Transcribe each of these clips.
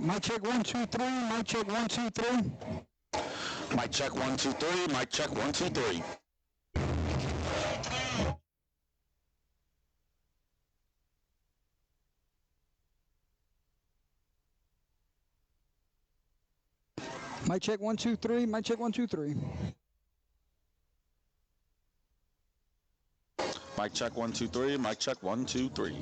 Mic check 1 2 3. Mic check 1 2 3. Mic check 1 2 3. Mic check 1 2 3. Mic check 1 2 3. Mic check 1 2 3. Mic check 1 2 3. Mic check 1 2 3.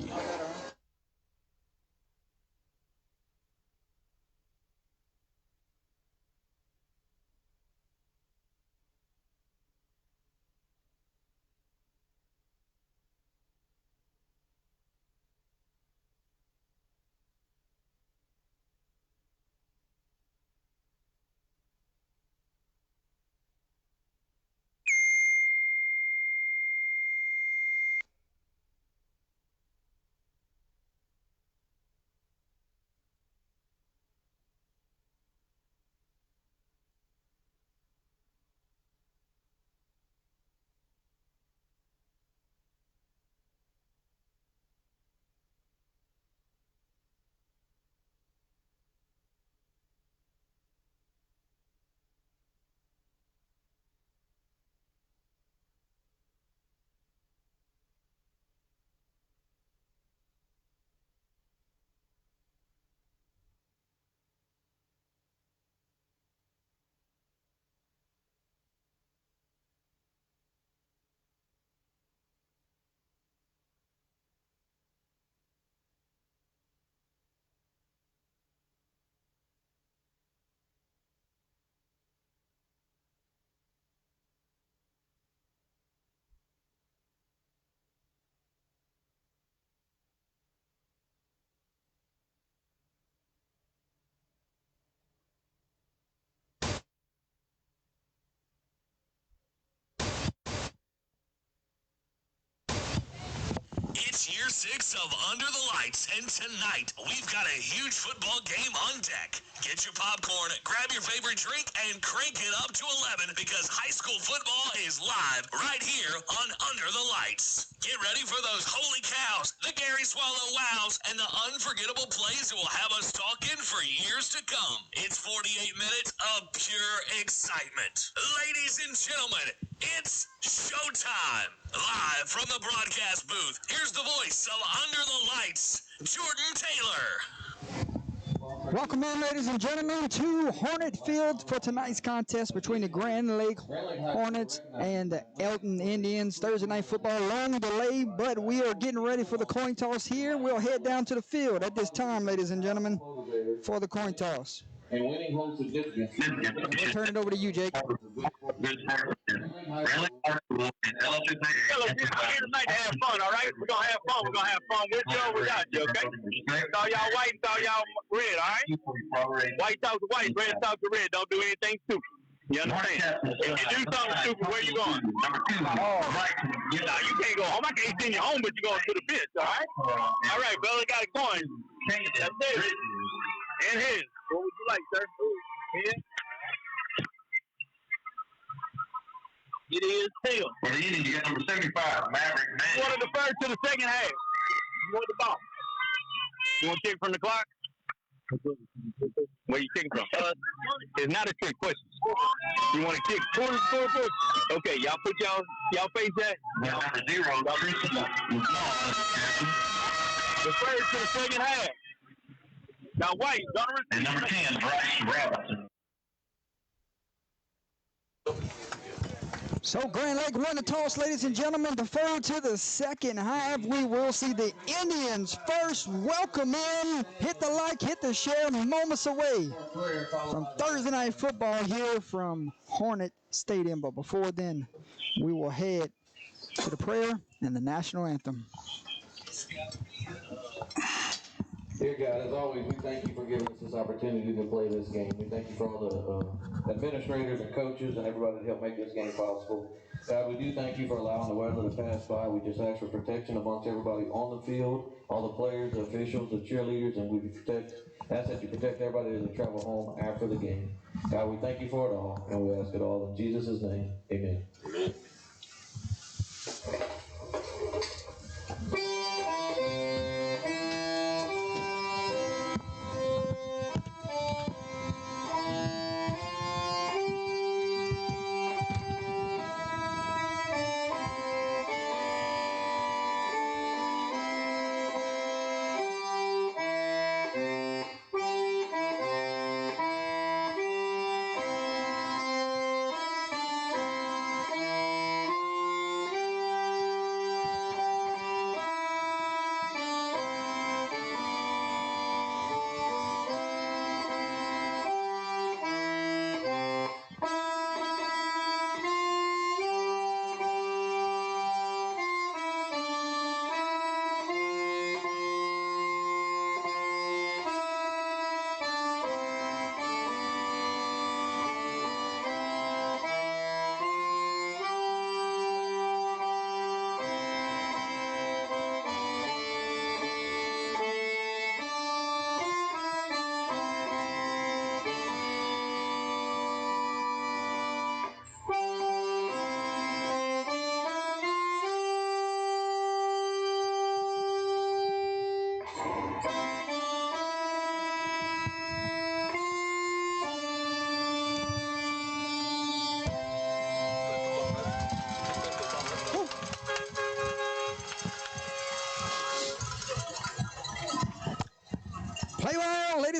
It's year 6 of Under the Lights, and tonight we've got a huge football game on deck. Get your popcorn, grab your favorite drink, and crank it up to 11 because high school football is live right here on Under the Lights. Get ready for those holy cows, the Gary Swallow wows, and the unforgettable plays that will have us talking for years to come. It's 48 minutes of pure excitement. Ladies and gentlemen, it's showtime. Live from the broadcast booth, here's the voice of Under the Lights, Jordan Taylor. Welcome in, ladies and gentlemen, to Hornet Field for tonight's contest between the Grand Lake Hornets and the Elton Indians. Thursday night football, long delay, but we are getting ready for the coin toss here. We'll head down to the field at this time, ladies and gentlemen, for the coin toss. And winning holds significance. We'll turn it over to you, Jake. Hello, we're here tonight to have fun, all right? We're going to have fun. We're going to have fun with you or without you, okay? It's all y'all white, it's all y'all red, all right? White talk to white, red talk to red. Don't do anything stupid. You understand? If you do something stupid, where you going? Oh, right. You can't go home. I can't send you home, but you're going to the pitch, all right? All right, Bella got a coin. That's it. And his. What would you like, sir? His? It is tail. For the Indians, you got number 75, Maverick Man. You want to defer to the second half. You want the ball. You want to kick from the clock? Where you kicking from? It's not a trick question. You want to kick towards the Okay, y'all put y'all face that. Now, number 0, defer to the second half. Now, White, and number 10, Bryce Robinson. So Grand Lake won the toss, ladies and gentlemen. Defer to the second half. We will see the Indians first. Welcome in. Hit the like, hit the share. Moments away from Thursday night football here from Hornet Stadium. But before then, we will head to the prayer and the national anthem. Dear God, as always, we thank you for giving us this opportunity to play this game. We thank you for all the administrators and coaches and everybody that helped make this game possible. God, we do thank you for allowing the weather to pass by. We just ask for protection amongst everybody on the field, all the players, the officials, the cheerleaders, and we ask that you protect everybody as they travel home after the game. God, we thank you for it all, and we ask it all in Jesus' name. Amen. Amen.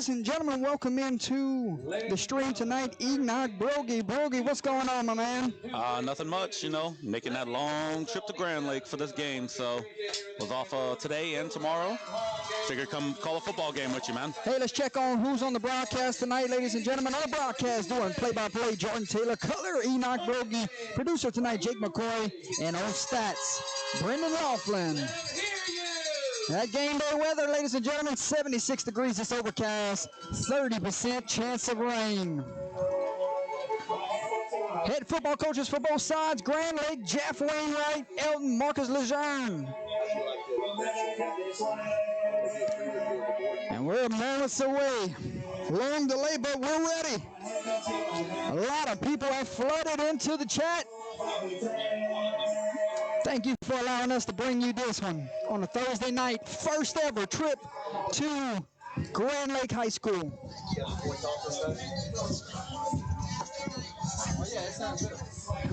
ladies and gentlemen, welcome into the stream tonight, Enoch Brogy. Brogy, what's going on, my man? Nothing much, you know, making that long trip to Grand Lake for this game. So was off today and tomorrow. Figured come call a football game with you, man. Hey, let's check on who's on the broadcast tonight, ladies and gentlemen. On the broadcast, doing play-by-play, Jordan Taylor, color, Enoch Brogy, producer tonight, Jake McCoy, and on stats, Brendan Laughlin. That game day weather, ladies and gentlemen, 76 degrees, it's overcast, 30% chance of rain. Head football coaches for both sides, Grand Lake, Jeff Wainwright, Elton, Marcus Lejeune. And we're moments away. Long delay, but we're ready. A lot of people have flooded into the chat. Thank you for allowing us to bring you this one on a Thursday night, first ever trip to Grand Lake High School.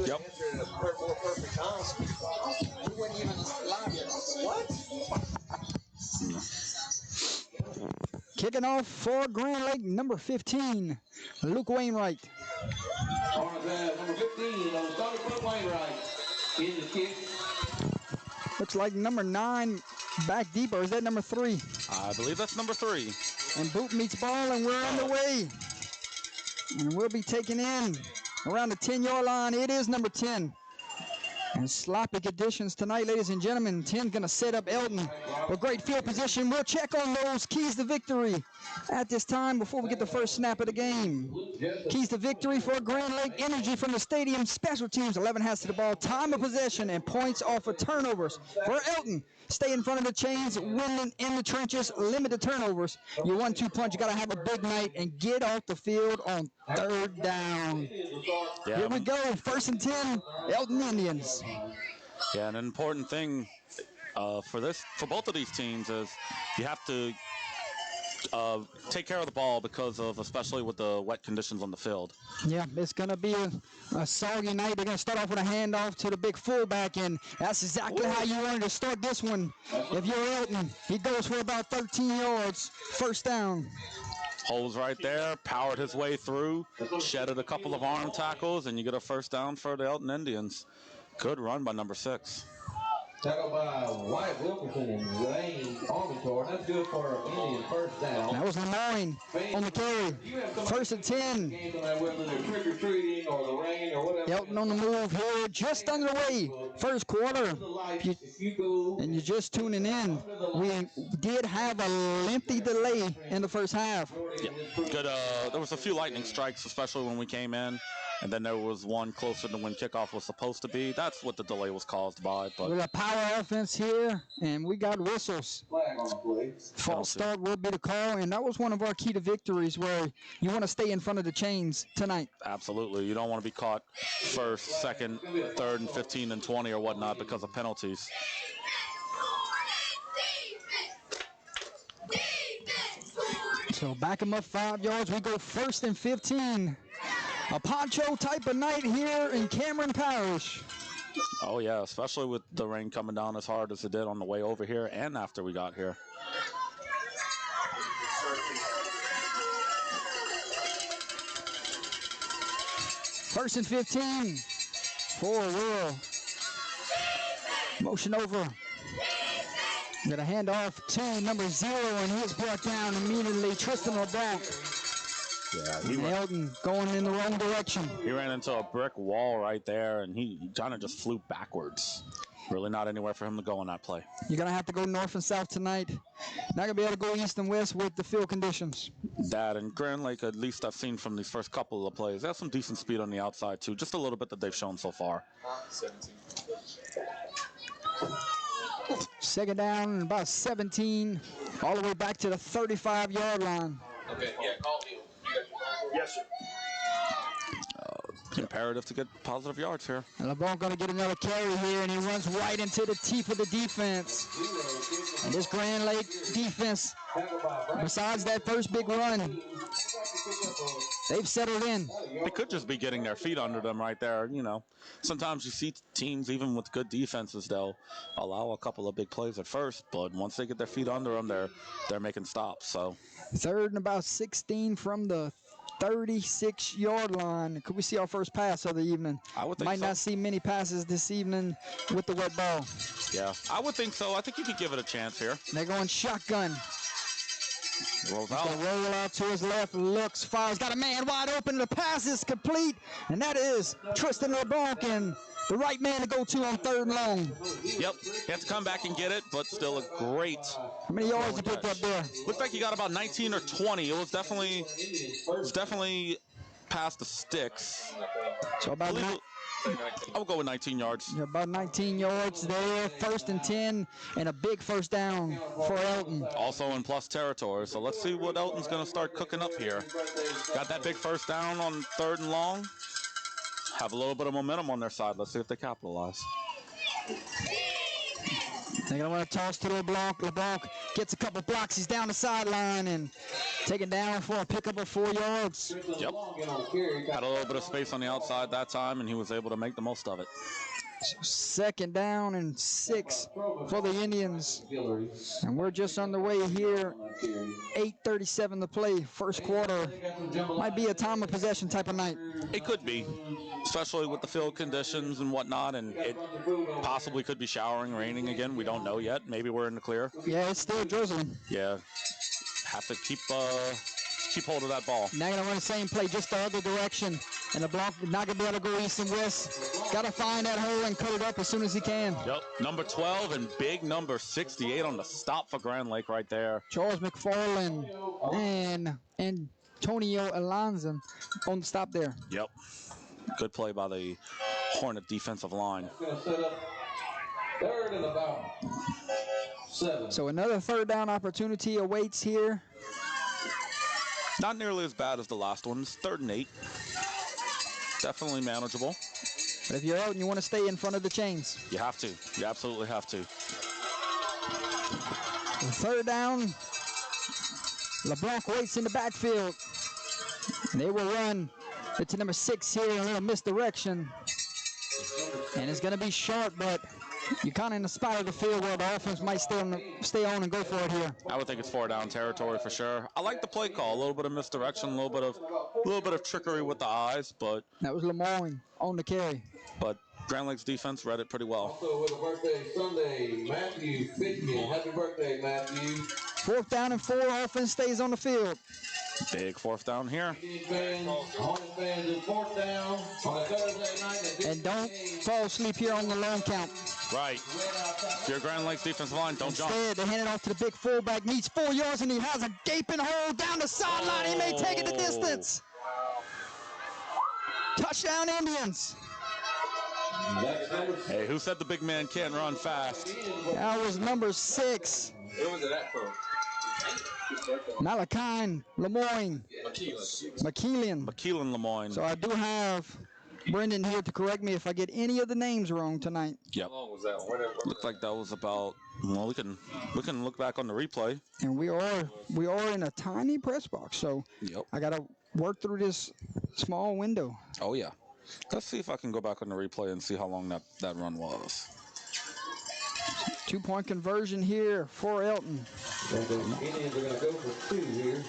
Yep. Kicking off for Grand Lake, number 15, Luke Wainwright. Number 15, Luke Wainwright. In the kick. Looks like number 9 back deep, or is that number 3? I believe that's number 3. And boot meets ball, and we're on the way. And we'll be taking in around the 10-yard line. It is number 10. And sloppy conditions tonight, ladies and gentlemen. 10 going to set up Elton with great field position. We'll check on those keys to victory at this time before we get the first snap of the game. Keys to victory for Grand Lake, energy from the stadium, special teams, 11 hands to the ball, time of possession, and points off of turnovers. For Elton, stay in front of the chains, winning in the trenches, limit the turnovers. Your 1-2 punch, you got to have a big night and get off the field on third down. Yeah. Here we go, 1st and 10, Elton Indians. Yeah, an important thing for both of these teams is you have to take care of the ball because of, especially with the wet conditions on the field. Yeah, it's going to be a soggy night. They're going to start off with a handoff to the big fullback, and that's exactly how you wanted to start this one. If you're Elton, he goes for about 13 yards, 1st down. Holds right there, powered his way through, shedded a couple of arm tackles, and you get a 1st down for the Elton Indians. Good run by number 6. Tackled by Wyatt Wilkerson and Zane Armentor. That's good for Indian 1st down. That was Lemoyne on the carry. 1st and 10. Whether they're trick-or-treating or the rain or whatever. Elton on the move here, just underway. 1st quarter. And you're just tuning in. We did have a lengthy delay in the 1st half. Yeah, good. There was a few lightning strikes, especially when we came in. And then there was one closer to when kickoff was supposed to be. That's what the delay was caused by. But with a power offense here, and we got whistles. Flag on the play. False start will be the call, and that was one of our key to victories where you want to stay in front of the chains tonight. Absolutely. You don't want to be caught 1st, 2nd, 3rd, and 15 and 20 or whatnot because of penalties. So back them up 5 yards. We go 1st and 15. A poncho type of night here in Cameron Parish. Oh, yeah, especially with the rain coming down as hard as it did on the way over here and after we got here. First and 15 for Will. Motion over. Got a handoff to number 0, and he's brought down immediately. Tristan LeBlanc. Yeah, Elton going in the wrong direction. He ran into a brick wall right there, and he kind of just flew backwards. Really not anywhere for him to go on that play. You're going to have to go north and south tonight. Not going to be able to go east and west with the field conditions. That and Grand Lake, at least I've seen from these first couple of plays, they have some decent speed on the outside, too. Just a little bit that they've shown so far. 2nd down and about 17, all the way back to the 35-yard line. Okay, yeah, call me. Yes, sir. Imperative to get positive yards here. LeBron going to get another carry here, and he runs right into the teeth of the defense. And this Grand Lake defense, besides that first big run, they've settled in. They could just be getting their feet under them right there. You know, sometimes you see teams, even with good defenses, they'll allow a couple of big plays at first, but once they get their feet under them, they're making stops. So 3rd and about 16 from the 36-yard line. Could we see our first pass of the evening? I would think Might so. not see many passes this evening with the wet ball. Yeah, I would think so. I think you could give it a chance here. They're going shotgun. Rolls He's out. going to roll out to his left, looks, fires, got a man wide open, the pass is complete, and that is Tristan LeBlanc, and the right man to go to on 3rd and long. Yep, he has to come back and get it, but still a great. How many yards you picked up there? Looked like he got about 19 or 20. It was definitely past the sticks. So about I'll go with 19 yards. About 19 yards there, 1st and 10, and a big first down for Elton. Also in plus territory, so let's see what Elton's going to start cooking up here. Got that big first down on 3rd and long. Have a little bit of momentum on their side. Let's see if they capitalize. They're going to want to toss to LeBlanc. LeBlanc gets a couple blocks. He's down the sideline and taken down for a pickup of 4 yards. Yep. Had a little bit of space on the outside that time, and he was able to make the most of it. 2nd down and 6 for the Indians. And we're just underway here. 8:37 to play. First quarter. Might be a time of possession type of night. It could be, especially with the field conditions and whatnot, and it possibly could be showering, raining again. We don't know yet. Maybe we're in the clear. Yeah, it's still drizzling. Yeah. Have to keep hold of that ball. Now going to run the same play, just the other direction. And LeBlanc not going to be able to go east and west. Got to find that hole and cut it up as soon as he can. Yep. Number 12 and big number 68 on the stop for Grand Lake right there. Charles McFarland and Antonio Alonzo on the stop there. Yep. Good play by the Hornet defensive line. 3rd and about 7. So another 3rd down opportunity awaits here. Not nearly as bad as the last ones. 3rd and 8. Definitely manageable. But if you're out and you want to stay in front of the chains. You have to. You absolutely have to. 3rd down. LeBlanc waits in the backfield. And they will run. It's number 6 here, a little misdirection. And it's going to be short, but you're kind of in the spot of the field where the offense might stay on and go for it here. I would think it's 4 down territory for sure. I like the play call. A little bit of misdirection, a little bit of trickery with the eyes, but that was Lemoyne on the carry. But Grand Lake's defense read it pretty well. Also with a birthday Sunday, Matthew Fitchman. Happy birthday, Matthew. 4th down and 4. Offense stays on the field. Big 4th down here. Hornet fans in 4th down on a Thursday night. And don't fall asleep here on the long count. Right. If you're Grand Lake's defensive line, don't jump. Instead, they hand it off to the big fullback. Needs 4 yards, and he has a gaping hole down the sideline. He may take it the distance. Touchdown, Indians. Hey, who said the big man can't run fast? That was number 6. Where was it at from? Malachi Lemoyne. McKeelan. McKeelan Lemoyne. So I do have Brendan here to correct me if I get any of the names wrong tonight. Yep. How long was that one? Looked like that was about. Well, we can look back on the replay. And we are in a tiny press box, so Yep. I gotta work through this small window. Oh yeah. Let's see if I can go back on the replay and see how long that run was. 2-point conversion here for Elton. And the Indians are going to go for 2 here.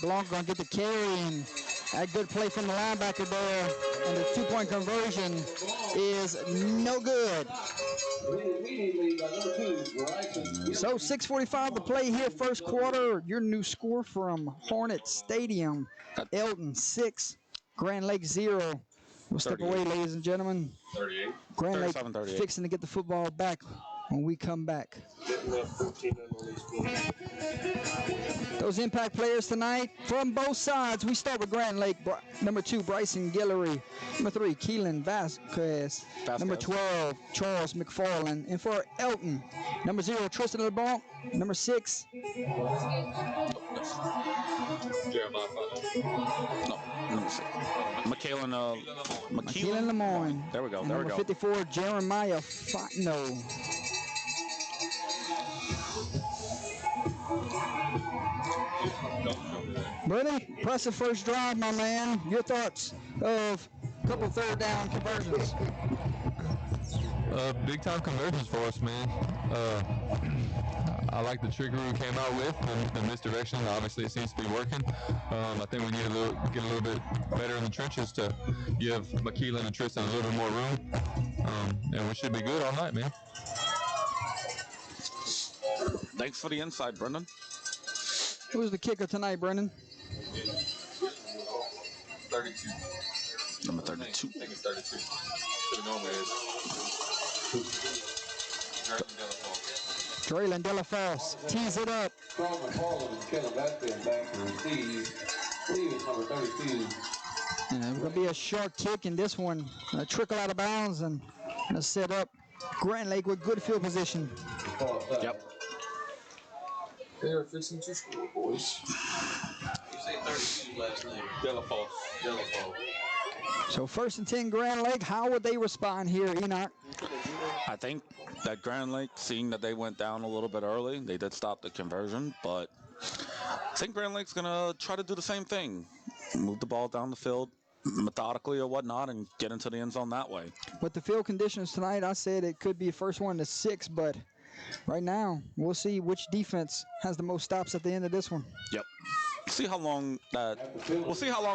Blanc going to get the carry, and a good play from the linebacker there. And the 2-point conversion is no good. So 6:45 to play here, first quarter. Your new score from Hornet Stadium. Elton 6, Grand Lake 0. We'll step away, ladies and gentlemen. 38. Grand Lake 37-38. fixing to get the football back when we come back. Those impact players tonight from both sides. We start with Grand Lake. Number 2, Bryson Guillory. Number 3, Keelan Vasquez. Number 12, Charles McFarland. And for Elton, number 0, Tristan LeBlanc. Number 6, Jeremiah. No, number 6. Keelan Lemoyne. There we go. And There we number go. 54, Jeremiah Fontenot. Brady, impressive first drive, my man. Your thoughts of a couple third down conversions? Big time conversions for us, man. I like the trickery we came out with, the misdirection. Obviously, it seems to be working. I think we need get a little bit better in the trenches to give McKeelan and Tristan a little bit more room. And we should be good all night, man. Thanks for the insight, Brendan. Who's the kicker tonight, Brendan? 32. Number 32. I think it's 32. So normally Traylon Delafosse tees it up. Strong McFarland is killing back there back to receive. I believe it's number 32. And it's going to be a short kick in this one. Trickle out of bounds and going to set up Grand Lake with good field position. Yep. They are fixing to score, boys. You say 32 last name. Delafosse. So 1st and 10 Grand Lake. How would they respond here, Enoch? I think that Grand Lake, seeing that they went down a little bit early, they did stop the conversion, but I think Grand Lake's going to try to do the same thing. Move the ball down the field methodically or whatnot and get into the end zone that way. With the field conditions tonight, I said it could be first 1 to 6, but right now we'll see which defense has the most stops at the end of this one. Yep. We'll see how long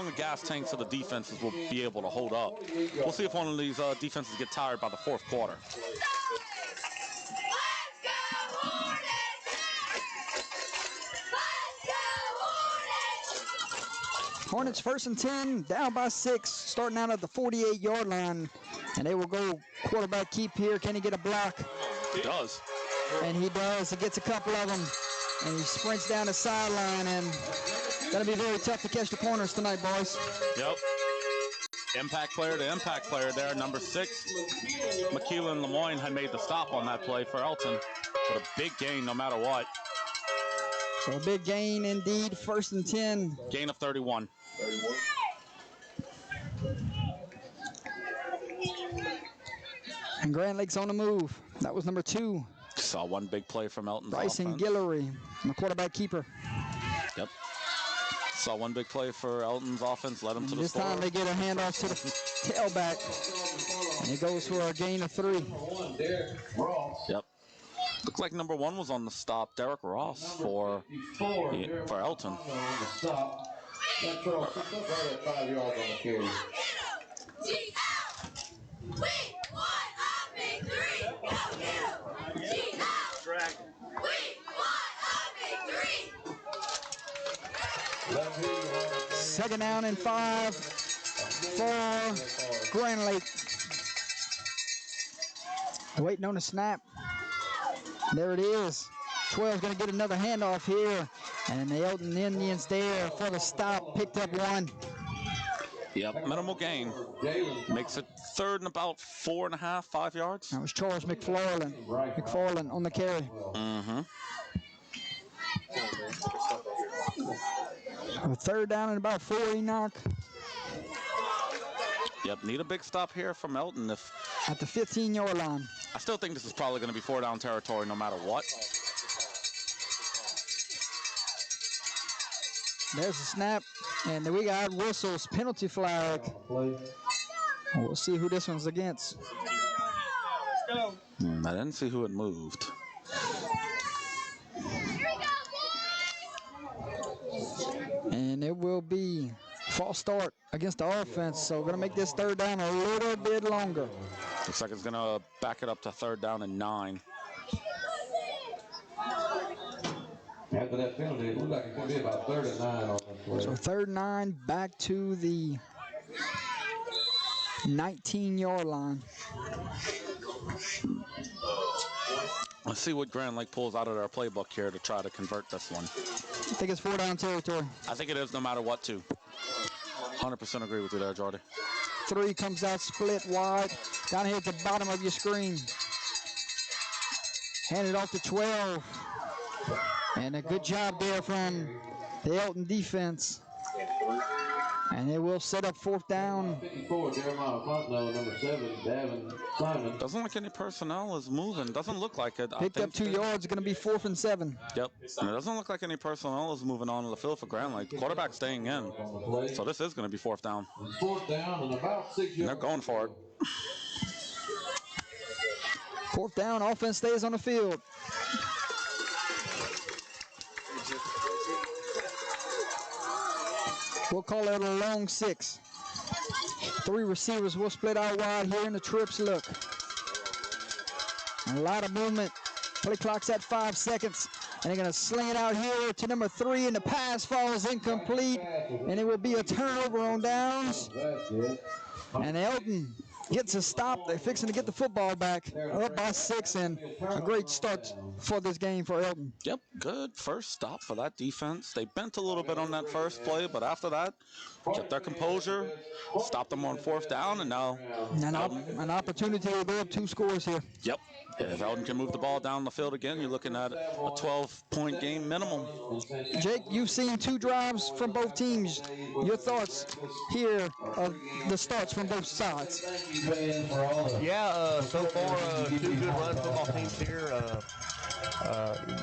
the gas tanks of the defenses will be able to hold up. We'll see if one of these defenses get tired by the 4th quarter. Hornets 1st and 10, down by 6, starting out at the 48-yard line, and they will go quarterback keep here. Can he get a block? He does. And he does. He gets a couple of them, and he sprints down the sideline, and going to be very tough to catch the corners tonight, boys. Yep. Impact player to impact player there. Number 6, McKeelan Lemoyne had made the stop on that play for Elton. But a big gain no matter what. So a big gain indeed, 1st and 10. Gain of 31. And Grand Lake's on the move. That was number 2. Saw one big play from Elton's Bryson offense. Guillory, the quarterback keeper. Yep. Saw one big play for Elton's offense, led him to the This score. time they get a handoff to the tailback. And it goes for a gain of 3. Yep. Looked like number 1 was on the stop, Derek Ross for Elton. That throw right at 5 yards on the carry. Second down and 5 for Grand Lake. Waiting on the snap. There it is. 12's going to get another handoff here. And the Elton Indians there for the stop. Picked up 1. Yep, minimal gain. Makes it 3rd and about 4.5, 5 yards. That was Charles McFarland on the carry. Mm-hmm. A 3rd down and about 4, Enoch. Yep, need a big stop here from Elton. At the 15-yard line. I still think this is probably going to be 4 down territory no matter what. There's the snap, and we got whistles, penalty flag. We'll see who this one's against. I didn't see who it moved. And it will be false start against the offense, so we're going to make this 3rd down a little bit longer. Looks like it's going to back it up to 3rd down and 9. After that penalty, it looked like it's going to be about 3rd and 9 on this play. So 3rd and 9, back to the 19-yard line. Let's see what Grand Lake pulls out of their playbook here to try to convert this one. I think it's 4 down territory. I think it is no matter what, too. 100% agree with you there, Jordy. 3 comes out split wide. Down here at the bottom of your screen. Handed off to 12. And a good job there from the Elton defense. And it will set up 4th down. 54, Jeremiah Fontenot, number 7, Davin Simon. Doesn't look like any personnel is moving. Doesn't look like it. Picked up 2 yards. Going to be 4th and 7. Yep. And it doesn't look like any personnel is moving on to the field for Grand Lake. Quarterback staying in. So this is going to be 4th down. 4th down and about 6 yards. And they're going for it. 4th down. Offense stays on the field. We'll call it a long 6. 3 receivers will split out wide here in the trips look. A lot of movement. Play clock's at 5 seconds. And they're going to sling it out here to number 3, and the pass falls incomplete. And it will be a turnover on downs. And Elton gets a stop. They're fixing to get the football back. Up by 6, and a great start for this game for Elton. Yep, good first stop for that defense. They bent a little bit on that first play, but after that, kept their composure, stopped them on 4th down, and now an opportunity to go up 2 scores here. Yep. If Elton can move the ball down the field again, you're looking at a 12-point game minimum. Jake, you've seen 2 drives from both teams. Your thoughts here of the starts from both sides? Yeah, so far 2 good run football teams here.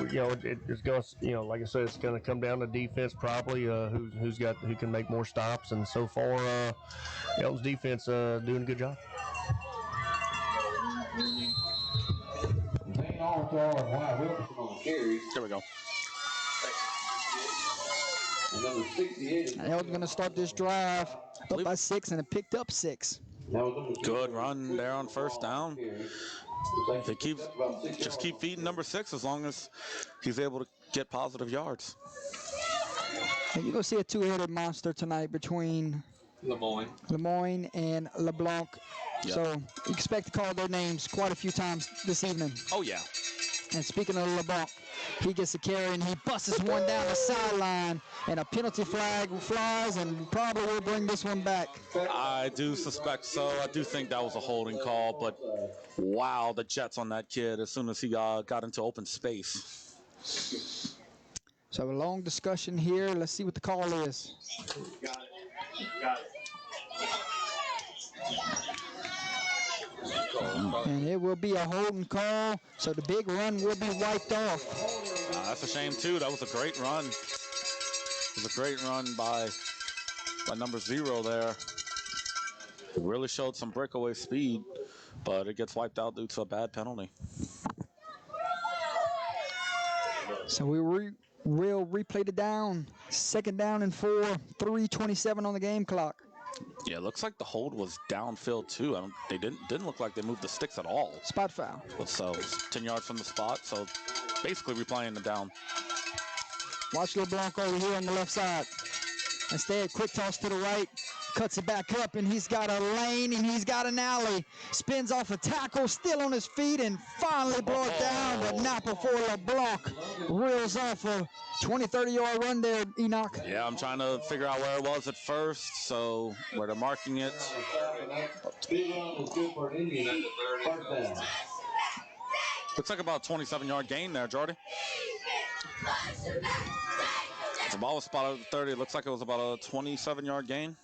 It's going to, like I said, it's going to come down to defense probably. Who can make more stops, and so far Elton's defense doing a good job. Here we go. Elton's going to start this drive up by 6, and it picked up 6. Good run there on 1st down. They just keep feeding number 6 as long as he's able to get positive yards. And you're going to see a 2-headed monster tonight between Lemoyne and LeBlanc. Yep. So expect to call their names quite a few times this evening. Oh, yeah. And speaking of LeBlanc, he gets a carry and he busts one down the sideline, and a penalty flag flies and probably will bring this one back. I do suspect so. I do think that was a holding call, but wow, the Jets on that kid as soon as he got into open space. So a long discussion here. Let's see what the call is. Got it. And it will be a holding call, so the big run will be wiped off. That's a shame, too. That was a great run. It was a great run by number 0 there. It really showed some breakaway speed, but it gets wiped out due to a bad penalty. So we will replay the down. 2nd down and 4, 3:27 on the game clock. Yeah, it looks like the hold was downfield too. They didn't look like they moved the sticks at all. Spot foul. So 10 yards from the spot. So basically replaying the down. Watch LeBlanc over here on the left side. Instead, quick toss to the right. Cuts it back up, and he's got a lane, and he's got an alley. Spins off a tackle, still on his feet, and finally brought down, but not before LeBlanc reels off a 20, 30-yard run there, Enoch. Yeah, I'm trying to figure out where it was at first, so where they're marking it. Looks like about a 27-yard gain there, Jordy. The ball was spotted at 30. It looks like it was about a 27-yard gain.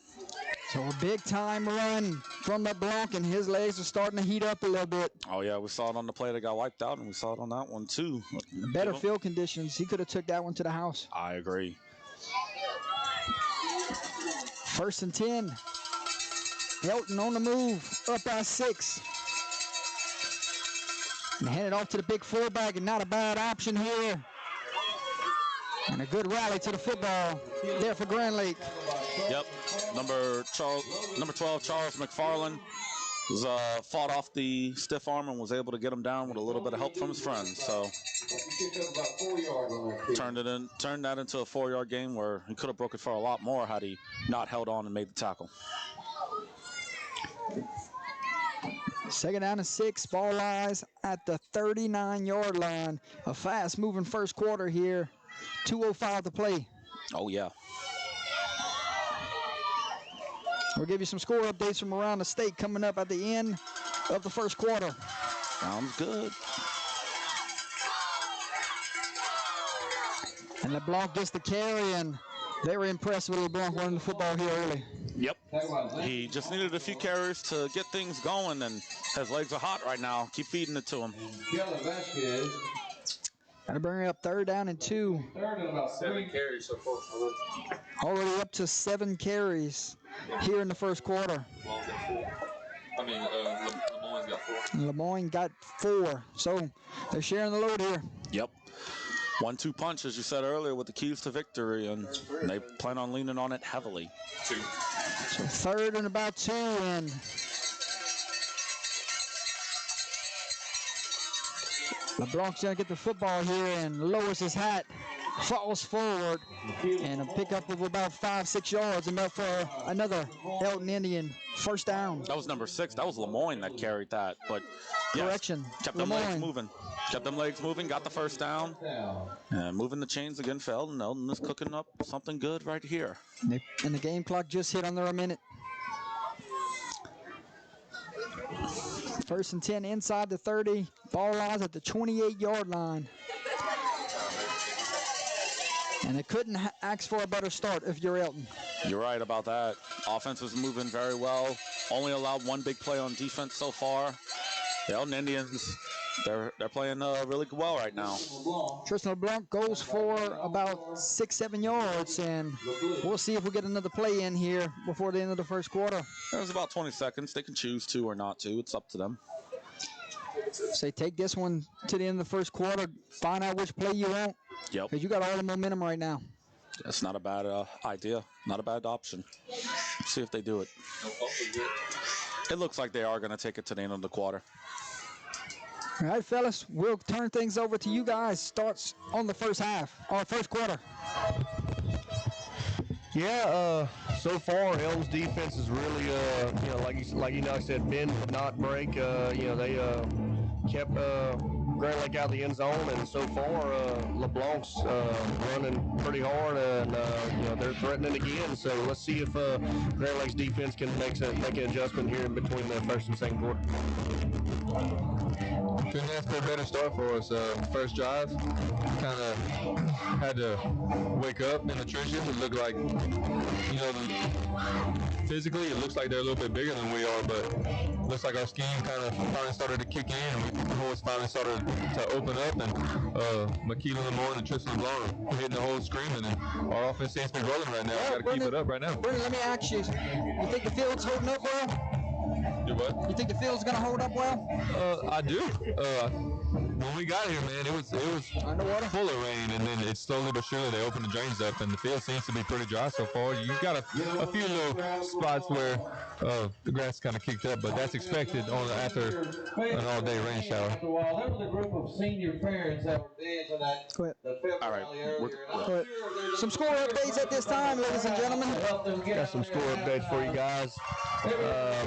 So a big-time run from LeBlanc, and his legs are starting to heat up a little bit. Oh, yeah, we saw it on the play that got wiped out, and we saw it on that one, too. Better field conditions. He could have took that one to the house. I agree. 1st and 10. Elton on the move, up by 6. And hand it off to the big fullback, and not a bad option here. And a good rally to the football there for Grand Lake. Yep, number 12, Charles McFarland, was fought off the stiff arm and was able to get him down with a little bit of help from his friends. So turned that into a 4-yard game where he could have broke it for a lot more had he not held on and made the tackle. 2nd down and 6. Ball lies at the 39-yard line. A fast-moving first quarter here. 2:05 to play. Oh, yeah. We'll give you some score updates from around the state coming up at the end of the first quarter. Sounds good. And LeBlanc gets the carry, and They were impressed with LeBlanc running the football here early. Yep. He just needed a few carries to get things going, and his legs are hot right now. Keep feeding it to him. Got to bring it up 3rd down and 2. 7 carries so far. Already up to 7 carries here in the first quarter. Lemoyne's got 4. Lemoyne got 4. So they're sharing the load here. Yep. 1-2 punch, as you said earlier, with the keys to victory, and they plan on leaning on it heavily. 2. So 3rd and about 2, and LeBlanc's going to get the football here and lowers his hat, falls forward, and a pickup of about 5-6 yards, enough for another Elton Indian first down. That was number 6. That was Lemoyne that carried that, but yes, Correction. kept them legs moving. Kept them legs moving, got the first down, and moving the chains again for Elton. Elton is cooking up something good right here. And the game clock just hit under a minute. 1st and 10 inside the 30. Ball lies at the 28-yard line. And they couldn't ask for a better start if you're Elton. You're right about that. Offense is moving very well. Only allowed 1 big play on defense so far. The Elton Indians, they're playing really well right now. Tristan LeBlanc goes for about 6-7 yards, and we'll see if we get another play in here before the end of the first quarter. There's about 20 seconds. They can choose to or not to. It's up to them. Say take this one to the end of the first quarter, find out which play you want. Yep. Because you got all the momentum right now. That's not a bad idea. Not a bad option. See if they do it. It looks like they are going to take it to the end of the quarter. All right, fellas, we'll turn things over to you guys. Starts on the first quarter. Yeah, so far Elton's defense is really, like I said, bend but not break. They kept Grand Lake out of the end zone, and so far LeBlanc's running pretty hard, and they're threatening again. So let's see if Grand Lake's defense can make an adjustment here in between the first and second quarter. Couldn't ask for a better start for us. First drive, kind of had to wake up in the trenches. It looked like, physically it looks like they're a little bit bigger than we are, but looks like our scheme kind of finally started to kick in, and the holes finally started to open up, and McKeelan Lemoyne and Tristan LeBlanc hitting the whole screaming, and our offense seems to be rolling right now. We got to keep it up right now. Brendan, let me ask you think the field's holding up well? You what? You think the field's going to hold up well? I do. When we got here, man, it was underwater, full of rain, and then it slowly but surely they opened the drains up, and the field seems to be pretty dry so far. You've got a few little spots where the grass kind of kicked up, but that's expected after an all-day rain shower. There was a group of senior parents that were dancing at the Pep Rally earlier. Some score updates at this time, ladies and gentlemen. Got some score updates for you guys.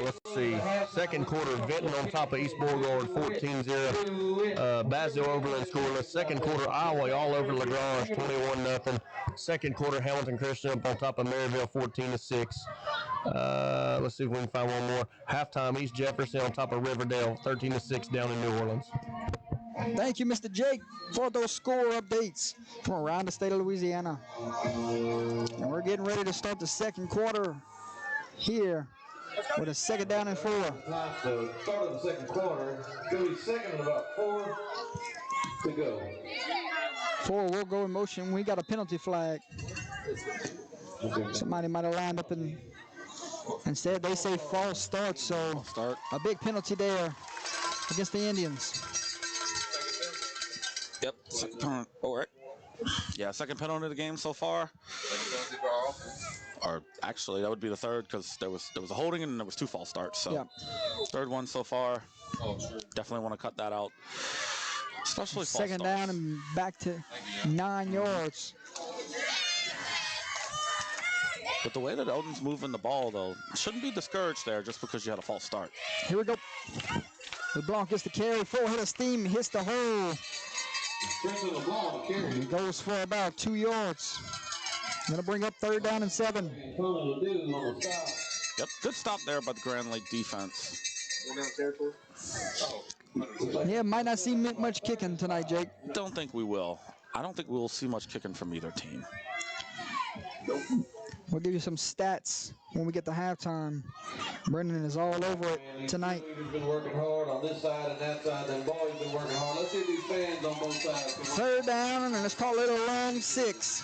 Let's see. Second quarter, Vinton on top of East Beauregard, 14-0. Basel Oberlin scoreless. Second quarter, Iowa all over LaGrange, 21-0. Second quarter, Hamilton Christian up on top of Maryville, 14-6. Let's see if we can find one more. Halftime, East Jefferson on top of Riverdale, 13-6 down in New Orleans. Thank you, Mr. Jake, for those score updates from around the state of Louisiana. And we're getting ready to start the second quarter here with a 2nd down and 4. So start of the second quarter. Go second and about 4 to go. 4 will go in motion. We got a penalty flag. Somebody might have lined up and instead they say false start, so a big penalty there against the Indians. Yep, second penalty. All right. Yeah, second penalty of the game so far. Or actually, that would be the third because there was a holding and there was 2 false starts. So third one so far. Definitely want to cut that out. Especially false second down and back to 9 yards. But the way that Elton's moving the ball, though, shouldn't be discouraged there just because you had a false start. Here we go. LeBlanc gets the carry, full head of steam, hits the hole. And he goes for about 2 yards. Going to bring up 3rd down and 7. Yep, good stop there by the Grand Lake defense. Yeah, might not see much kicking tonight, Jake. Don't think we will. I don't think we will see much kicking from either team. We'll give you some stats when we get to halftime. Brendan is all over it tonight. He's been working hard on this side and that side. Them boys been working hard. Let's see these fans on both sides. Third down, and let's call it a long 6.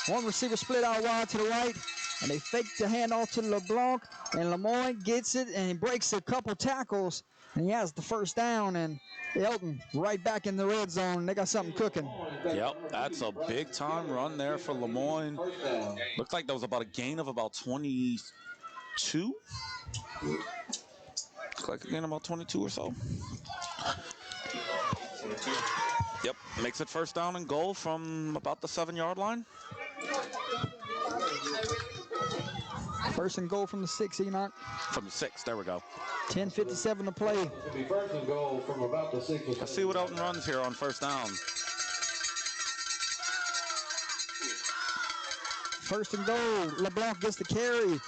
One receiver split out wide to the right, and they fake the handoff to LeBlanc, and Lemoyne gets it, and he breaks a couple tackles, and he has the first down, and Elton right back in the red zone. They got something cooking. Yep, that's a big-time run there for Lemoyne. Looked like that was about a gain of about 22. Looks like a gain of about 22 or so. Yep, makes it first down and goal from about the 7-yard line. First and goal from the 6, Enoch. From the 6, there we go. 10:57 to play. It'll be first and goal from about the 6. Let's see what Elton runs here on first down. First and goal. LeBlanc gets the carry.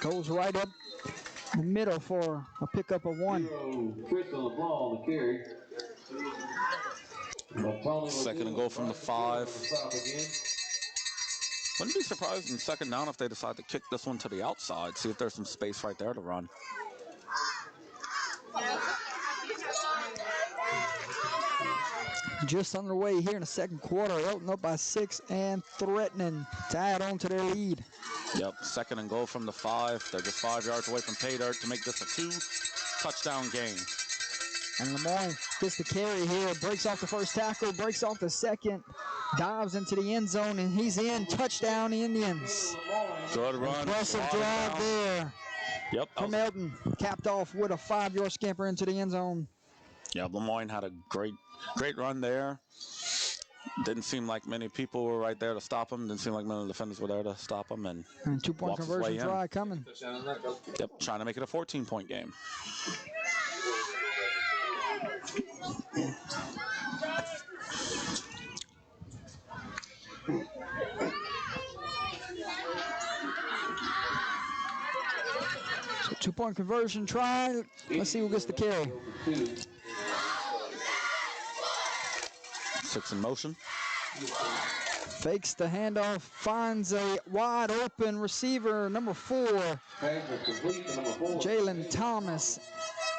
Goes right up the middle for a pickup of 1. Crystal LeBlanc on the carry. Second and goal from the 5. Wouldn't be surprised in second down if they decide to kick this one to the outside, see if there's some space right there to run. Just underway here in the second quarter. Elton up by 6 and threatening to add on to their lead. Yep, second and goal from the 5. They're just 5 yards away from pay dirt to make this a 2-touchdown game. And Lemoyne gets the carry here, breaks off the first tackle, breaks off the second, dives into the end zone, and he's in. Touchdown, Indians. Good run. Impressive drive there. Yep. From Elton, capped off with a 5-yard scamper into the end zone. Yeah, Lemoyne had a great run there. Didn't seem like many people were right there to stop him. Didn't seem like many defenders were there to stop him. And 2-point conversion try coming. Yep, trying to make it a 14-point game. So 2-point conversion try. Let's see who gets the carry. 6 in motion. Fakes the handoff, finds a wide open receiver, number 4, Jalen Thomas.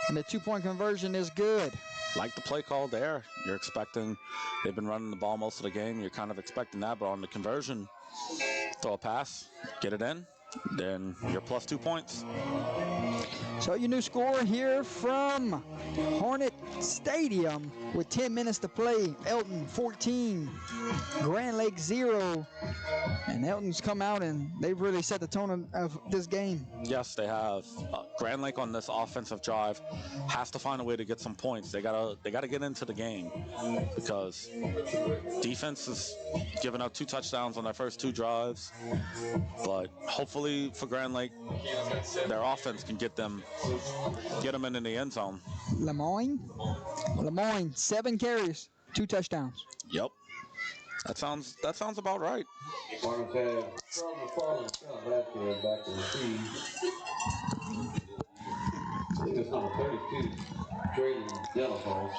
And the 2-point conversion is good. Like the play call there. You're expecting, they've been running the ball most of the game. You're kind of expecting that, but on the conversion, throw a pass, get it in, then you're plus 2 points. So your new score here from Hornet Stadium with 10 minutes to play. Elton 14, Grand Lake 0. And Elton's come out and they've really set the tone of this game. Yes, they have. Grand Lake on this offensive drive has to find a way to get some points. They gotta get into the game because defense is giving up 2 touchdowns on their first 2 drives. But hopefully for Grand Lake, their offense can get them in the end zone. Lemoyne, 7 carries, 2 touchdowns. Yep. That sounds about right.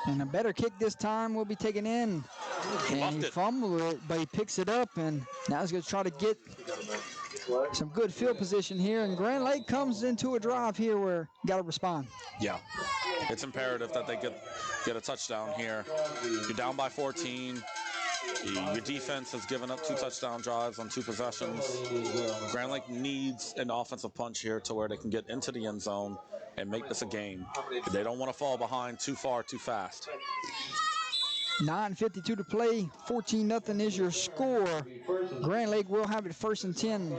And a better kick this time will be taken in. And he fumbled it, but he picks it up, and now he's going to try to get some good field position here. And Grand Lake comes into a drive here where you got to respond. Yeah. It's imperative that they get a touchdown here. You're down by 14. Your defense has given up 2 touchdown drives on 2 possessions. Grand Lake needs an offensive punch here to where they can get into the end zone and make this a game. They don't want to fall behind too far, too fast. 9:52 to play, 14-0 is your score. Grand Lake will have it 1st and 10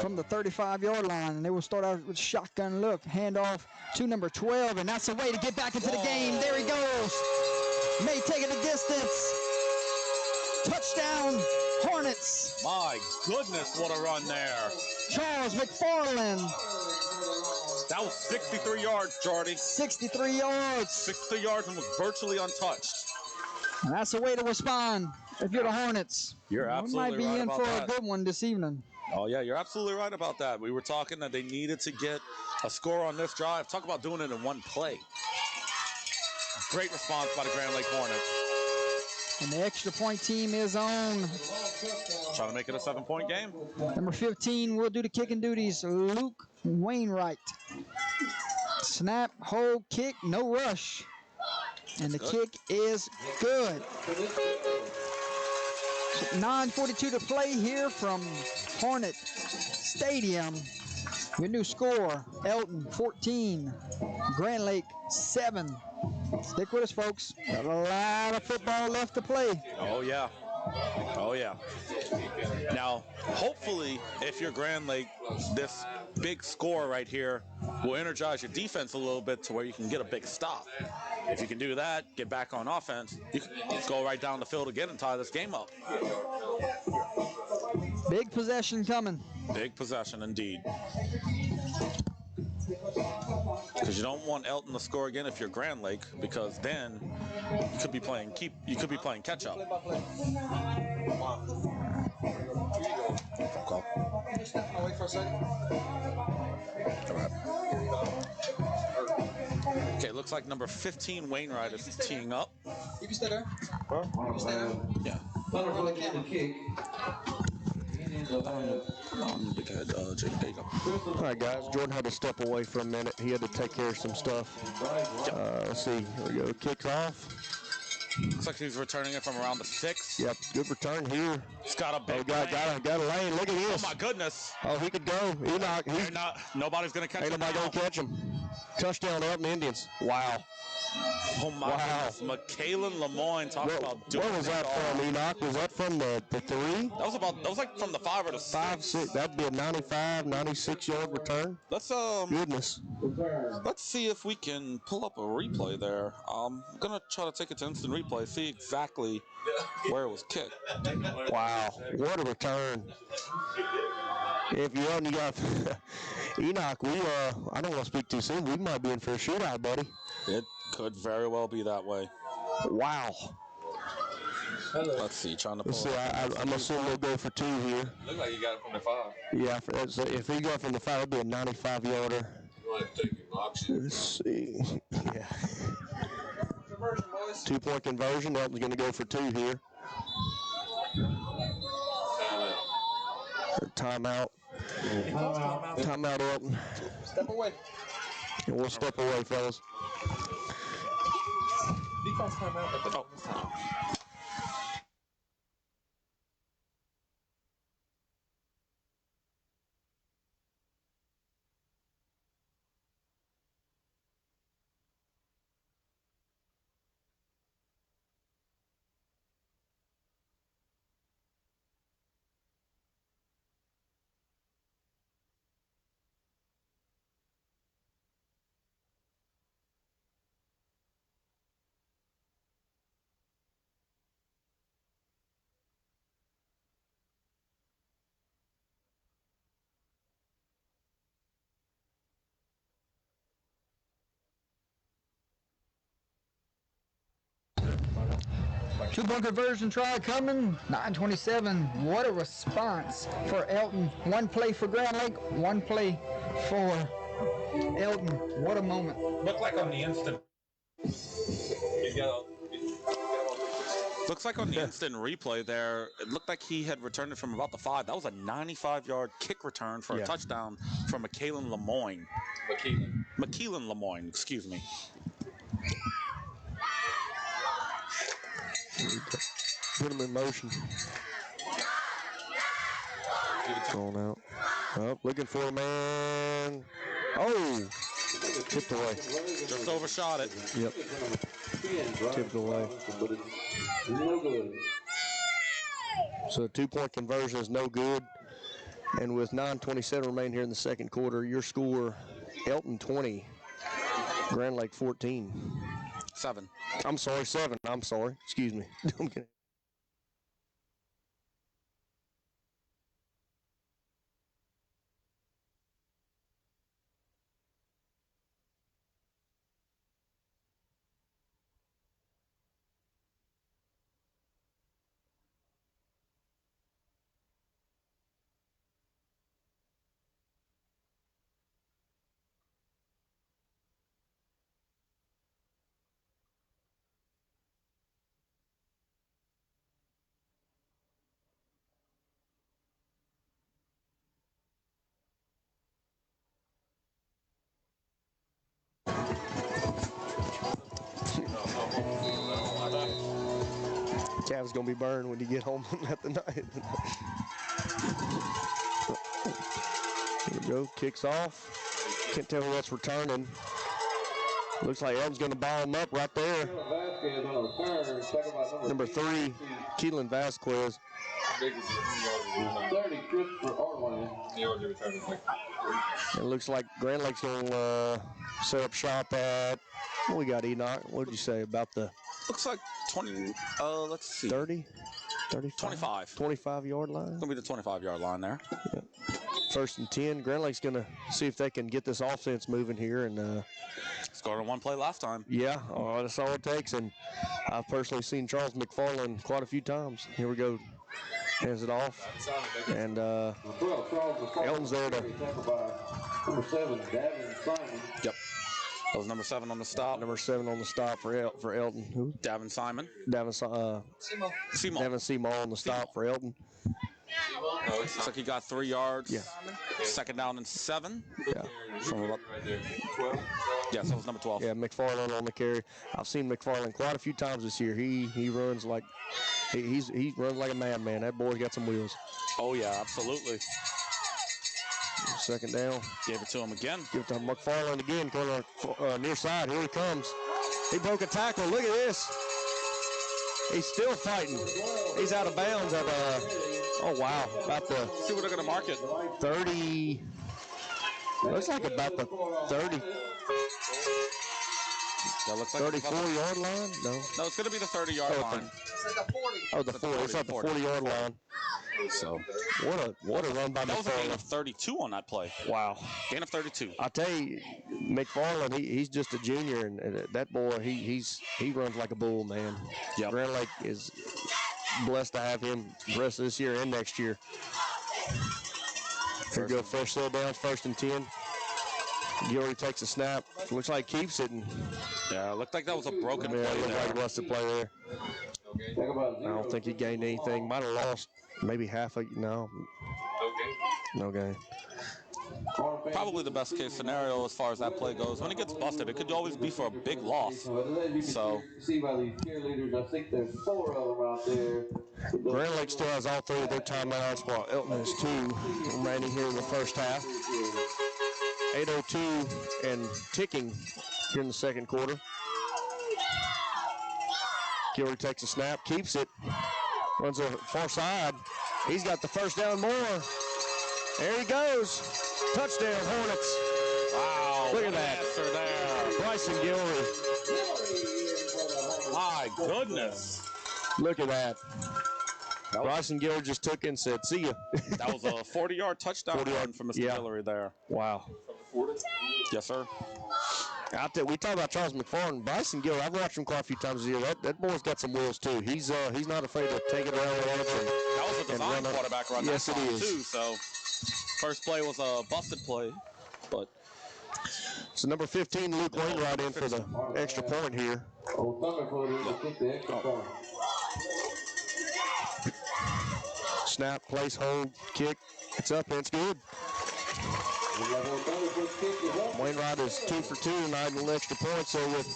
from the 35-yard line, and they will start out with shotgun look. Handoff to number 12, and that's the way to get back into the game. There he goes. May take it a distance. Touchdown, Hornets. My goodness, what a run there. Charles McFarland. That was 63 yards, Jordy. 63 yards. 63 yards and was virtually untouched. And that's the way to respond if you're the Hornets. You're absolutely right We might be in for that. a good one this evening. Oh, yeah, you're absolutely right about that. We were talking that they needed to get a score on this drive. Talk about doing it in one play. Great response by the Grand Lake Hornets. And the extra point team is on Trying to make it a 7-point game. Number 15 will do the kicking duties, Luke Wainwright. Snap, hold, kick, no rush. And the kick is good. 9:42 to play here from Hornet Stadium. Your new score, Elton 14, Grand Lake 7. Stick with us, folks. Got a lot of football left to play. Oh, yeah. Oh, yeah. Now, hopefully, if you're Grand Lake, this big score right here will energize your defense a little bit to where you can get a big stop. If you can do that, get back on offense, you can go right down the field again and tie this game up. Big possession coming. Big possession indeed. Because you don't want Elton to score again if you're Grand Lake, because then you could be playing catch up. Okay, looks like number 15 Wainwright is teeing up. You can stay there. Yeah. There you go. All right, guys. Jordan had to step away for a minute. He had to take care of some stuff. Let's see. Here we go. Kicks off. Looks like he's returning it from around the 6. Yep. Good return here. He's got a big got a lane. Look at this. Oh, my goodness. Oh, he could go. Nobody's going to catch him. Ain't nobody going to catch him. Touchdown, Elton Indians. Wow. Oh, my goodness. McKaylin Lemoyne talking about doing What was that from, Enoch? Was that from the 3? That was like from the 5 or the 6. 5, 6. That'd be a 95, 96-yard return. Goodness. Let's see if we can pull up a replay there. I'm going to try to take it to instant replay, see exactly where it was kicked. Wow. What a return. If you hadn't got Enoch, I don't want to speak too soon. We might be in for a shootout, buddy. It could very well be that way. Wow. Let's see, trying to pull I'm assuming we'll go for 2 here. Look like you got it from the 5. Yeah, if we go from the 5, it'll be a 95-yarder. Let's see. Yeah. 2-point conversion. Elton's going to go for 2 here. Timeout. Timeout, Elton. Step away. And we'll step away, fellas. Defense timeout. Oh. Two-point conversion try coming. 9:27. What a response for Elton. 1 play for Grand Lake, 1 play for Elton. What a moment. Looked like on the instant. Looks like on the instant replay there, it looked like he had returned it from about the 5. That was a 95-yard kick return for a touchdown from McKaylin Lemoyne. McKaylin Lemoyne, excuse me. Put him in motion. Going out. Oh, looking for a man. Oh, tipped away. Just overshot it. Yep. Tipped away. So a 2-point conversion is no good. And with 9:27 remaining here in the second quarter, your score, Elton 20, Grand Lake 14. 7. I'm sorry, 7. I'm sorry. Excuse me. I'm kidding. Cav's going to be burned when you get home at the night. Here we go. Kicks off. Can't tell who that's returning. Looks like Elton's going to ball him up right there. Number 3, Keelan Vasquez. 30, Christopher Orland. It looks like Grand Lake's going to set up shop at, what we got, Enoch? What did you say about the? Looks like 20, let's see. 30? 35? 25-yard line? It's going to be the 25-yard line there. Yeah. 1st and 10. Grand Lake's going to see if they can get this offense moving here. And scored on one play last time. Yeah, that's all it takes. And I've personally seen Charles McFarland quite a few times. Here we go. Hands it off. And Elton's there to. Number 7, Davin Simon. Yep. That was number 7 on the stop. Number 7 on the stop for Elton. Who? Davin Simon. Davin Seymour on the stop for Elton. Looks like he got 3 yards. Yeah. 2nd down and 7. Yeah. From about, yes, that was number 12. Yeah, McFarland on the carry. I've seen McFarland quite a few times this year. He runs like he runs like a madman. That boy's got some wheels. Oh yeah, absolutely. 2nd down. Gave it to him again. Give it to McFarland again. Corner near side. Here he comes. He broke a tackle. Look at this. He's still fighting. He's out of bounds at oh wow, about the. See what they're gonna mark it. 30. Looks like about the 30. That looks like 34-yard line? No. No, it's gonna be the 30-yard line. Oh, the 40. It's at the 40-yard line. So what a run by McFarland. That was a gain of 32 on that play. Wow. Gain of 32. I tell you, McFarland, he's just a junior, and that boy, he runs like a bull, man. Yep. Grand Lake is blessed to have him the rest of this year and next year. Here we go, first set down, 1st and 10. Gilroy takes a snap. Looks like keeps it. And yeah, it looked like that was a broken play it looked there. like busted play there. I don't think he gained anything. Might have lost maybe half a, no. No gain. Probably the best case scenario as far as that play goes. When it gets busted, it could always be for a big loss. So. See by these cheerleaders, I think there's 4 of them out there. Grand Lake still has all 3 of their timeouts, while Elton has 2 remaining here in the first half. 8:02 and ticking here in the 2nd quarter. Gilroy takes a snap, keeps it, runs a far side. He's got the 1st down more. There he goes. Touchdown, Hornets. Wow. Look at that. Answer there. Bryson Gilroy. My goodness. Look at that. Bryson Gilroy just took it and said, see ya. That was a 40-yard touchdown 40 run from Mr. Gilroy there. Wow. Yes, sir. Out there, we talk about Charles McFarland. Bryson Gilroy, I've watched him quite a few times this year. That boy's got some wheels, too. He's not afraid to take it around the edge. That was a design quarterback run. Yes, it is. Too, so first play was a busted play, but. So number 15, Luke Wainwright in for the extra point here. Snap, place, hold, kick. It's up and it's good. Wainwright is 2 for 2 tonight with an extra point. So with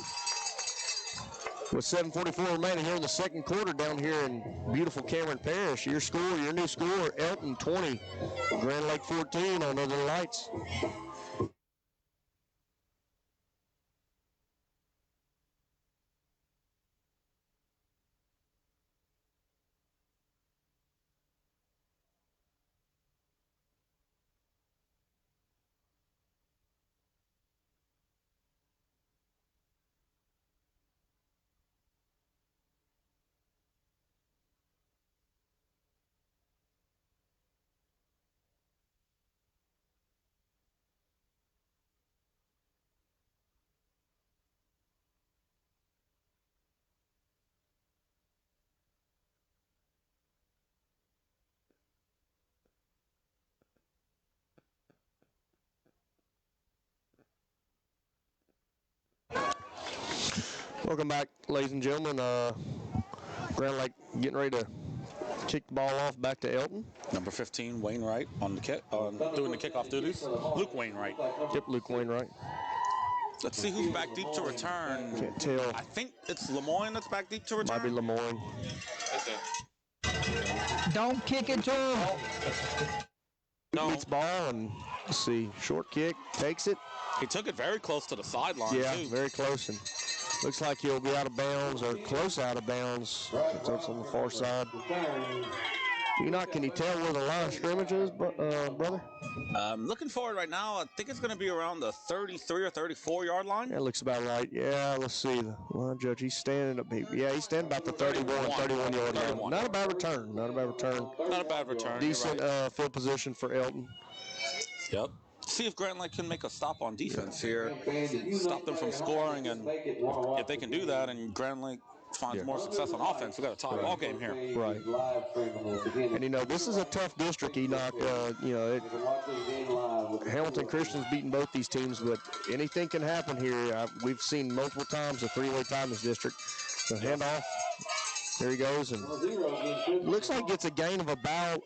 7:44 remaining here in the 2nd quarter down here in beautiful Cameron Parish, your new score, Elton 20, Grand Lake 14 on Under the Lights. Welcome back, ladies and gentlemen. Grand Lake getting ready to kick the ball off back to Elton. Number 15, Wainwright on the kick, doing the kickoff duties. Luke Wainwright. Yep, Luke Wainwright. Let's see who's back deep to return. Can't tell. I think it's Lemoyne that's back deep to return. Might be Lemoyne. Don't kick it to him. No. Gets ball and let's see, short kick, takes it. He took it very close to the sideline, Yeah, too. very close, and looks like he'll be out of bounds or close out of bounds. It's on the far side. Enoch, can you tell where the line of scrimmage is, brother? Looking forward right now, I think it's going to be around the 33 or 34 yard line. That looks about right. Yeah, let's see. The line judge, he's standing up. He's standing about the 31 yard line. Not a bad return. Not a bad return. Not a bad return. Decent right. field position for Elton. Yep. See if Grand Lake can make a stop on defense here. Stop them from scoring, and if they can do that and Grand Lake finds more success on offense, we got a tie ball game here. Right. And you know, this is a tough district, Enoch. Hamilton Christian's beaten both these teams, but anything can happen here. We've seen multiple times a three-way tie in this district. So handoff. There he goes, and looks like it's a gain of about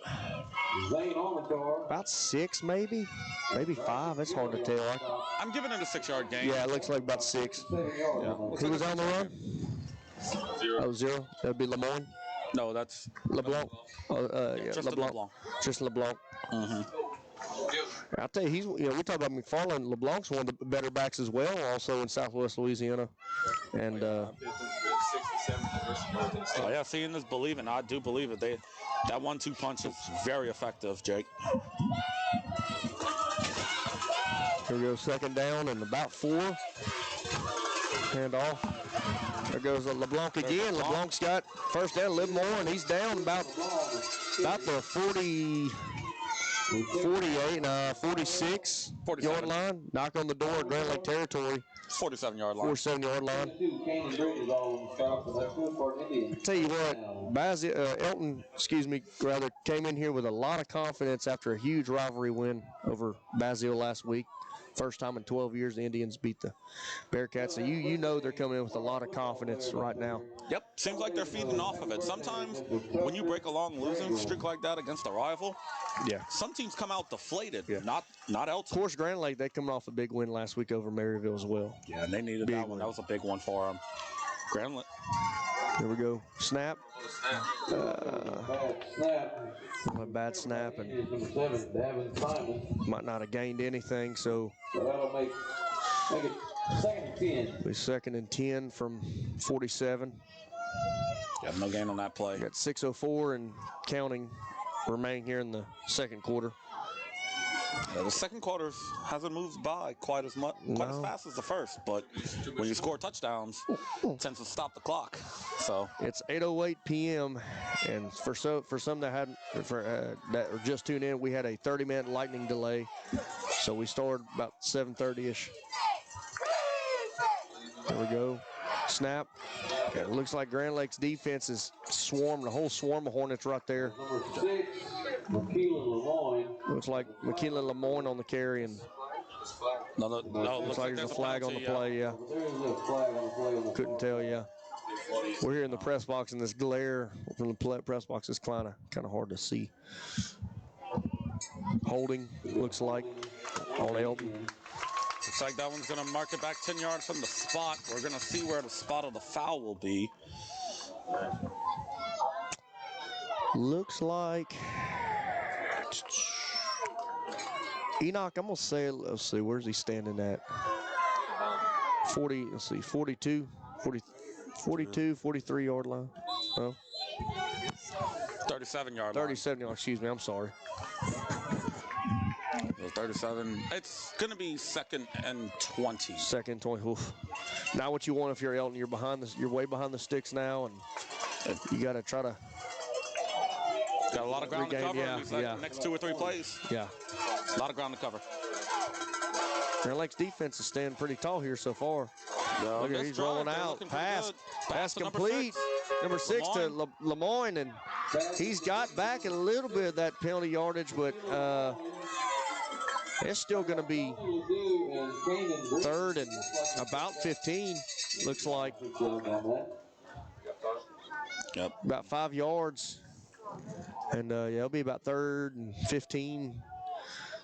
6, maybe 5. It's hard to tell. I'm giving it a 6-yard gain. Yeah, it looks like about 6. Yeah. Who was on the run? 0. That'd be Lemoyne. No, that's LeBlanc. just LeBlanc. Just LeBlanc. I'll tell you, we talk about McFarland. LeBlanc's one of the better backs as well, also in Southwest Louisiana. And seeing is believing. I do believe it. That 1-2 punch is very effective, Jake. Here we go, second down and about 4. Hand off. There goes LeBlanc again. LeBlanc's got first down a little more, and he's down about the 46 yard line. Knock on the door at Grand Lake territory. 47-yard line. 47-yard line. Tell you what, Elton, came in here with a lot of confidence after a huge rivalry win over Basile last week. First time in 12 years the Indians beat the Bearcats. So you know they're coming in with a lot of confidence right now. Yep, seems like they're feeding off of it. Sometimes when you break a long losing streak like that against a rival, some teams come out deflated. Yeah. Not Elton. Of course, Grand Lake, they coming off a big win last week over Maryville as well. Yeah, and they needed that one. That was a big one for them. Grand Lake. Here we go. Snap. A bad snap, and might not have gained anything, so that'll make it 2nd and 10. Be 2nd and 10 from 47. Yeah, no gain on that play. Got 6:04 and counting remaining here in the second quarter. Yeah, the second quarter hasn't moved by quite as fast as the first, but when you score touchdowns, it tends to stop the clock. So it's 8:08 p.m. and for some that that were just tuned in, we had a 30-minute lightning delay, so we started about 7:30ish. There we go. Snap. Okay, it looks like Grand Lake's defense is swarmed, a whole swarm of Hornets right there. Number 6, McKeelan Lemoyne. Looks like McKeelan Lemoyne on the carry, and looks like there's a flag on the play, yeah. There is a flag on the play on the Couldn't tell, yeah. We're here in the press box, and this glare from the press box is kind of hard to see. Holding, looks like, on Elton. Looks like that one's going to mark it back 10 yards from the spot. We're going to see where the spot of the foul will be. Looks like Enoch, I'm going to say, let's see, where's he standing at? 42, 43 yard line. Oh. 37-yard line. 37 yard, excuse me, I'm sorry. 37. It's going to be 2nd and 20. 2nd and 20. Oof. Now what you want if you're Elton, you're way behind the sticks now, and you got to try to. Got a lot of ground to cover in these next 2 or 3 plays. Yeah. A lot of ground to cover. Grand Lake's defense is standing pretty tall here so far. No, look at he's rolling out. Pass complete. Number 6 to Lemoyne, and he's got back a little bit of that penalty yardage, but it's still going to be 3rd and about 15, looks like. Yep. About 5 yards. And it'll be about 3rd and 15.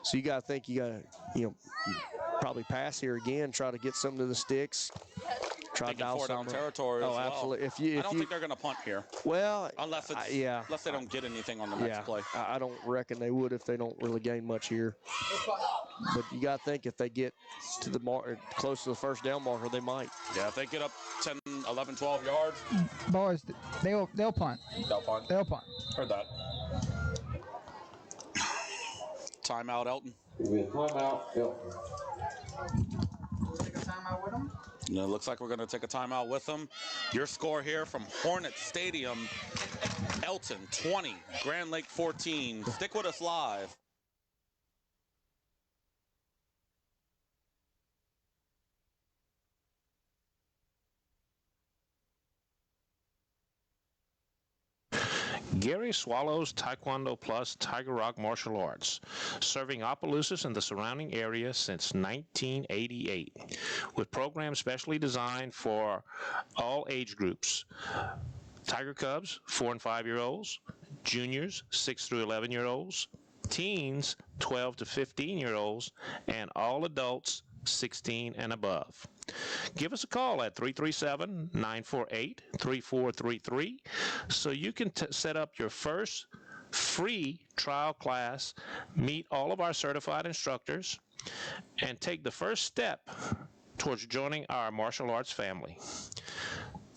So you got to think probably probably pass here again, try to get something to the sticks. Try to dial 4-down territory as well. absolutely. I don't think they're going to punt here. Well, unless they don't get anything on the next play. I don't reckon they would if they don't really gain much here. But you got to think if they get to the close to the first down marker, they might. Yeah, if they get up 10, 11, 12 yards. Boys, they'll punt. They'll punt. They'll punt. Heard that. Timeout, Elton. Timeout, Elton. Take a timeout with them. And it looks like we're going to take a timeout with them. Your score here from Hornet Stadium: Elton 20, Grand Lake 14. Stick with us live. Gary Swallows Taekwondo Plus Tiger Rock Martial Arts, serving Opelousas and the surrounding area since 1988, with programs specially designed for all age groups. Tiger Cubs, 4 and 5-year-olds, juniors, 6 through 11-year-olds, teens, 12 to 15-year-olds, and all adults, 16 and above. Give us a call at 337-948-3433 so you can set up your first free trial class, meet all of our certified instructors, and take the first step towards joining our martial arts family.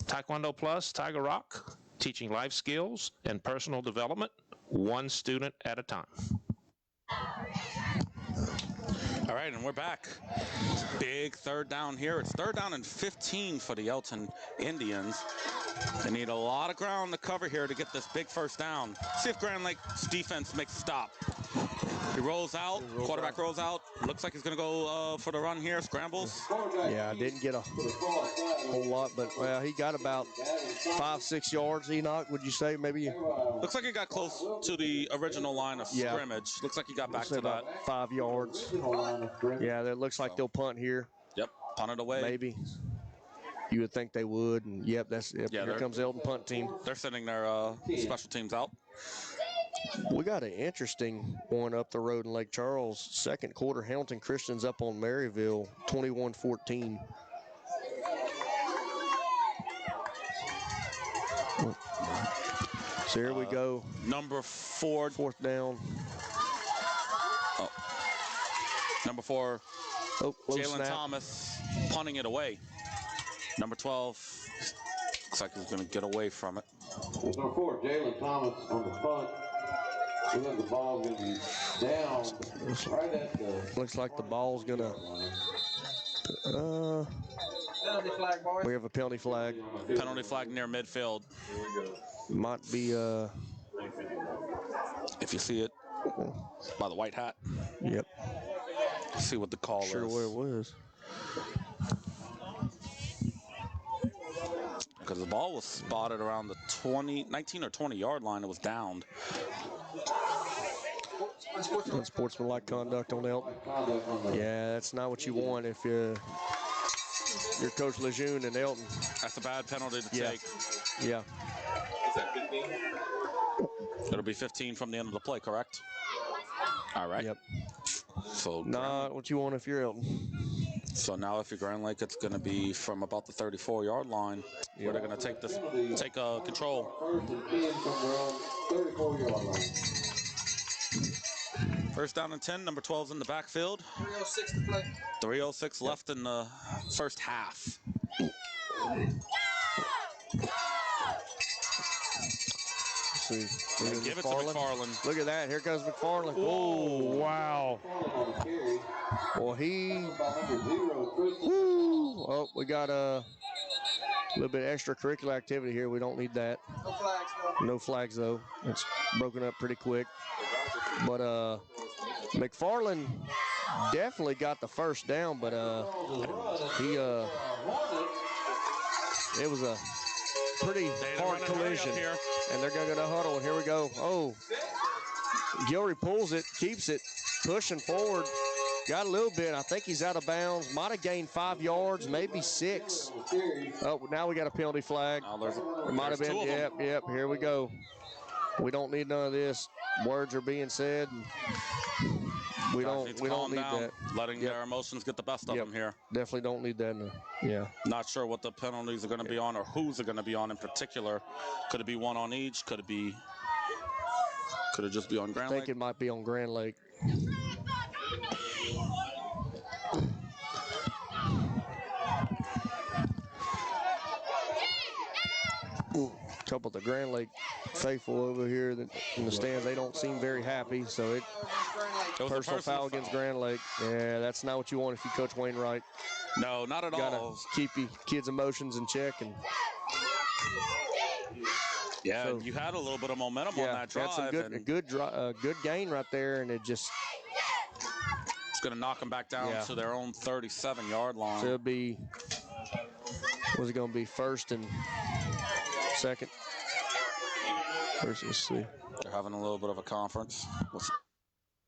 Taekwondo Plus Tiger Rock, teaching life skills and personal development, one student at a time. All right, and we're back. Big third down here. It's 3rd down and 15 for the Elton Indians. They need a lot of ground to cover here to get this big first down. See if Grand Lake's defense makes a stop. He rolls out. Quarterback rolls out. Looks like he's going to go for the run here. Scrambles. Yeah, didn't get a whole lot, but well, he got about 5-6 yards. Enoch, would you say maybe? Looks like he got close to the original line of scrimmage. Looks like he got back to that. 5 yards. Yeah, that looks like they'll punt here. Yep, punt it away. Maybe. You would think they would, and yep, that's it. Yeah, here comes Elton punt team. They're sending their special teams out. We got an interesting one up the road in Lake Charles. Second quarter, Hamilton Christian's up on Maryville, 21-14. So here we go. Number 4. 4th down. Oh. Number 4, Jalen snap. Thomas punting it away. Number 12, looks like he's going to get away from it. Number 4, Jalen Thomas on the punt. We think the ball's going to be down right at the... Looks like the ball's going to... Penalty flag, boys. We have a penalty flag. Penalty flag near midfield. Might be... If you see it, by the white hat. Yep. See what the call is. Sure where it was. Because the ball was spotted around the 19 or 20 yard line. It was downed. Unsportsmanlike conduct on Elton. Yeah, that's not what you want if you're Coach Lejeune and Elton. That's a bad penalty to take. Yeah. Is that 15? It'll be 15 from the end of the play, correct? All right. Yep. So not what you want if you're Elton. So now if you're Grand Lake, it's going to be from about the 34-yard line where they're going to take control. 34-yard line. First down and 10, number 12's in the backfield. 3:06 to play. 3:06 left in the first half. Give it to McFarland. Look at that. Here comes McFarland. Oh, wow. Well, oh, we got a little bit of extracurricular activity here. We don't need that. No flags, though. No flags, though. It's broken up pretty quick. But McFarland definitely got the first down, but it was a pretty hard collision. And they're going to go to huddle, and here we go. Oh, Gilry pulls it, keeps it, pushing forward. Got a little bit. I think he's out of bounds. Might have gained 5 yards, maybe 6. Oh, now we got a penalty flag. It might have been. Yep. Here we go. We don't need none of this. Words are being said. We don't need down, that. letting their emotions get the best of them here. Definitely don't need that. Not sure what the penalties are going to be on or who's are going to be on in particular. Could it be one on each? Could it just be on Grand Lake? I think it might be on Grand Lake. A couple of the Grand Lake faithful over here in the stands, they don't seem very happy. So it personal foul against Grand Lake. Yeah, that's not what you want if you coach Wainwright. No, not at Gotta all. keep your kids' emotions in check. And yeah, so, you had a little bit of momentum on that drive. Had some good gain right there, and it just it's going to knock them back down to their own 37-yard line. So it'll be, what's it going to be, first and second? Let's see. They're having a little bit of a conference.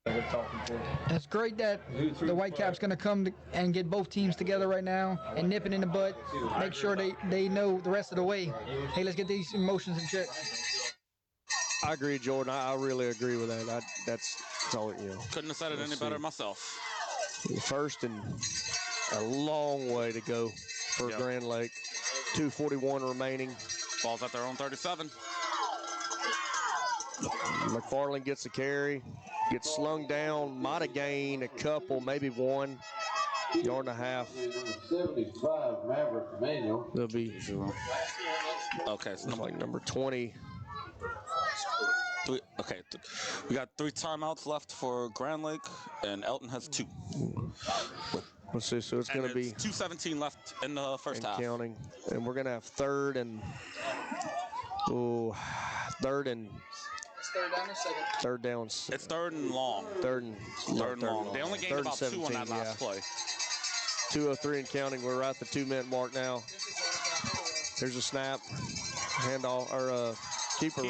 It's great that the Whitecaps going to come and get both teams together right now and nip it in the butt. Make sure they know the rest of the way. Hey, let's get these emotions in check. I agree, Jordan. I really agree with that. That's all, Couldn't have said it any better myself. First and a long way to go for Grand Lake. 2:41 remaining. Ball's at their own 37. McFarland gets the carry. Gets slung down, might have gained a couple, maybe 1 yard and a half. 75, Maverick Manuel. There'll be okay, so like number 20. We got 3 timeouts left for Grand Lake, and Elton has 2. Let's see, so it's going to be 2:17 left in the first half. Counting, and we're going to have third and Third down or second? Third down. It's third and long. Third and long. They only gained about 2 on that last play. 2:03 and counting. We're at the 2-minute mark now. Here's a snap. Handoff, or keeper.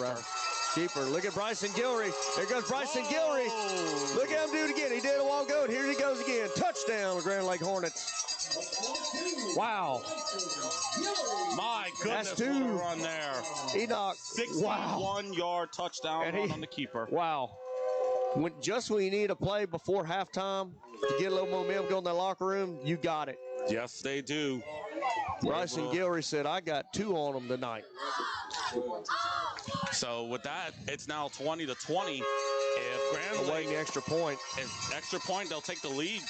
Keeper. Look at Bryson Gilry. There goes Bryson Gilry. Look at him do it again. He did it a while ago, and here he goes again. Touchdown, Grand Lake Hornets. Wow. My goodness, that's 2. What a run there. Enoch. 61-yard touchdown run on the keeper. Wow. When you need a play before halftime to get a little momentum going in the locker room, you got it. Yes, they do. Bryson Gilry said, I got 2 on them tonight. So with that, it's now 20-20. If Grand Lake awaiting extra point, they'll take the lead.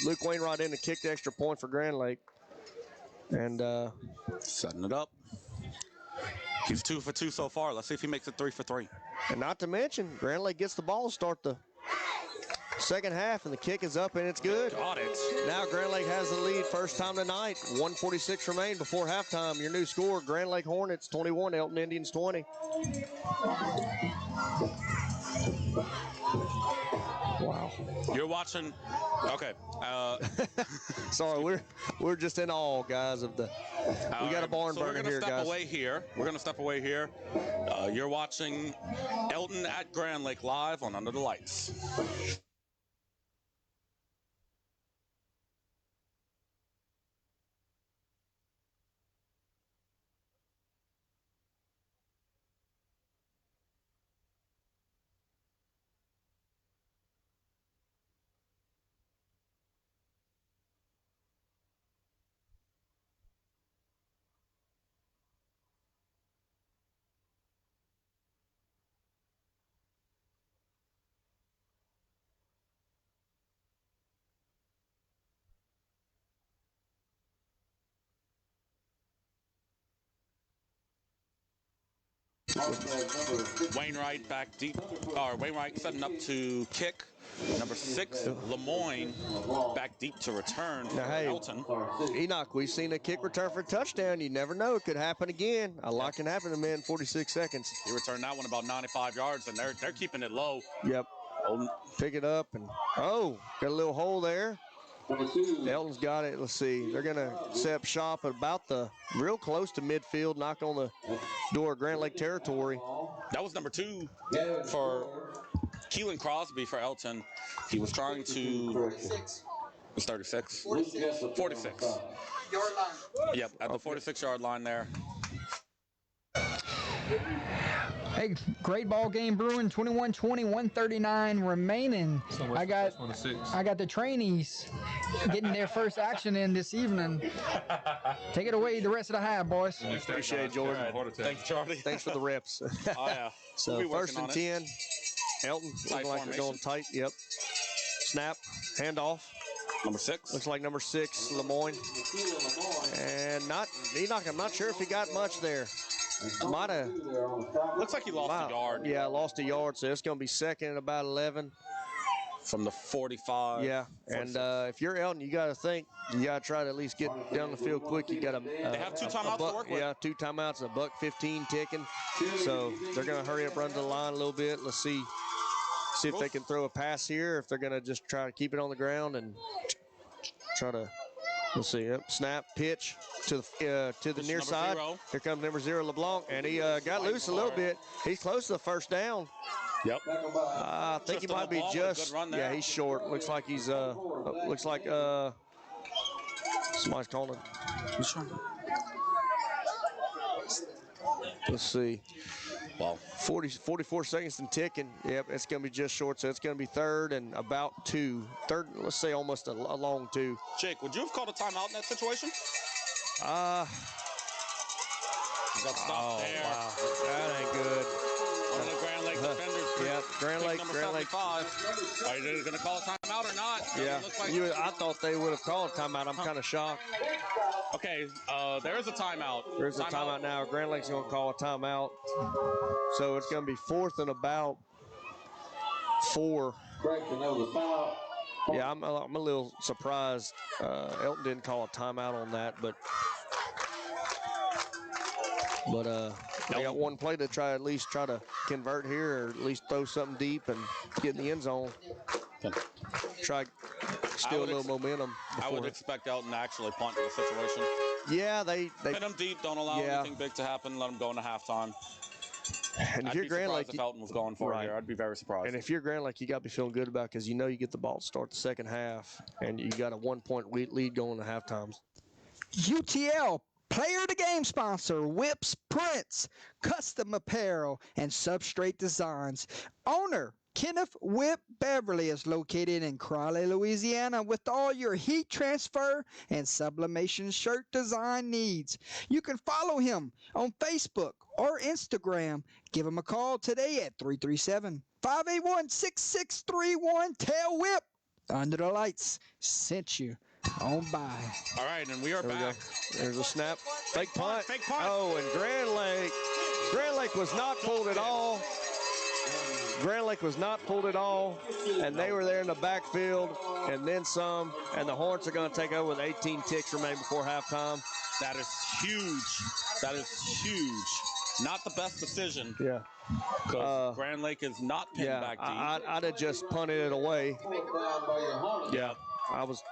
Luke Wainwright in to kick the extra point for Grand Lake. And setting it up. He's 2 for 2 so far. Let's see if he makes it 3 for 3. And not to mention, Grand Lake gets the ball to start the second half, and the kick is up, and it's good. Got it. Now Grand Lake has the lead first time tonight. 1:46 remain before halftime. Your new score, Grand Lake Hornets 21, Elton Indians 20. Wow. You're watching. Okay. Sorry, we're just in awe, guys, of the. We got a barn burner here, guys. We're gonna step away here. You're watching Elton at Grand Lake live on Under the Lights. Wainwright back deep. Wainwright setting up to kick. Number 6, Lemoyne, back deep to return. Now, hey, Elton. Enoch, we've seen a kick return for a touchdown. You never know. It could happen again. A lot can happen in 46 seconds. He returned that one about 95 yards, and they're keeping it low. Yep. Pick it up, and, got a little hole there. Elton's got it. Let's see. They're going to set up shop at about real close to midfield, knock on the door of Grand Lake territory. That was number 2 for Keelan Crosby for Elton. He was trying to. 46. Was 36? 46. Yard line. Yep, at the 46-yard line there. Hey, great ball game brewing. 21-20, 139 remaining. I got the trainees getting their first action in this evening. Take it away the rest of the half, boys. Appreciate it, Jordan. Thanks, Charlie. Thanks for the reps. Oh, yeah. So We'll be first and working on 10. Elton looking like they're going tight. Yep. Snap. Handoff. Number 6. Looks like number 6, Lemoyne. And I'm not sure if he got much there. Might have. Looks like he lost a yard. Yeah, lost a yard, so it's going to be second and about 11. From the 45. Yeah, and if you're Elton, you got to think, you got to try to at least get down the field quick. You got to. They have 2 timeouts to work with. Yeah, 2 timeouts, and $1:15 ticking. So they're going to hurry up, run to the line a little bit. Let's see if they can throw a pass here, if they're going to just try to keep it on the ground and try to. Let's see. Yep. Snap, pitch to the near side. 0. Here comes number 0, LeBlanc, and he got loose a little bit. He's close to the first down. Yep. I think he might be just. Yeah, he's short. Looks like he's. Looks like somebody's calling. Let's see. Well, 44 seconds and ticking. Yep, it's going to be just short, so it's going to be third and about 2. Third, let's say almost a long 2. Jake, would you have called a timeout in that situation? You got stopped there. Wow. That ain't good. One of the Grand Lake defenders. Yep, Grand Lake. Are you going to call a timeout or not? Yeah, I thought they would have called a timeout. I'm kind of shocked. Okay, there is a timeout. There's a timeout now. Grand Lake's going to call a timeout. So it's going to be 4th and about 4. Yeah, I'm a little surprised Elton didn't call a timeout on that, but they got one play to at least try to convert here, or at least throw something deep and get in the end zone. Try steal a little momentum. I would expect Elton to actually punt in the situation. Yeah, they hit them deep. Don't allow anything big to happen. Let them go into halftime. And if I'd you're be Grand Lake, surprised if Elton was going for it here. I'd be very surprised. And if you're Grand Lake, you got to be feeling good about it, because you know you get the ball to start the second half, and you got a 1-point lead going to halftime. UTL Player of the Game sponsor, Whips Prints, Custom Apparel, and Substrate Designs. Owner, Kenneth Whip Beverly, is located in Crowley, Louisiana, with all your heat transfer and sublimation shirt design needs. You can follow him on Facebook or Instagram. Give him a call today at 337-581-6631. Tell Whip Under the Lights sent you on by. All right, and we are back. There's a snap. Fake punt. Fake punt. Oh, and Grand Lake was not pulled at all. Grand Lake was not pulled at all, and they were there in the backfield, and then some, and the Hornets are going to take over with 18 ticks remaining before halftime. That is huge. That is huge. Not the best decision. Yeah. Because Grand Lake is not pinned back deep. I'd have just punted it away. Yeah. I was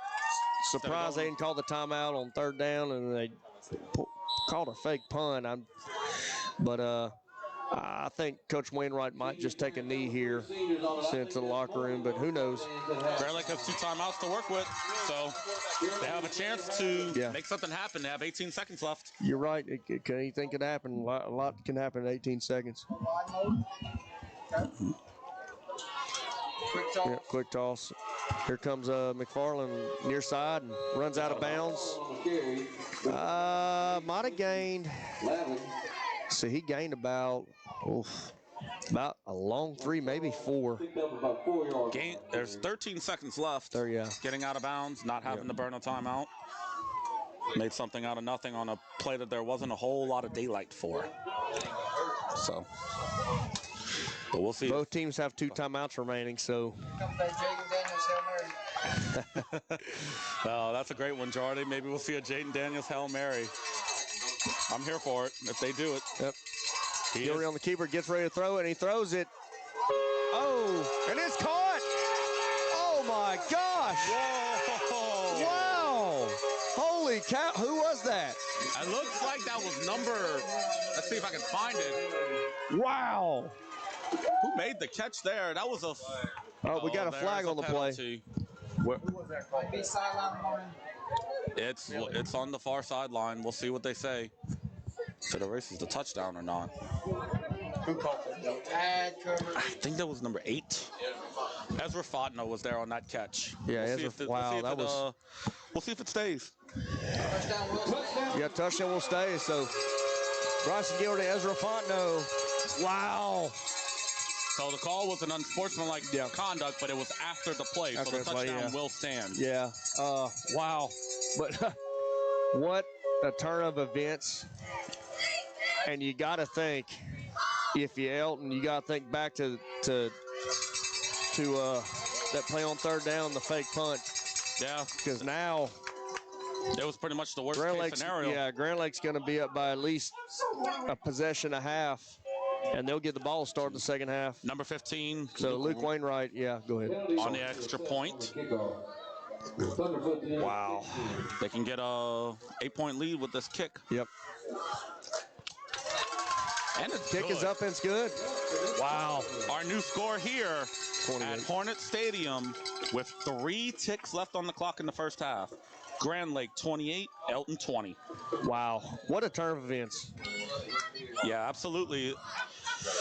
surprised they didn't call the timeout on 3rd down, and they called a fake punt. I think Coach Wainwright might just take a knee here, send it to the locker room, but who knows? Grand Lake has 2 timeouts to work with, so they have a chance to make something happen. They have 18 seconds left. You're right. Anything could happen. A lot can happen in 18 seconds. Quick toss. Here comes McFarland near side and runs out of bounds. Might have gained. See, he gained about a long 3, maybe 4. There's 13 seconds left. There, yeah. Getting out of bounds, not having to burn a timeout. Made something out of nothing on a play that there wasn't a whole lot of daylight for. So, but we'll see. Both teams have 2 timeouts remaining, so. Well, that's a great one, Jordy. Maybe we'll see a Jaden Daniels Hail Mary. I'm here for it if they do it. Yep. Gilry on the keeper, gets ready to throw it, and he throws it. Oh, and it's caught. Oh, my gosh. Whoa. Wow. Holy cow. Who was that? It looks like that was let's see if I can find it. Wow. Who made the catch there? That was a. Oh, we got a flag on the play. It's on the far sideline. We'll see what they say. If it erases the touchdown or not. I think that was number 8. Ezra Fodno was there on that catch. Yeah, We'll see if it stays. Yeah, touchdown will stay. So Bryson Gilder to Ezra Fontenot. Wow. So the call was an unsportsmanlike conduct, but it was after the play, so the touchdown will stand. Yeah. Wow. But what a turn of events. And you got to think, if you Elton, you got to think back to that play on third down, the fake punt. Yeah. Because now it was pretty much the worst case scenario. Yeah, Grand Lake's going to be up by at least a possession and a half, and they'll get the ball started the second half. Number 15. So Luke Wainwright, go ahead. On the extra point. Wow. They can get a 8-point lead with this kick. Yep. And it's kick good. is up and it's good. Wow. Our new score here 28. At Hornet Stadium with 3 ticks left on the clock in the first half. Grand Lake 28, Elton 20. Wow. What a turn of events. Yeah, absolutely.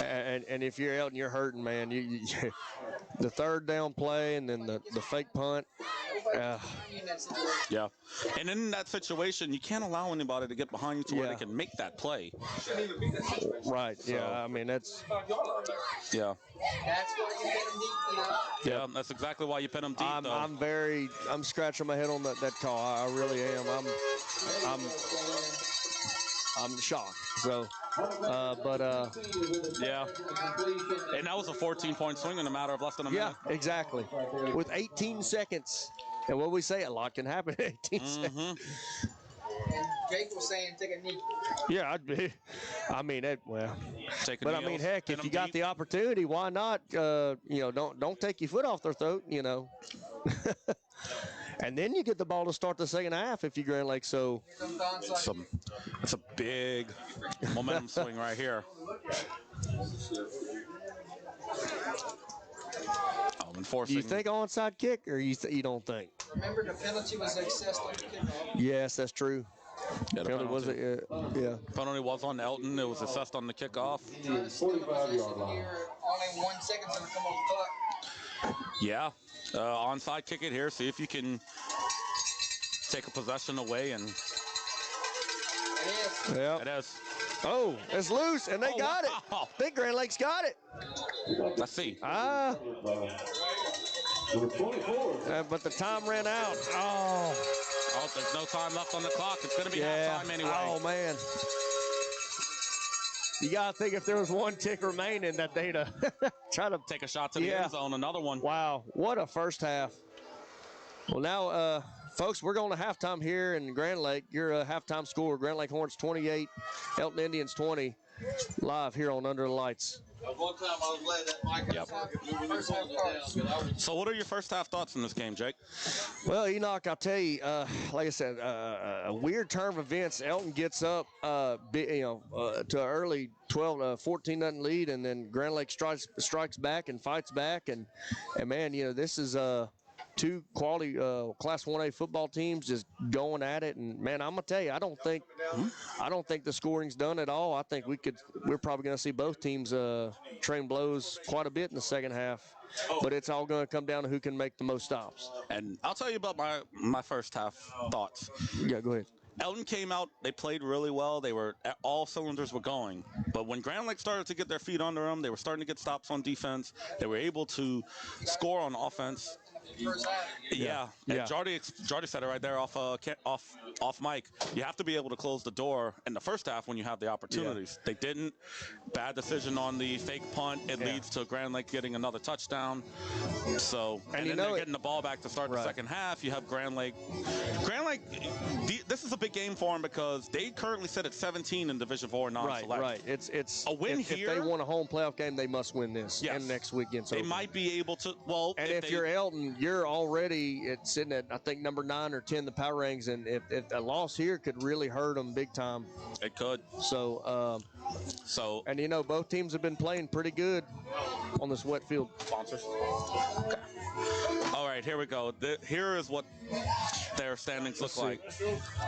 And if you're Elton, you're hurting, man. You the third down play and then the fake punt. Yeah. And in that situation, you can't allow anybody to get behind you to where they can make that play. Right. So, yeah. I mean, that's. Yeah. That's why you pin them deep, Yeah, that's exactly why you pin them deep, I'm scratching my head on that call. I really am. I'm shocked. So, yeah. And that was a 14-point swing in a matter of less than a minute. Yeah, exactly. With 18 seconds. And what we say, a lot can happen in 18 seconds. And Jake was saying take a knee. Yeah, I'd be. I mean, but I mean, heck, if you got the opportunity, why not? Don't take your foot off their throat, And then you get the ball to start the second half if you Grand Lake. So it's a big momentum swing right here. Do you think onside kick, or you don't think? Remember, the penalty was assessed on the kickoff. Yes, that's true. Yeah, penalty was on Elton. It was assessed on the kickoff. 45-yard line. Only 1 second to come on the clock. Yeah, onside kick it here. See if you can take a possession away, and it is. Yeah, it is. Oh, it's loose, and they got it. I think Grand Lake's got it. Let's see. But the time ran out. Oh, there's no time left on the clock. It's going to be halftime anyway. Oh, man. You got to think if there was 1 tick remaining that they'd try to take a shot to the end zone, another one. Wow, what a first half. Well, now, folks, we're going to halftime here in Grand Lake. Your halftime score, Grand Lake Hornets 28, Elton Indians 20, live here on Under the Lights. One time I was glad that Mike So what are your first half thoughts in this game, Jake? Well, Enoch, I'll tell you, like I said, a weird turn of events. Elton gets up, to an early 14-0 lead, and then Grand Lake strikes back and fights back. And man, this is 2 quality Class 1A football teams just going at it. And man, I'm gonna tell you, I don't think the scoring's done at all. I think we're probably gonna see both teams train blows quite a bit in the second half. But it's all gonna come down to who can make the most stops. And I'll tell you about my first half thoughts. Yeah, go ahead. Elton came out, they played really well. All cylinders were going. But when Grand Lake started to get their feet under them, they were starting to get stops on defense. They were able to score on offense. Yeah. And Jardy said it right there off mic. You have to be able to close the door in the first half when you have the opportunities. They didn't. Bad decision on the fake punt. It leads to Grand Lake getting another touchdown. So and then they're getting the ball back to start the second half. You have Grand Lake. This is a big game for them because they currently sit at 17 in Division 4 non-select. Right. It's a win here. If they want a home playoff game, they must win this. Yes. And next week against They might be able to. Well, and if you're Elton, you're already sitting at, I think, number 9 or 10 in the power rankings, and if a loss here could really hurt them big time. It could. So and both teams have been playing pretty good on this wet field. Sponsors. Okay. All right, here we go. their standings look like?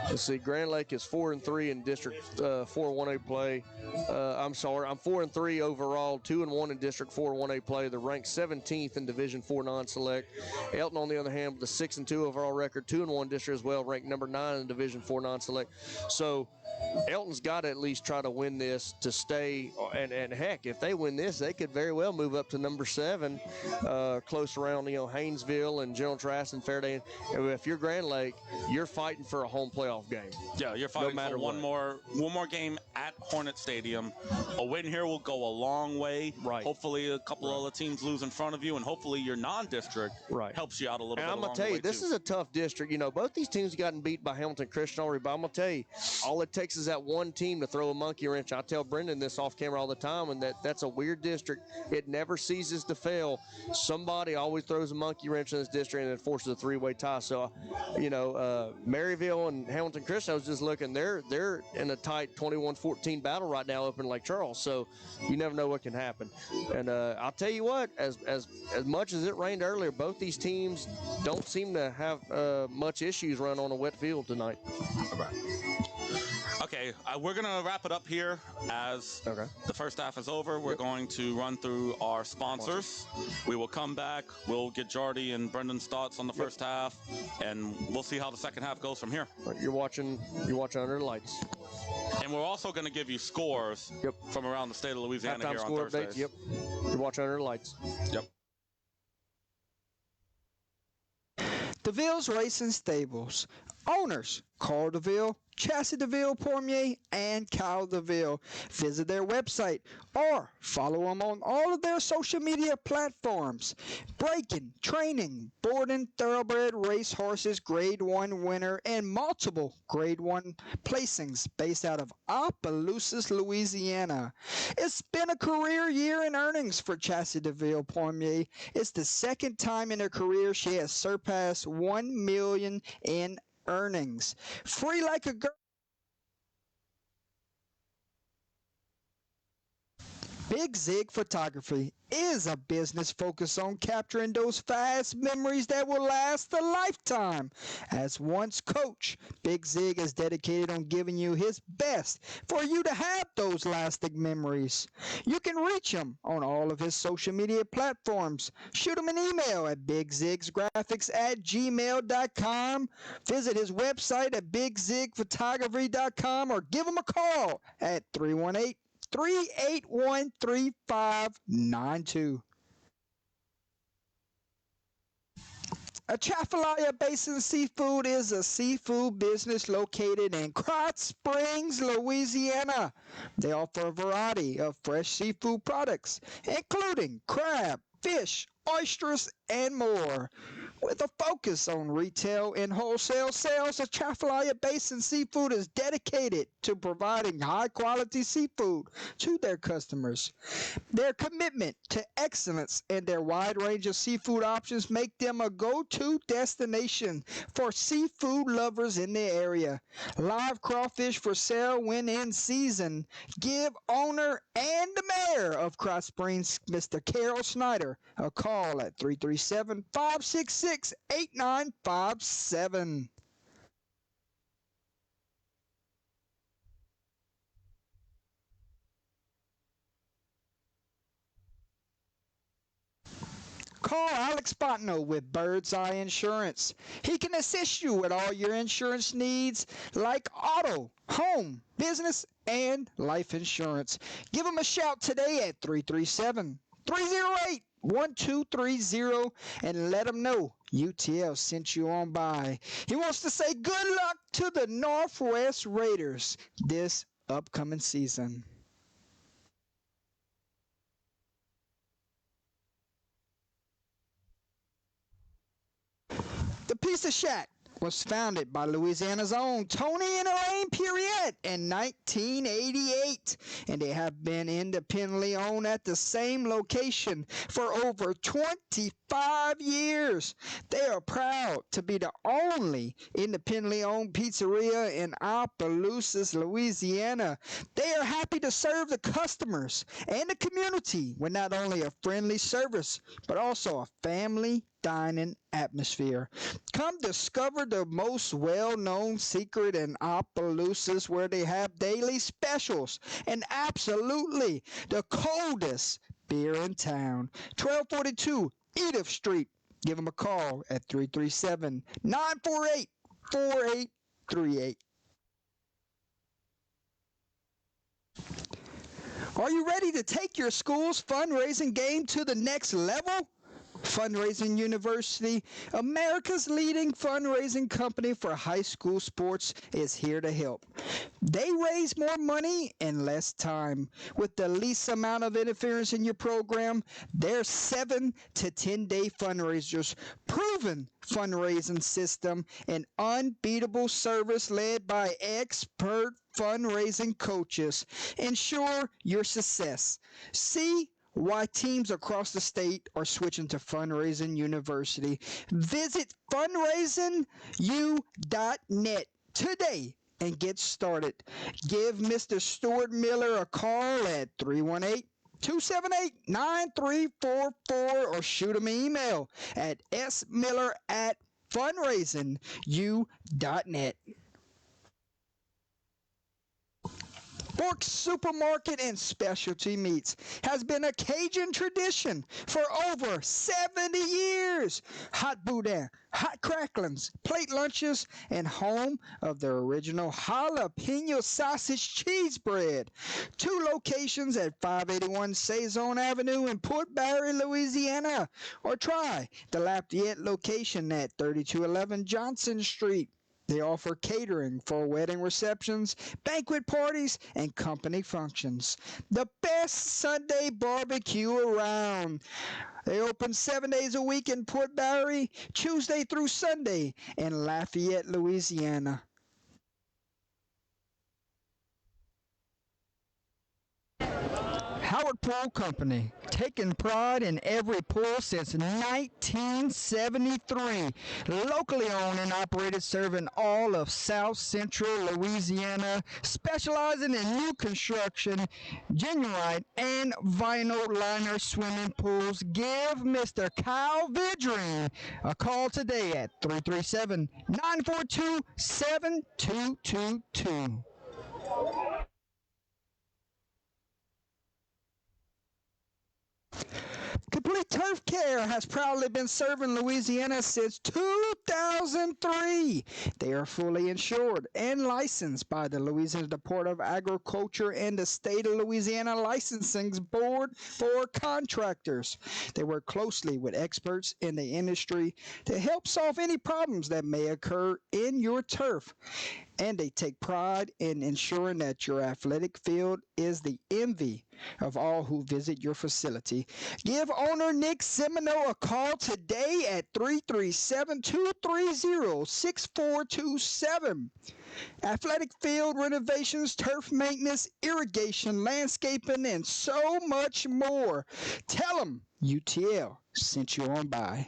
Let's see. Grand Lake is 4-3 in District 4 1A play. I'm 4-3 overall, 2-1 in District 4 1A play. They're ranked 17th in Division 4 non-select. Elton, on the other hand, with a 6-2 overall record, 2-1 district as well, ranked number 9 in Division 4 non-select. So Elton's got to at least try to win this to stay, and heck, if they win this, they could very well move up to number 7, close around, Haynesville and General Trask and Faraday. And if you're Grand Lake, you're fighting for a home playoff game. Yeah, you're fighting for one more game at Hornet Stadium. A win here will go a long way. Right. Hopefully a couple of other teams lose in front of you, and hopefully your non-district helps you out a little bit. And I'm going to tell you, this is a tough district. Both these teams have gotten beat by Hamilton Christian already, but I'm going to tell you, all it takes is that one team to throw a monkey wrench. I tell Brendan this off camera all the time, and that's a weird district. It never ceases to fail. Somebody always throws a monkey wrench in this district, and it forces a three-way tie. So, Maryville and Hamilton Christian, I was just looking, they're in a tight 21-14 battle right now up in Lake Charles. So you never know what can happen. And I'll tell you what, as much as it rained earlier, both these teams don't seem to have much issues running on a wet field tonight. Okay, we're going to wrap it up here as the first half is over. We're going to run through our sponsors. We will come back. We'll get Jardy and Brendan's thoughts on the first half, and we'll see how the second half goes from here. You're watching Under the Lights. And we're also going to give you scores from around the state of Louisiana halftime here score on Thursdays. Updates, You're watching Under the Lights. Yep. DeVille's Racing Stables. Owners, Carl DeVille, Chassis DeVille, Pormier, and Kyle DeVille. Visit their website or follow them on all of their social media platforms. Breaking, training, boarding thoroughbred race horses, Grade 1 winner, and multiple Grade 1 placings based out of Opelousas, Louisiana. It's been a career year in earnings for Chassis DeVille Pormier. It's the second time in her career she has surpassed $1 million in earnings. Free like a girl. Big Zig Photography is a business focused on capturing those fast memories that will last a lifetime. As once coach, Big Zig is dedicated on giving you his best for you to have those lasting memories. You can reach him on all of his social media platforms. Shoot him an email at bigzigsgraphics@gmail.com. Visit his website at bigzigphotography.com or give him a call at 318-381-3592. Atchafalaya Basin Seafood is a seafood business located in Krotz Springs, Louisiana. They offer a variety of fresh seafood products, including crab, fish, oysters, and more. With a focus on retail and wholesale sales, Atchafalaya Basin Seafood is dedicated to providing high-quality seafood to their customers. Their commitment to excellence and their wide range of seafood options make them a go-to destination for seafood lovers in the area. Live crawfish for sale when in season. Give owner and the mayor of Krotz Springs, Mr. Carol Snyder, a call at 337-566-8957. Call Alex Botno with Bird's Eye Insurance. He can assist you with all your insurance needs like auto, home, business, and life insurance. Give him a shout today at 337-308-1230 and let him know UTL sent you on by. He wants to say good luck to the Northwest Raiders this upcoming season. The Pizza Shack was founded by Louisiana's own Tony and Elaine Puriette in 1988, and they have been independently owned at the same location for over 25 years. They are proud to be the only independently owned pizzeria in Opelousas, Louisiana. They are happy to serve the customers and the community with not only a friendly service, but also a family dining atmosphere. Come discover the most well-known secret in Opelousas, where they have daily specials and absolutely the coldest beer in town. 1242 Edith Street. Give them a call at 337-948-4838. Are you ready to take your school's fundraising game to the next level? Fundraising University, America's leading fundraising company for high school sports, is here to help. They raise more money in less time. With the least amount of interference in your program, their 7 to 10 day fundraisers, proven fundraising system, and unbeatable service led by expert fundraising coaches ensure your success. See why teams across the state are switching to Fundraising University. Visit fundraisingu.net today and get started. Give Mr. Stuart Miller a call at 318-278-9344 or shoot him an email at smiller@fundraisingu.net. Forks Supermarket and Specialty Meats has been a Cajun tradition for over 70 years. Hot boudin, hot cracklings, plate lunches, and home of their original jalapeno sausage cheese bread. 2 locations at 581 Saison Avenue in Port Barre, Louisiana. Or try the Lafayette location at 3211 Johnson Street. They offer catering for wedding receptions, banquet parties, and company functions. The best Sunday barbecue around. They open 7 days a week in Port Barre, Tuesday through Sunday in Lafayette, Louisiana. Howard Pool Company, taking pride in every pool since 1973. Locally owned and operated, serving all of South Central Louisiana, specializing in new construction, genuine and vinyl liner swimming pools. Give Mr. Kyle Vidrine a call today at 337-942-7222. Complete Turf Care has proudly been serving Louisiana since 2003. They are fully insured and licensed by the Louisiana Department of Agriculture and the State of Louisiana Licensing Board for contractors. They work closely with experts in the industry to help solve any problems that may occur in your turf. And they take pride in ensuring that your athletic field is the envy of all who visit your facility. Give owner Nick Semino a call today at 337-230-6427. Athletic field renovations, turf maintenance, irrigation, landscaping, and so much more. Tell them UTL sent you on by.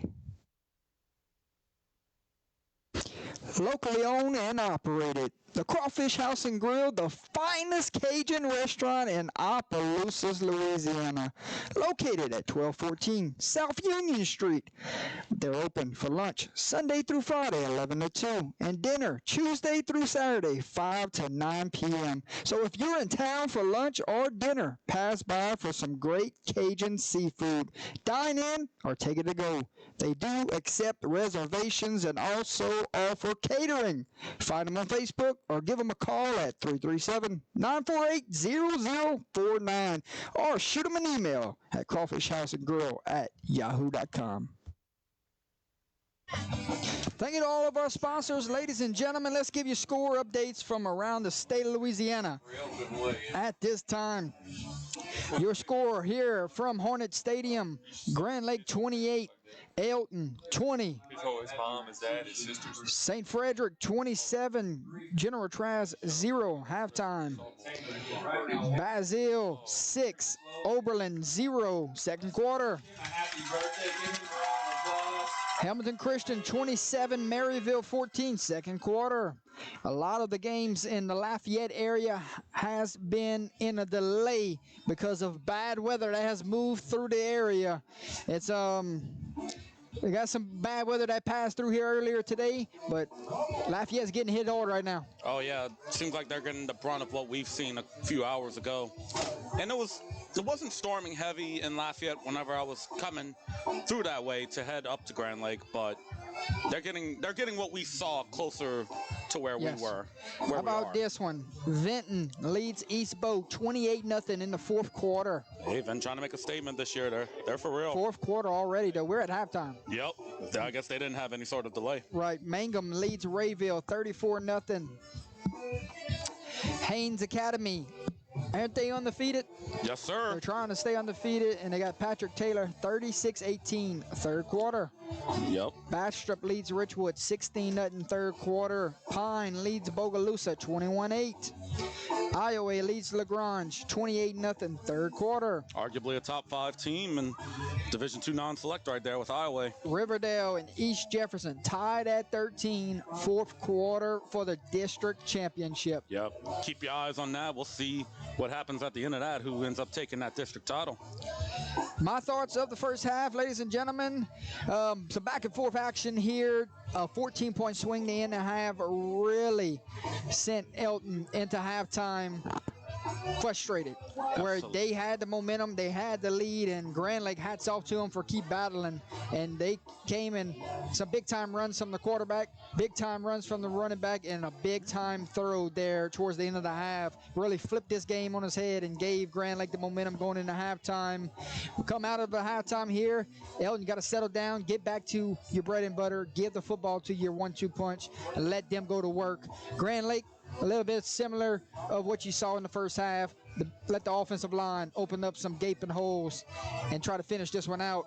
Locally owned and operated, the Crawfish House and Grill, the finest Cajun restaurant in Opelousas, Louisiana, located at 1214 South Union Street. They're open for lunch Sunday through Friday, 11 to 2, and dinner Tuesday through Saturday, 5 to 9 p.m. So if you're in town for lunch or dinner, pass by for some great Cajun seafood. Dine in or take it to go. They do accept reservations and also offer catering. Find them on Facebook or give them a call at 337-948-0049 or shoot them an email at crawfishhouseandgrill@yahoo.com. Thank you to all of our sponsors. Ladies and gentlemen, let's give you score updates from around the state of Louisiana. At this time, your score here from Hornet Stadium, Grand Lake 28, Elton 20, His mom, his dad, his sisters. St. Frederick 27, General Trask 0, halftime. Basile 6, Oberlin 0, second quarter. Hamilton Christian 27, Maryville 14, second quarter. A lot of the games in the Lafayette area has been in a delay because of bad weather that has moved through the area. It's They got some bad weather that passed through here earlier today, but Lafayette's getting hit hard right now. Oh, yeah. Seems like they're getting the brunt of what we've seen a few hours ago. And it wasn't storming heavy in Lafayette whenever I was coming through that way to head up to Grand Lake, but they're getting what we saw closer to where we were. How about this one? Vinton leads East Bow 28-0 in the fourth quarter. Hey, Vinton trying to make a statement this year. They're for real. Fourth quarter already, though. We're at halftime. Yep. I guess they didn't have any sort of delay. Right. Mangum leads Rayville 34-0. Haynes Academy. Aren't they undefeated? Yes, sir. They're trying to stay undefeated, and they got Patrick Taylor 36-18 third quarter. Yep. Bastrop leads Richwood 16-0 third quarter. Pine leads Bogalusa 21-8. Iowa leads LaGrange 28-0 third quarter. Arguably a top 5 team and Division II non-select right there with Iowa. Riverdale and East Jefferson tied at 13 fourth quarter for the district championship. Yep. Keep your eyes on that. We'll see what happens at the end of that, who ends up taking that district title. My thoughts of the first half, ladies and gentlemen. Some back and forth action here. A 14-point swing to end the half really sent Elton into halftime frustrated. Where they had the momentum, they had the lead, and Grand Lake, hats off to them for keep battling. And they came in some big-time runs from the quarterback, big-time runs from the running back, and a big-time throw there towards the end of the half. Really flipped this game on its head and gave Grand Lake the momentum going into halftime. We come out of the halftime here. Elton, you got to settle down, get back to your bread and butter, give the football to your 1-2 punch, and let them go to work. Grand Lake, a little bit similar of what you saw in the first half. Let the offensive line open up some gaping holes and try to finish this one out.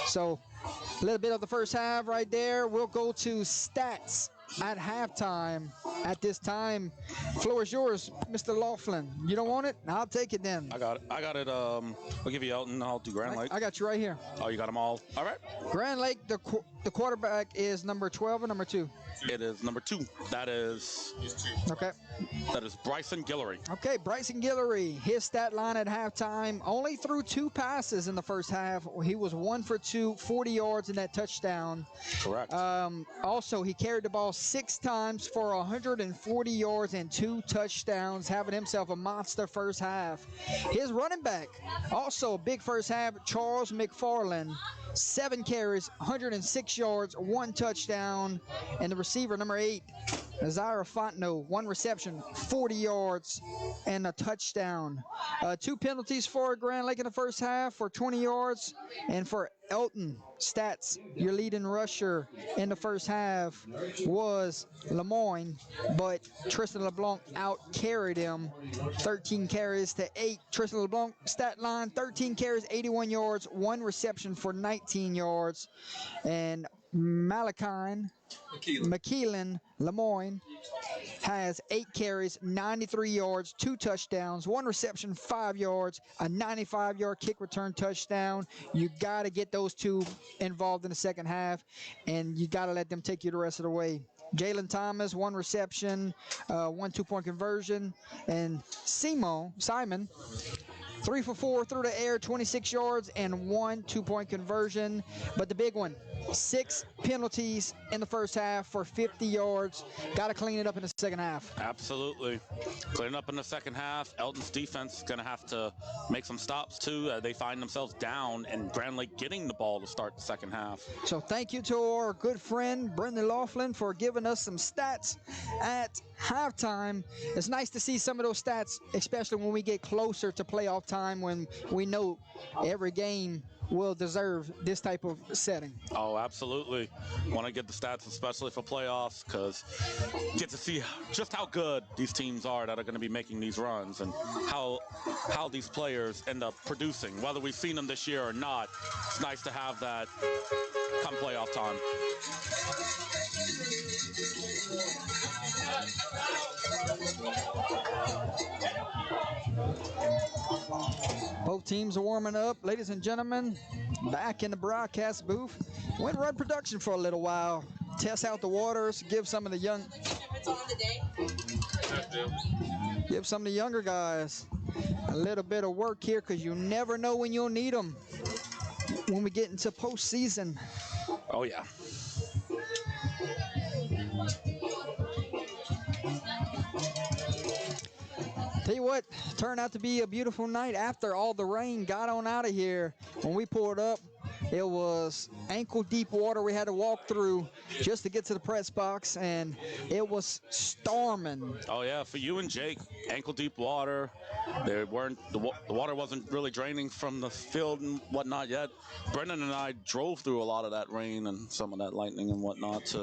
So a little bit of the first half right there. We'll go to stats at halftime. At this time, floor is yours, Mr. Laughlin. You don't want it? I'll take it then. I got it. I'll give you Elton. I'll do Grand Lake. I got you right here. Oh, you got them all? All right. Grand Lake, the quarterback is number 12 or number 2? It is number 2. That is... Okay. That is Bryson Guillory. Okay, Bryson Guillory. His stat line at halftime, only threw 2 passes in the first half. He was 1 for 2, 40 yards in that touchdown. Correct. Also, he carried the ball 6 times for 140 yards and 2 touchdowns, having himself a monster first half. His running back, also a big first half, Charles McFarland. 7 carries, 106 yards, 1 touchdown. And the receiver, number 8, Nazira Fontenot, 1 reception, 40 yards, and a touchdown. 2 penalties for Grand Lake in the first half for 20 yards. And for Elton, stats, your leading rusher in the first half was Lemoyne, but Tristan LeBlanc out-carried him, 13 carries to 8. Tristan LeBlanc, stat line, 13 carries, 81 yards, 1 reception for 19 yards. And McKeelan Lemoyne has 8 carries, 93 yards, 2 touchdowns, 1 reception, 5 yards, a 95-yard kick return touchdown. You got to get those 2 involved in the second half, and you got to let them take you the rest of the way. Jalen Thomas, 1 reception, 1 2-point conversion, and Simon, 3 for 4 through the air, 26 yards, and 1 2-point conversion. But the big one, 6 penalties in the first half for 50 yards. Got to clean it up in the second half. Absolutely. Clean up in the second half. Elton's defense is going to have to make some stops, too. They find themselves down, and Grand Lake getting the ball to start the second half. So thank you to our good friend, Brendan Laughlin, for giving us some stats at halftime. It's nice to see some of those stats, especially when we get closer to playoff time, when we know every game will deserve this type of setting. Oh, absolutely. Want to get the stats, especially for playoffs, because get to see just how good these teams are that are going to be making these runs, and how these players end up producing. Whether we've seen them this year or not, it's nice to have that come playoff time. Both teams are warming up. Ladies and gentlemen, back in the broadcast booth. Went run production for a little while. Test out the waters, give some of the younger guys a little bit of work here, because you never know when you'll need them when we get into postseason. Oh, yeah. Tell you what, turned out to be a beautiful night after all the rain got on out of here. When we pulled up, it was ankle-deep water we had to walk through just to get to the press box, and it was storming. Oh, yeah, for you and Jake, ankle-deep water. The water wasn't really draining from the field and whatnot yet. Brendan and I drove through a lot of that rain and some of that lightning and whatnot.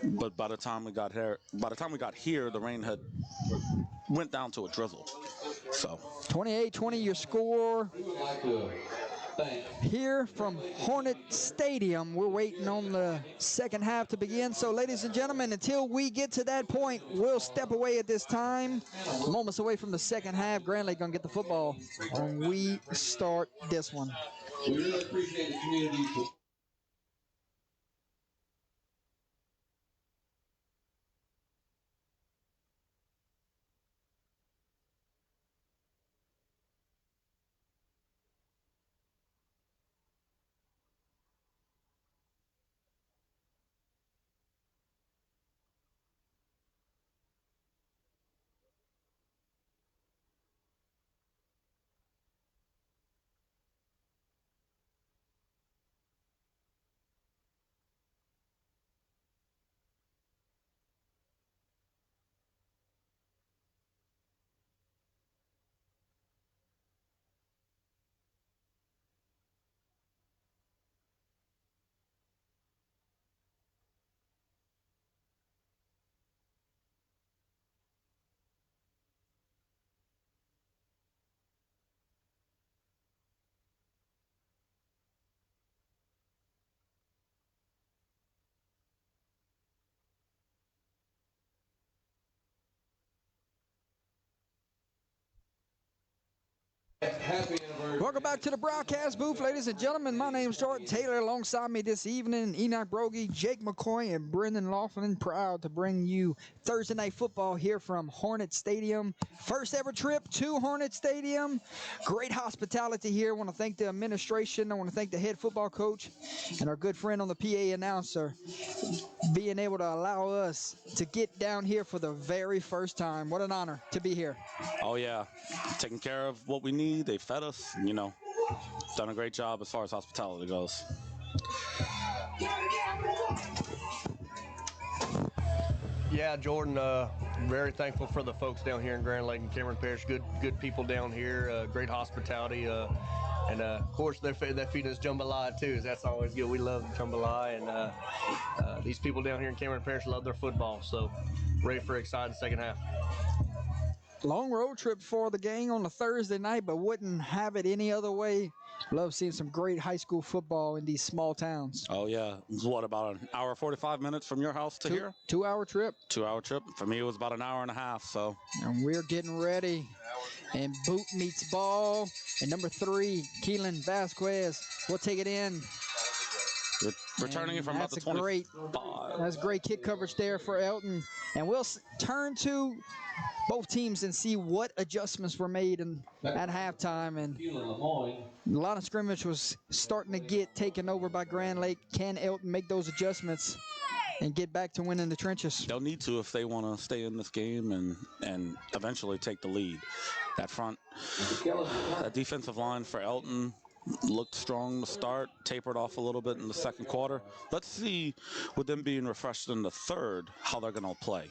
But by the time we got here, the rain had went down to a drizzle. So 28-20 your score here from Hornet Stadium. We're waiting on the second half to begin. So ladies and gentlemen, until we get to that point, we'll step away at this time. Moments away from the second half. Grand Lake gonna get the football when we start this one. We really appreciate the community. Welcome back to the broadcast booth, ladies and gentlemen. My name's Jordan Taylor. Alongside me this evening, Enoch Brogy, Jake McCoy, and Brendan Laughlin. Proud to bring you Thursday Night Football here from Hornet Stadium. First ever trip to Hornet Stadium. Great hospitality here. I want to thank the administration. I want to thank the head football coach and our good friend on the PA announcer being able to allow us to get down here for the very first time. What an honor to be here. Oh, yeah. Taking care of what we need. They fed us, done a great job as far as hospitality goes. Yeah, Jordan, very thankful for the folks down here in Grand Lake and Cameron Parish. Good people down here, great hospitality. And, of course, they're feeding us jambalaya, too. That's always good. We love jambalaya. And these people down here in Cameron Parish love their football. So, ready for an exciting second half. Long road trip for the gang on a Thursday night, but wouldn't have it any other way. Love seeing some great high school football in these small towns. Oh, yeah. It was, about an hour, 45 minutes from your house to here? 2 hour trip. 2 hour trip. For me, it was about an hour and a half, so. And we're getting ready. And boot meets ball. And number 3, Keelan Vasquez will take it in. Returning it from about the 25. That's great kick coverage there for Elton. And we'll turn to both teams and see what adjustments were made at halftime. And a lot of scrimmage was starting to get taken over by Grand Lake. Can Elton make those adjustments and get back to winning the trenches? They'll need to if they want to stay in this game and eventually take the lead. That defensive line for Elton looked strong to start, tapered off a little bit in the second quarter. Let's see, with them being refreshed in the third, how they're going to play.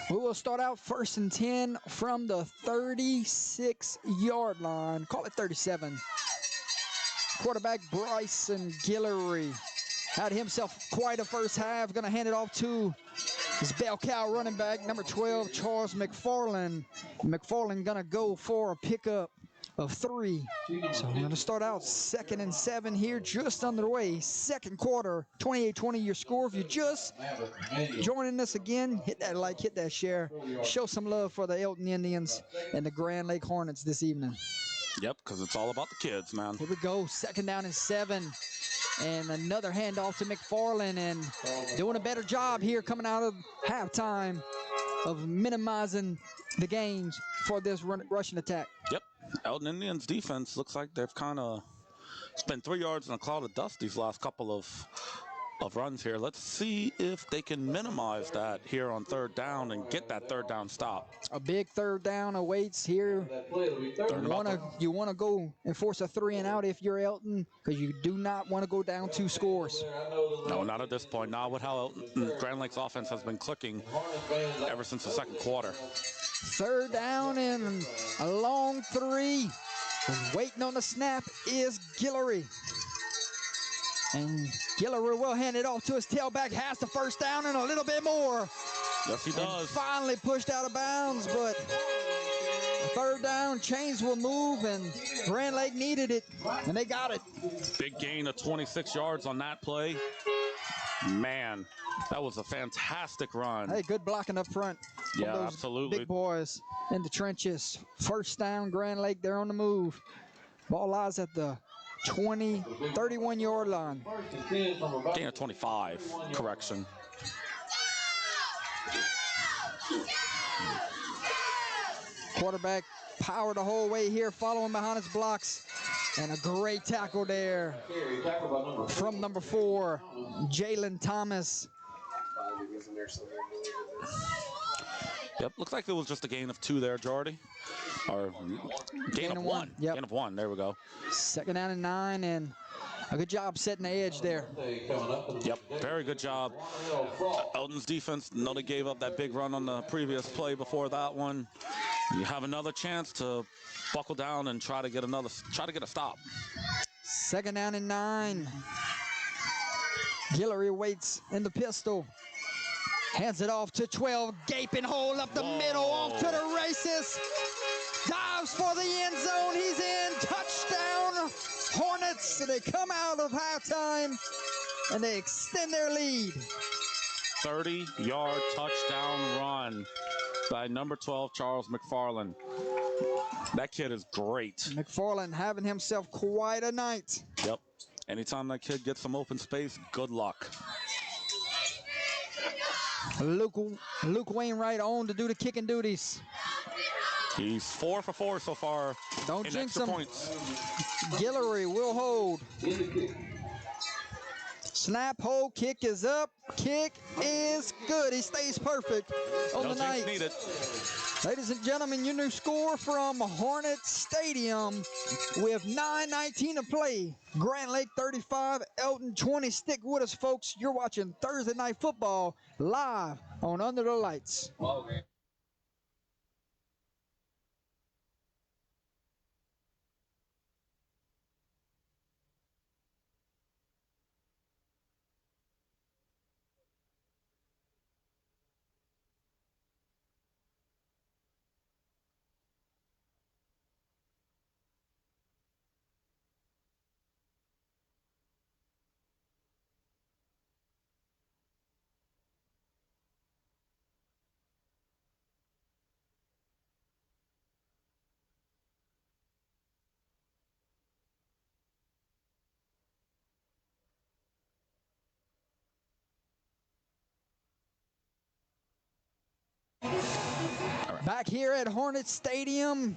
We will start out 1st and 10 from the 36-yard line. Call it 37. Quarterback Bryson Guillory had himself quite a first half. Going to hand it off to his bell cow running back, number 12, Charles McFarland. McFarland going to go for a pickup of 3. So we're going to start out 2nd and 7 here, just underway. Second quarter, 28-20 your score. If you're just joining us again, hit that like, hit that share. Show some love for the Elton Indians and the Grand Lake Hornets this evening. Yep, because it's all about the kids, man. Here we go, 2nd down and 7. And another handoff to McFarland, and doing a better job here coming out of halftime of minimizing the gains for this Russian attack. Yep. Elton Indians defense looks like they've kind of It's been 3 yards in a cloud of dust these last couple of runs here. Let's see if they can minimize that here on 3rd down and get that 3rd down stop. A big 3rd down awaits here. You want to go and force a 3 and out if you're Elton, because you do not want to go down 2 scores. No, not at this point. Not with how Grand Lake's offense has been clicking ever since the 2nd quarter. 3rd down and a long 3. And waiting on the snap is Guillory. And Guillory will hand it off to his tailback, has the 1st down and a little bit more. Yes, he does. And finally pushed out of bounds, but 3rd down, chains will move, and Grand Lake needed it, and they got it. Big gain of 26 yards on that play. Man, that was a fantastic run. Hey, good blocking up front. Yeah, absolutely. Big boys in the trenches. 1st down, Grand Lake, they're on the move. Ball lies at the 31-yard line. Gain of 25, correction. Quarterback power the whole way here, following behind his blocks. And a great tackle there from number 4, Jalen Thomas. Yep, looks like it was just a gain of 2 there, Jordy. Or gain of 1. Yep. Gain of 1, there we go. 2nd down and 9, and a good job setting the edge there. Yep, very good job. Elton's defense, they gave up that big run on the previous play before that one. You have another chance to buckle down and try to get a stop. 2nd down and 9. Guillory waits in the pistol. Hands it off to 12. Gaping hole up the middle, off to the races. Dives for the end zone. He's in. Touchdown, Hornets. They come out of halftime, and they extend their lead. 30-yard touchdown run by number 12, Charles McFarland. That kid is great. McFarland having himself quite a night. Yep. Anytime that kid gets some open space, good luck. Luke Wainwright on to do the kicking duties. He's 4 for 4 so far. Don't jinx him. Points. Guillory will hold. Snap, hold, kick is up. Kick is good. He stays perfect on the night. Needed. Ladies and gentlemen, your new score from Hornet Stadium with 9:19 to play. Grand Lake 35, Elton 20. Stick with us, folks. You're watching Thursday Night Football live on Under the Lights. Okay. Back here at Hornet Stadium,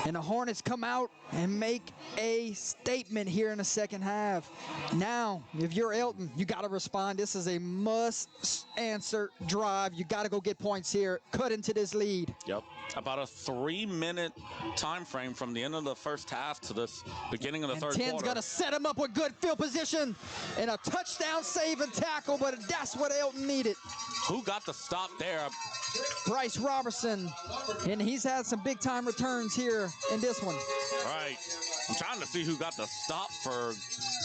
and the Hornets come out and make a statement here in the 2nd half. Now, if you're Elton, you got to respond. This is a must-answer drive. You got to go get points here. Cut into this lead. Yep. About a 3-minute time frame from the end of the 1st half to this beginning of the 3rd quarter. 10's going to set him up with good field position and a touchdown save and tackle, but that's what Elton needed. Who got the stop there? Bryce Robertson, and he's had some big-time returns here in this one. Right. I'm trying to see who got the stop for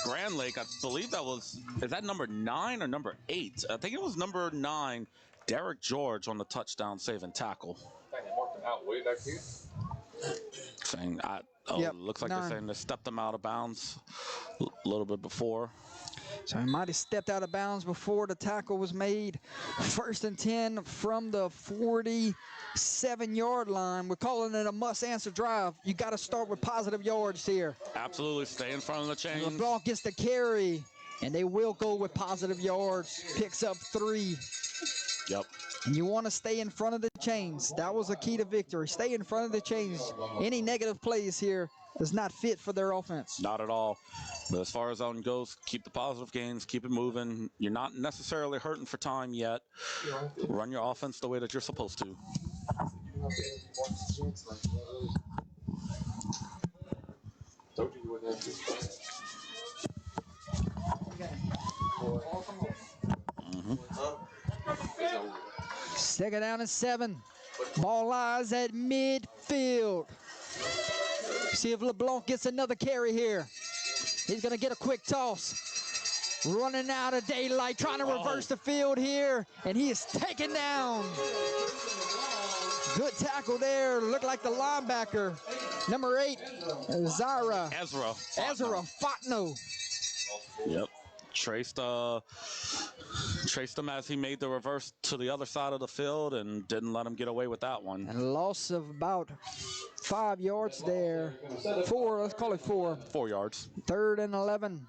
Grand Lake. I believe is that number 9 or number 8? I think it was number 9, Derek George, on the touchdown save and tackle. I think they marked him out way back here. Saying, looks like 9. they're saying they stepped him out of bounds a little bit before. So he might have stepped out of bounds before the tackle was made. 1st and 10 from the 47-yard line. We're calling it a must-answer drive. You got to start with positive yards here. Absolutely. Stay in front of the chains. LeBlanc gets the carry, and they will go with positive yards. Picks up 3. Yep. And you want to stay in front of the chains. That was a key to victory. Stay in front of the chains. Any negative plays here is not fit for their offense. Not at all. But as far as Elton goes, keep the positive gains, keep it moving. You're not necessarily hurting for time yet. Run your offense the way that you're supposed to. Second down and 7. Ball lies at midfield. See if LeBlanc gets another carry here. He's going to get a quick toss. Running out of daylight, trying to reverse the field here, and he is taken down. Good tackle there. Looked like the linebacker, number 8, Ezra Fatno. Yep. Traced him as he made the reverse to the other side of the field and didn't let him get away with that one. And a loss of about 5 yards there. 4, let's call it 4. 4 yards. 3rd and 11.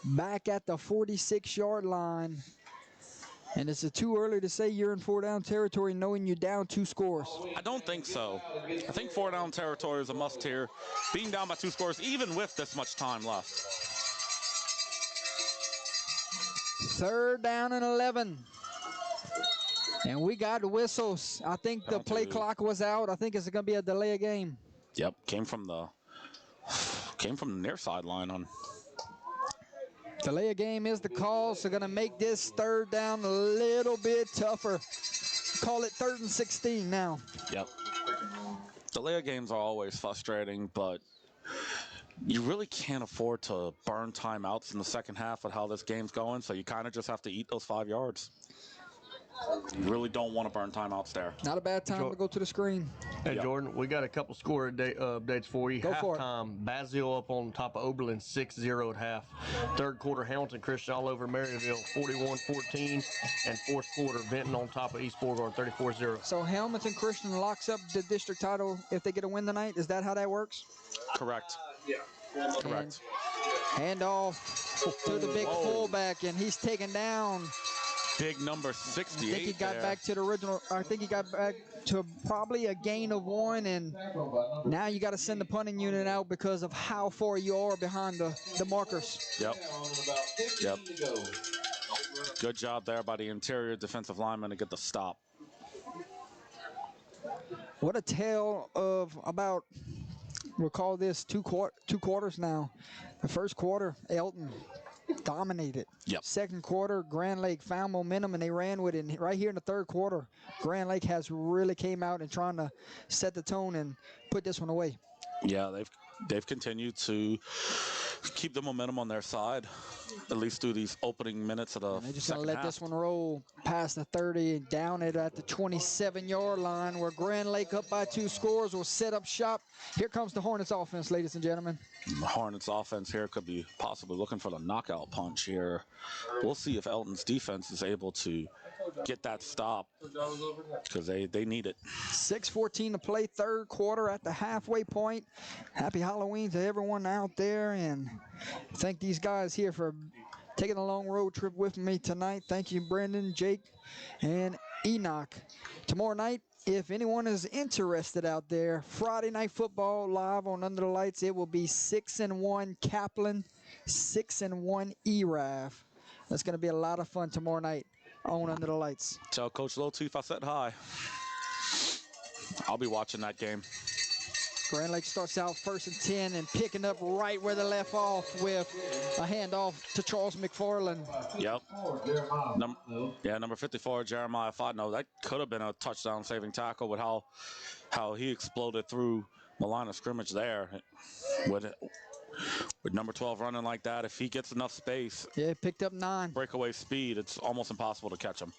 Back at the 46-yard line. And is it too early to say you're in 4-down territory knowing you're down 2 scores? I don't think so. I think 4-down territory is a must here. Being down by 2 scores, even with this much time left. 3rd down and 11. And we got whistles. I think the play clock was out. I think it's going to be a delay of game. Yep, came from the near sideline on. Delay of game is the call, so going to make this 3rd down a little bit tougher. Call it 3rd and 16 now. Yep. Delay of games are always frustrating, but you really can't afford to burn timeouts in the second half with how this game's going, so you kind of just have to eat those 5 yards. You really don't want to burn timeouts there. Not a bad time to go to the screen. Hey, Jordan, we got a couple score updates for you. Go for it. Halftime, Basile up on top of Oberlin, 6-0 at half. 3rd quarter, Hamilton Christian all over Maryville, 41-14. And 4th quarter, Benton on top of East Beauregard, 34-0. So Hamilton Christian locks up the district title if they get a win tonight? Is that how that works? Correct. Correct. Hand off to the big fullback, and he's taken down. Big number 68. I think he got back to the original. I think he got back to probably a gain of 1, and now you got to send the punting unit out because of how far you are behind the markers. Yep. Yep. Good job there by the interior defensive lineman to get the stop. What a tale of about, we'll call this two quarters now. The first quarter, Elton dominated. Yep. 2nd quarter, Grand Lake found momentum and they ran with it. And right here in the 3rd quarter, Grand Lake has really came out and trying to set the tone and put this one away. Yeah, they've continued to keep the momentum on their side, at least through these opening minutes of the They're just second going to let half. this one roll past the 30 and down it at the 27-yard line where Grand Lake up by 2 scores will set up shop. Here comes the Hornets offense, ladies and gentlemen. The Hornets offense here could be possibly looking for the knockout punch here. We'll see if Elton's defense is able to get that stop because they need it. 6:14 to play, 3rd quarter at the halfway point. Happy Halloween to everyone out there, and thank these guys here for taking a long road trip with me tonight. Thank you, Brendan, Jake, and Enoch. Tomorrow night, if anyone is interested out there, Friday Night Football live on Under the Lights. It will be 6-1 Kaplan, 6-1 ERAF. That's going to be a lot of fun tomorrow night on Under the Lights. Tell Coach Lowtooth I said hi. I'll be watching that game. Grand Lake starts out 1st and 10 and picking up right where they left off with a handoff to Charles McFarland. Yep. Number 54, Jeremiah Fodno. That could have been a touchdown-saving tackle with how he exploded through the line of scrimmage there. With number 12 running like that, if he gets enough space, yeah, picked up 9. Breakaway speed, it's almost impossible to catch him.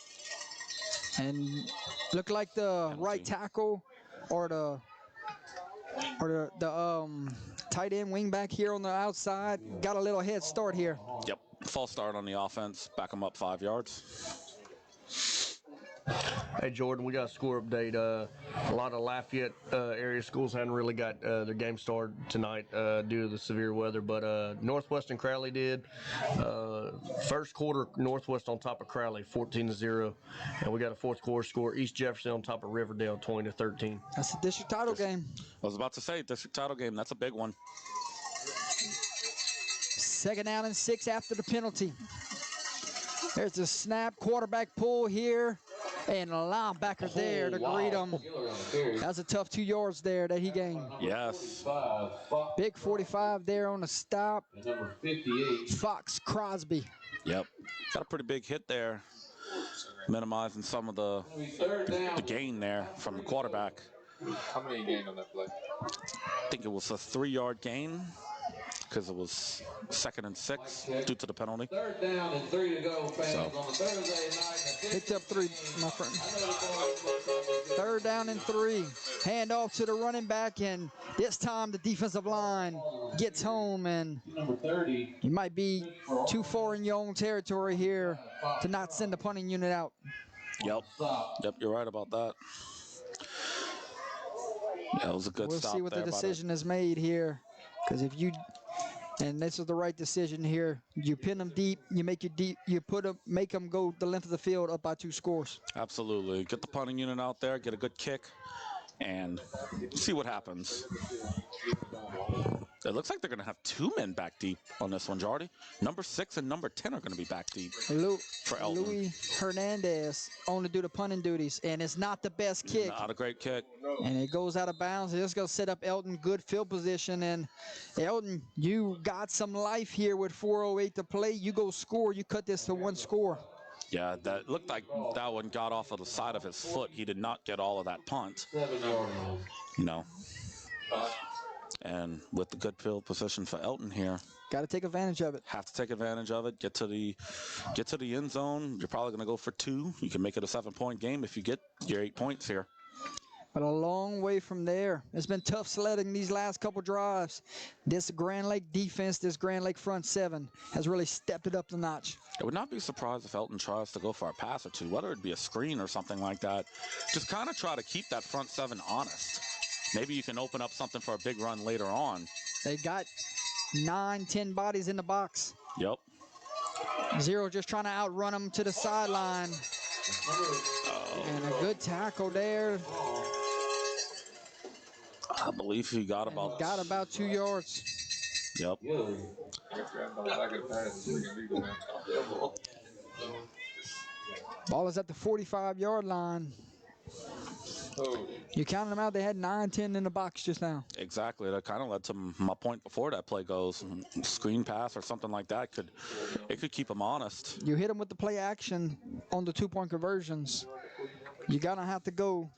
And looked like the right tackle or the tight end wing back here on the outside got a little head start here. Yep, false start on the offense, back him up 5 yards. Hey, Jordan, we got a score update. A lot of Lafayette area schools hadn't really got their game started tonight due to the severe weather, but Northwest and Crowley did. First quarter, Northwest on top of Crowley, 14-0, and we got a fourth quarter score, East Jefferson on top of Riverdale, 20-13. That's the district title game. I was about to say, district title game. That's a big one. 2nd down and 6 after the penalty. There's the snap, quarterback pull here, and a linebacker there to greet him. That's a tough 2 yards there that he gained. Yes. Big 45 there on the stop. Number 58. Fox Crosby. Yep. Got a pretty big hit there, minimizing some of the gain there from the quarterback. How many gained on that play? I think it was a 3-yard gain because it was 2nd and 6 due to the penalty. 3rd down and 3 to go, fans, on the Thursday night. Picked up 3, my friend. 3rd down and 3. Hand off to the running back, and this time the defensive line gets home, and Number 30. you might be too far in your own territory here to not send the punting unit out. Yep. Yep, you're right about that. Yeah, it was a good We'll stop see what the there by decision is made here, because if you, and this is the right decision here, you pin them deep, you make it deep, you put them, make them go the length of the field up by 2 scores. Absolutely. Get the punting unit out there, get a good kick, and see what happens. It looks like they're going to have 2 men back deep on this one, Jardy. Number 6 and number 10 are going to be back deep for Elton. Louis Hernandez on to do the punting duties, and it's not the best kick. Not a great kick. And it goes out of bounds. It's going to set up Elton, good field position. And Elton, you got some life here with 4:08 to play. You go score. You cut this to 1 score. Yeah, that looked like that one got off of the side of his foot. He did not get all of that punt. 7-yard. You know. And with the good field position for Elton here, got to take advantage of it. have to take advantage of it. Get to the end zone. You're probably going to go for 2. You can make it a 7-point game if you get your 8 points here. But a long way from there. It's been tough sledding these last couple drives. This Grand Lake defense, this Grand Lake front 7, has really stepped it up the notch. I would not be surprised if Elton tries to go for a pass or 2, whether it be a screen or something like that. Just kind of try to keep that front 7 honest. Maybe you can open up something for a big run later on. They got 9, 10 bodies in the box. Yep. Zero just trying to outrun them to the sideline. And a good tackle there. I believe he got about 2 yards. Yep. Ball is at the 45-yard line. You counted them out. They had 9, 10 in the box just now. Exactly. That kind of led to my point before that play goes. Screen pass or something like that could keep them honest. You hit them with the play action on the 2-point conversions. You're going to have to go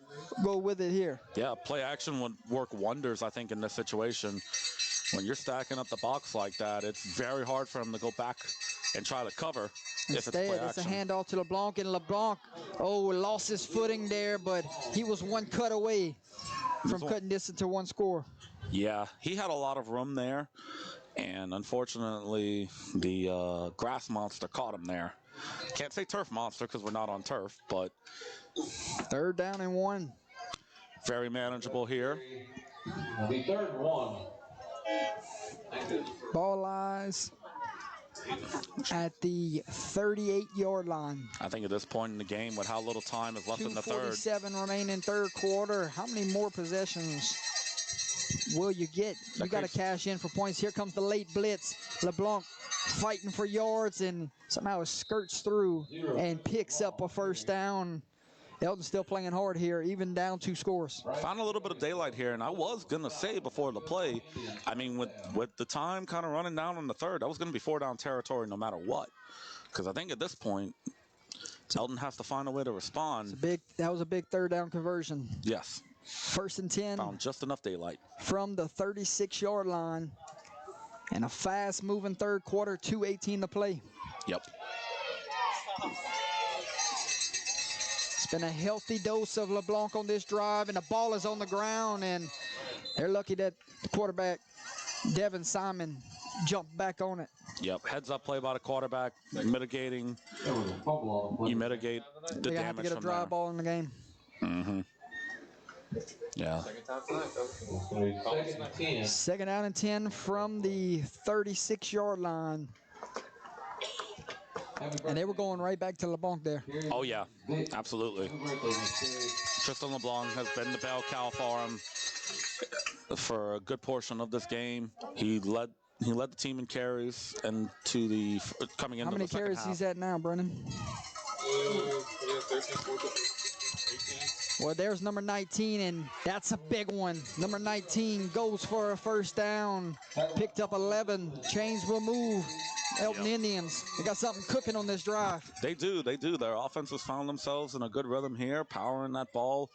with it here. Yeah, play action would work wonders, I think, in this situation. When you're stacking up the box like that, it's very hard for him to go back and try to cover. Instead, it's a handoff to LeBlanc, and LeBlanc, lost his footing there, but he was 1 cut away from cutting this into 1 score. Yeah, he had a lot of room there, and unfortunately, the grass monster caught him there. Can't say turf monster because we're not on turf, but 3rd down and 1. Very manageable here. It'll be 3rd and 1. Ball lies at the 38-yard line. I think at this point in the game, with how little time is left in the third. 2:47 remaining 3rd quarter. How many more possessions will you get? You got to cash in for points. Here comes the late blitz. LeBlanc fighting for yards, and somehow it skirts through and picks up a 1st down. Elton's still playing hard here, even down 2 scores. Found a little bit of daylight here, and I was going to say before the play, I mean, with the time kind of running down on the 3rd, that was going to be 4-down territory no matter what. Because I think at this point, Elton has to find a way to respond. That was a big 3rd down conversion. Yes. 1st and 10. Found just enough daylight. From the 36-yard line. And a fast-moving 3rd quarter, 2:18 to play. Yep. It's been a healthy dose of LeBlanc on this drive, and the ball is on the ground, and they're lucky that the quarterback, Devin Simon, jump back on it. Yep, heads up play by the quarterback, mitigating. You mitigate the They're gonna have to damage get a from dry there. ball in the game. Mm-hmm. Yeah. Second down and 10 from the 36-yard line. And they were going right back to LeBlanc there. Oh, yeah, absolutely. Tristan LeBlanc has been the bell cow for him for a good portion of this game. He led the team in carries and to the coming into the second half. How many carries he's at now, Brennan? 13, 14, 18. Well, there's number 19, and that's a big one. Number 19 goes for a first down. Picked up 11. Chains will move. Elton Indians. They got something cooking on this drive. They do. Their offense has found themselves in a good rhythm here, powering that ball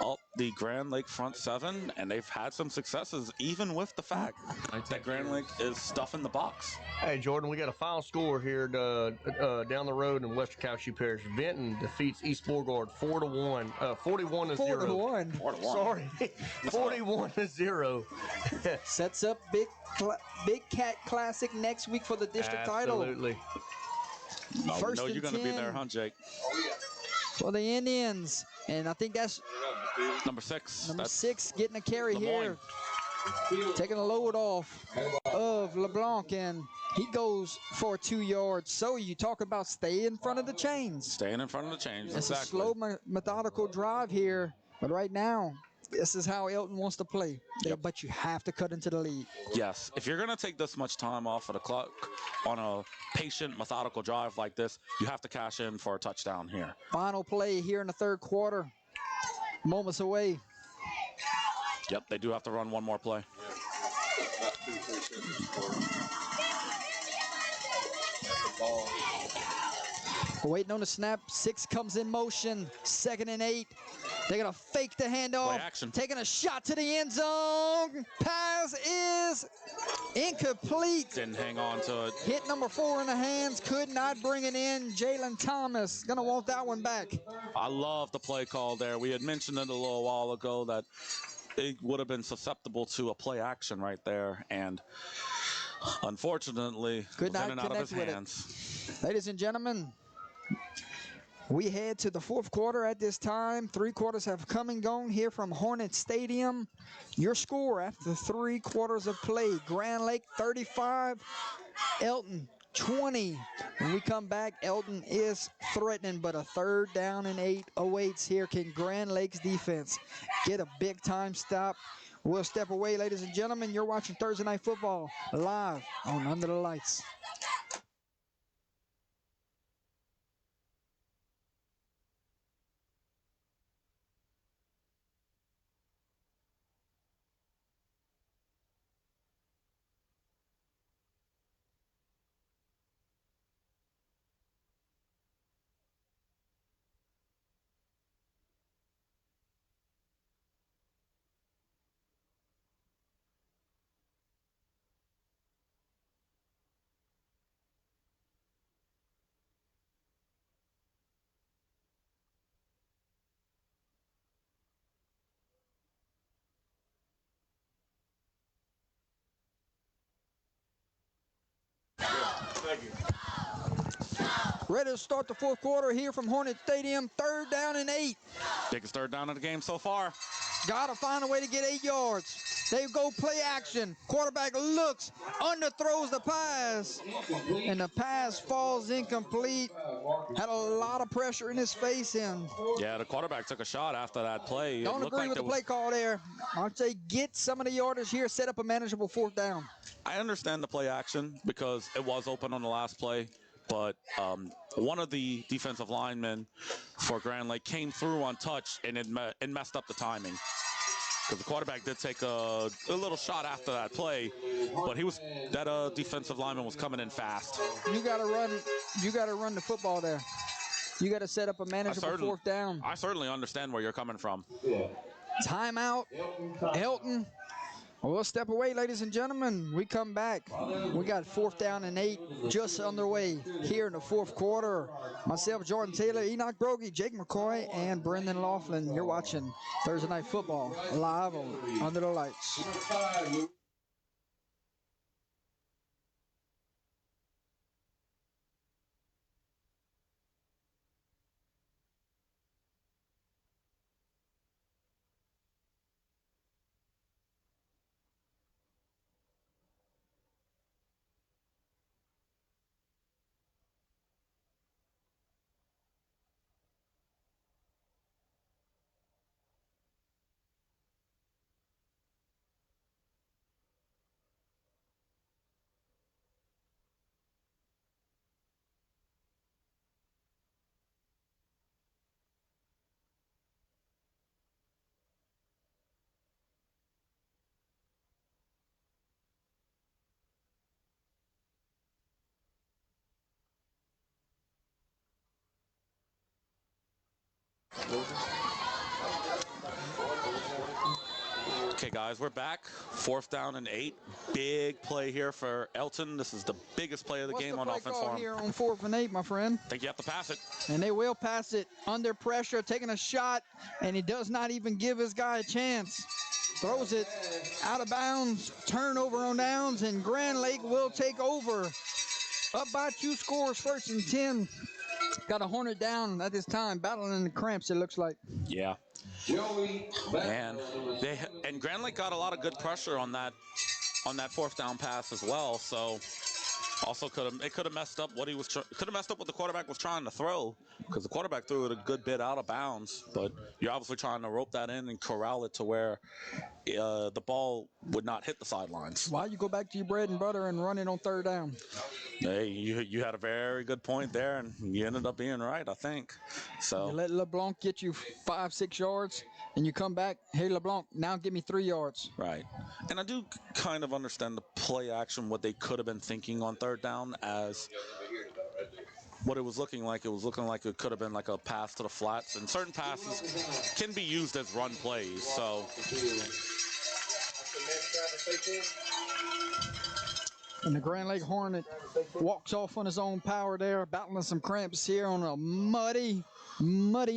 up the Grand Lake front seven, and they've had some successes, even with the fact that Grand Lake is stuffing the box. Hey, Jordan, we got a final score here down the road in Western Calhoun Parish. Vinton defeats East Beauregard 4-1, 41-0. 4-1. Sorry, 41-0. Sets up Big Cat Classic next week for the district title. Absolutely. I know you're going to be there, huh, Jake? For the Indians, and I think that's number 6. Number 6 getting a carry Lemoyne here, taking a load off of LeBlanc, and he goes for 2 yards. So you talk about stay in front of the chains. Staying in front of the chains, It's exactly. a slow, methodical drive here, but right now, this is how Elton wants to play. Yep. But you have to cut into the lead. Yes, if you're going to take this much time off of the clock on a patient, methodical drive like this, you have to cash in for a touchdown here. Final play here in the third quarter. Moments away. Yep, they do have to run one more play. Waiting on the snap. 6 comes in motion. 2nd and 8. They're going to fake the handoff. Play action. Taking a shot to the end zone. Pass is incomplete. Didn't hang on to it. Hit number 4 in the hands. Could not bring it in. Jalen Thomas going to want that one back. I love the play call there. We had mentioned it a little while ago that it would have been susceptible to a play action right there. And unfortunately, could not in and out of his connect with hands. Ladies and gentlemen, we head to the fourth quarter at this time. 3 quarters have come and gone here from Hornet Stadium. Your score after 3 quarters of play: Grand Lake 35, Elton 20. When we come back, Elton is threatening, but a 3rd down and 8 awaits here. Can Grand Lake's defense get a big-time stop? We'll step away, ladies and gentlemen. You're watching Thursday Night Football live on Under the Lights. Ready to start the fourth quarter here from Hornet Stadium. 3rd down and 8. Biggest 3rd down of the game so far. Got to find a way to get 8 yards. They go play action. Quarterback looks, underthrows the pass, and the pass falls incomplete. Had a lot of pressure in his face. And yeah, the quarterback took a shot after that play. Don't agree with the play call there. I'd say get some of the yardage here, set up a manageable 4th down. I understand the play action because it was open on the last play, but one of the defensive linemen for Grand Lake came through on touch, and it messed up the timing. Because the quarterback did take a little shot after that play, but that defensive lineman was coming in fast. You got to run the football there. You got to set up a manageable 4th down. I certainly understand where you're coming from. Timeout, Elton. We'll step away, ladies and gentlemen. We come back. We got 4th down and 8 just underway here in the fourth quarter. Myself, Jordan Taylor, Enoch Brogy, Jake McCoy, and Brendan Laughlin. You're watching Thursday Night Football live on Under the Lights. Okay, guys, we're back. 4th down and 8. Big play here for Elton. This is the biggest play of the game on offense for him. Here on 4th and 8, my friend? I think you have to pass it. And they will pass it under pressure, taking a shot, and he does not even give his guy a chance. Throws it out of bounds, turnover on downs, and Grand Lake will take over. Up by 2 scores, 1st and 10. Got a Hornet down at this time, battling the cramps, it looks like. Yeah. And Grand Lake got a lot of good pressure on that 4th down pass as well. So also could have messed up what the quarterback was trying to throw, because the quarterback threw it a good bit out of bounds. But you're obviously trying to rope that in and corral it to where the ball would not hit the sidelines. Why you go back to your bread and butter and run it on 3rd down? Hey, you had a very good point there, and you ended up being right, I think. So you let LeBlanc get you 5-6 yards, and you come back, hey, LeBlanc, now give me 3 yards. Right. And I do kind of understand the play action, what they could have been thinking on 3rd down, as what it was looking like. It was looking like it could have been like a pass to the flats, and certain passes can be used as run plays. So and the Grand Lake Hornet walks off on his own power there, battling some cramps here on a muddy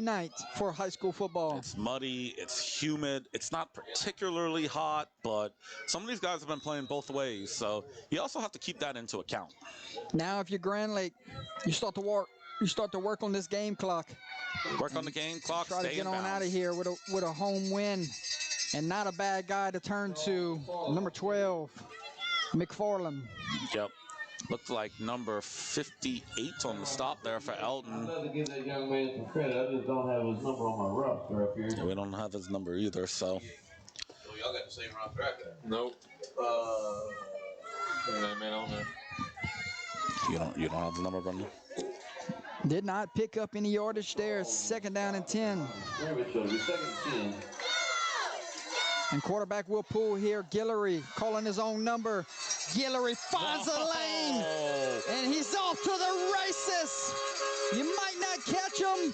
night for high school football. It's muddy, it's humid, it's not particularly hot, but some of these guys have been playing both ways, so you also have to keep that into account. Now if you're Grand Lake, you start to work on this game clock. Work on the game clock, try to get on out of here with a home win, and not a bad guy to turn to. Number 12, McFarland. Yep. Looks like number 58 on the stop there for Elton. I'd love to give that young man some credit. I just don't have his number on my roster up here. Yeah, we don't have his number either, so. So y'all got the same roster out there? Nope. Man on there. You don't have the number, Brendan? Did not pick up any yardage there. 2nd down and 10. 2nd and 10. And quarterback will pull here. Guillory calling his own number. Guillory finds a lane, and he's off to the races. You might not catch him.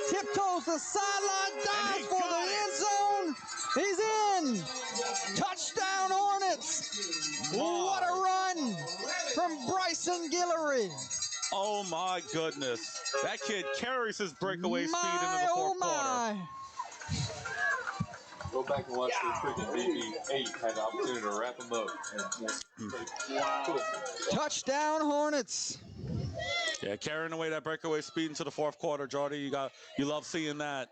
Tiptoes the sideline, dives for the end zone. He's in. Touchdown Hornets. What a run from Bryson Guillory. Oh my goodness. That kid carries his breakaway speed into the 4th quarter. Go back and watch the freaking BB8 had the opportunity to wrap him up. Touchdown Hornets. Yeah, carrying away that breakaway speed into the 4th quarter, Jordy. You love seeing that.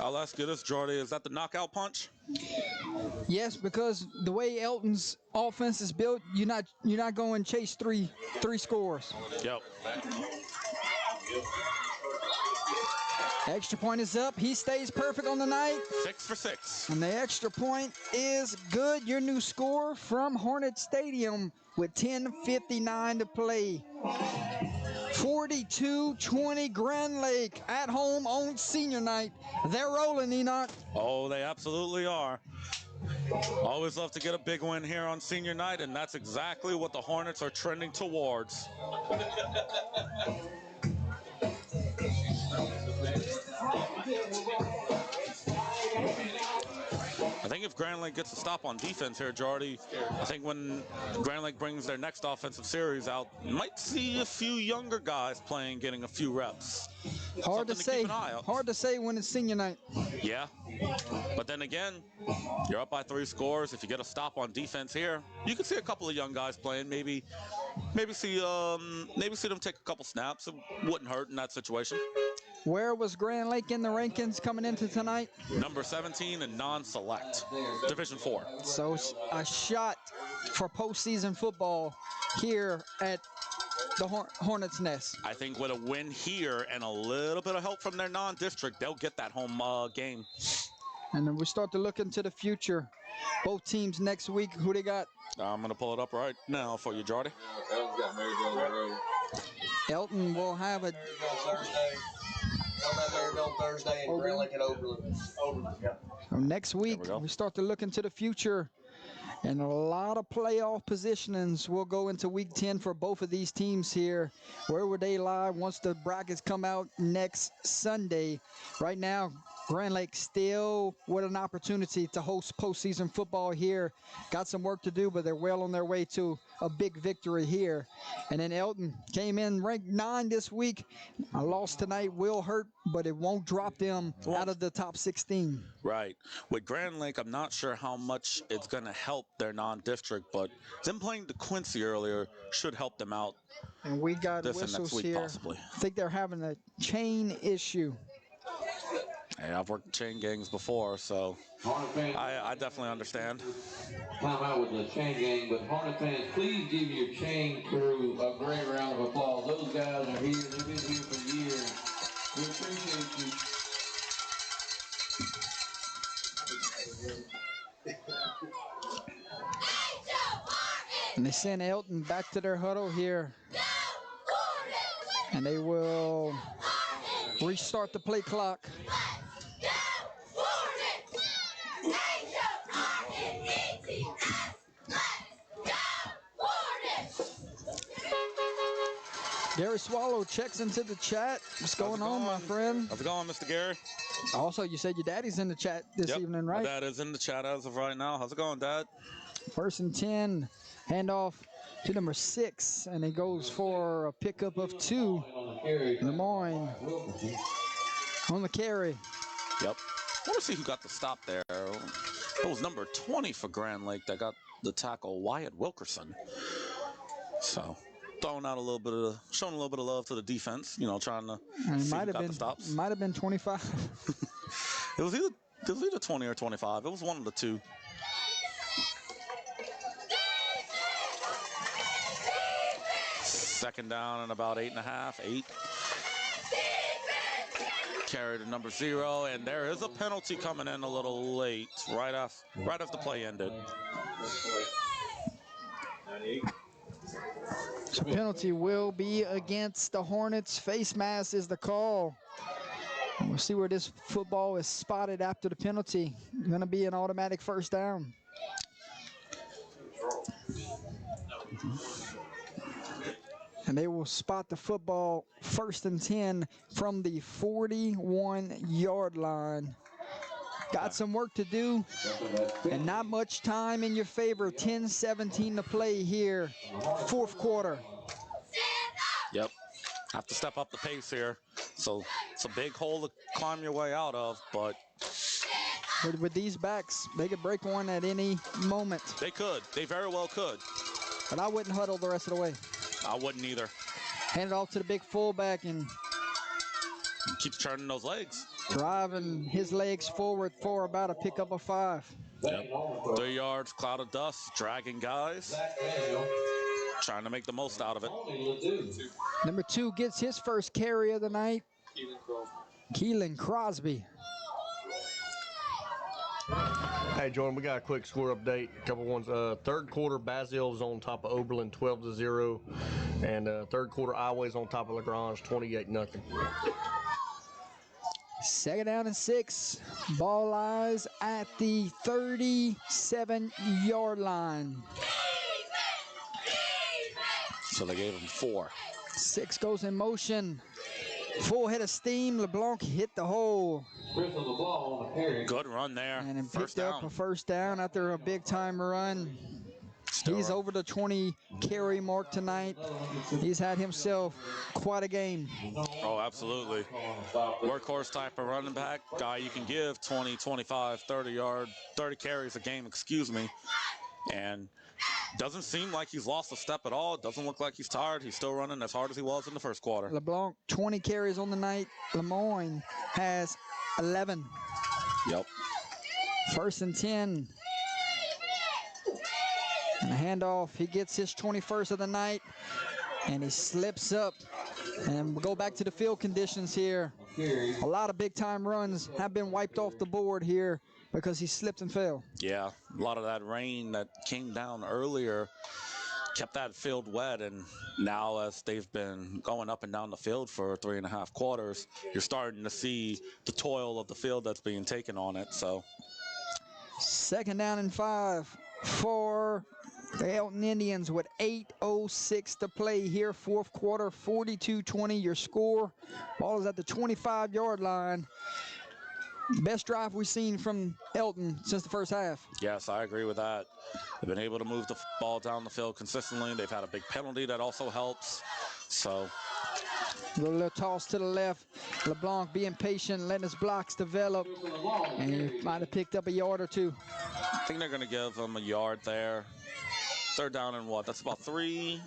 I'll ask you this, Jordy. Is that the knockout punch? Yes, because the way Elton's offense is built, you're not going to chase three scores. Yep. Extra point is up. He stays perfect on the night. 6 for 6. And the extra point is good. Your new score from Hornet Stadium with 10:59 to play. 42-20 Grand Lake at home on senior night. They're rolling, Enoch. Oh, they absolutely are. Always love to get a big win here on senior night, and that's exactly what the Hornets are trending towards. I think if Grand Lake gets a stop on defense here, Jordy, I think when Grand Lake brings their next offensive series out, you might see a few younger guys playing, getting a few reps. Hard to say. Hard to say when it's senior night. Yeah, but then again, you're up by 3 scores. If you get a stop on defense here, you can see a couple of young guys playing. Maybe see them take a couple snaps. It wouldn't hurt in that situation. Where was Grand Lake in the rankings coming into tonight? Number 17 and non-select, Division 4. So a shot for postseason football here at the Hornets' Nest. I think with a win here and a little bit of help from their non-district, they'll get that home game. And then we start to look into the future. Both teams next week, who they got? I'm going to pull it up right now for you, Jordy. Elton's got Maryville on the road. Elton will have a... Thursday and Grand Lake at Overland. Next week, we start to look into the future And a lot of playoff positionings will go into Week 10 for both of these teams here. Where will they lie once the brackets come out next Sunday? Right now, Grand Lake still with an opportunity to host postseason football here. Got some work to do, but they're well on their way to a big victory here. And then Elton came in ranked 9 this week. A loss tonight will hurt, but it won't drop them out of the top 16. Right. With Grand Lake, I'm not sure how much it's going to help their non-district, but them playing DeQuincy earlier should help them out. And we got this and whistles next week, here. possibly. I think they're having a chain issue. Hey, I've worked chain gangs before, so I definitely understand. Time out with the chain gang, but Hornet fans, please give your chain crew a great round of applause. Those guys are here. They've been here for years. We appreciate you. And they send Elton back to their huddle here. And they will restart the play clock. Gary Swallow checks into the chat. What's going on, my friend? How's it going, Mr. Gary? Also, you said your daddy's in the chat this evening, right? My dad is in the chat as of right now. How's it going, Dad? 1st and 10. Handoff to number 6, and he goes for a pickup of 2. Lemoyne on the carry. Yep. I want to see who got the stop there. It was number 20 for Grand Lake that got the tackle, Wyatt Wilkerson. So throwing out a little bit of, showing a little bit of love to the defense. You know, trying to see who got the stops. Might have been 25. It was either 20 or 25. It was one of the two. Second down and about 8.5, 8. Carry to number 0, and there is a penalty coming in a little late, right as the play ended. So penalty will be against the Hornets. Face mask is the call. And we'll see where this football is spotted after the penalty. Going to be an automatic first down. And they will spot the football 1st and 10 from the 41-yard line. Got some work to do and not much time in your favor. 10-17 to play here, 4th quarter. Yep, have to step up the pace here. So it's a big hole to climb your way out of, but with these backs, they could break one at any moment. They could. They very well could. But I wouldn't huddle the rest of the way. I wouldn't either. Hand it off to the big fullback and keep turning those legs. Driving his legs forward for about a pickup of 5. Yep. 3 yards, cloud of dust, dragging guys. Trying to make the most out of it. Number 2 gets his first carry of the night. Keelan Crosby. Hey, Jordan, we got a quick score update. A couple ones. 3rd quarter, Basil's on top of Oberlin, 12-0. And 3rd quarter, Ioway's on top of LaGrange, 28-0. 2nd down and 6. Ball lies at the 37-yard line. So they gave him 4. 6 goes in motion. Full head of steam. LeBlanc hit the hole. Good run there. And then picked up a first down after a big-time run. He's over the 20 carry mark tonight. He's had himself quite a game. Oh, absolutely. Workhorse type of running back. Guy you can give 20, 25, 30 carries a game, And doesn't seem like he's lost a step at all. Doesn't look like he's tired. He's still running as hard as he was in the 1st quarter. LeBlanc, 20 carries on the night. Lemoyne has 11. Yep. 1st and 10. And a handoff. He gets his 21st of the night. And he slips up. And we'll go back to the field conditions here. A lot of big-time runs have been wiped off the board here because he slipped and fell. Yeah, a lot of that rain that came down earlier kept that field wet, and now as they've been going up and down the field for 3.5 quarters, you're starting to see the toil of the field that's being taken on it. So 2nd down and 5. for the Elton Indians with 8:06 to play here, fourth quarter, 42-20 your score. Ball is at the 25-yard line. Best drive we've seen from Elton since the first half. Yes, I agree with that. They've been able to move the ball down the field consistently. They've had a big penalty that also helps. So, a little toss to the left. LeBlanc being patient, letting his blocks develop, and he might have picked up a yard or two. I think they're going to give him a yard there. Third down and what? That's about 3.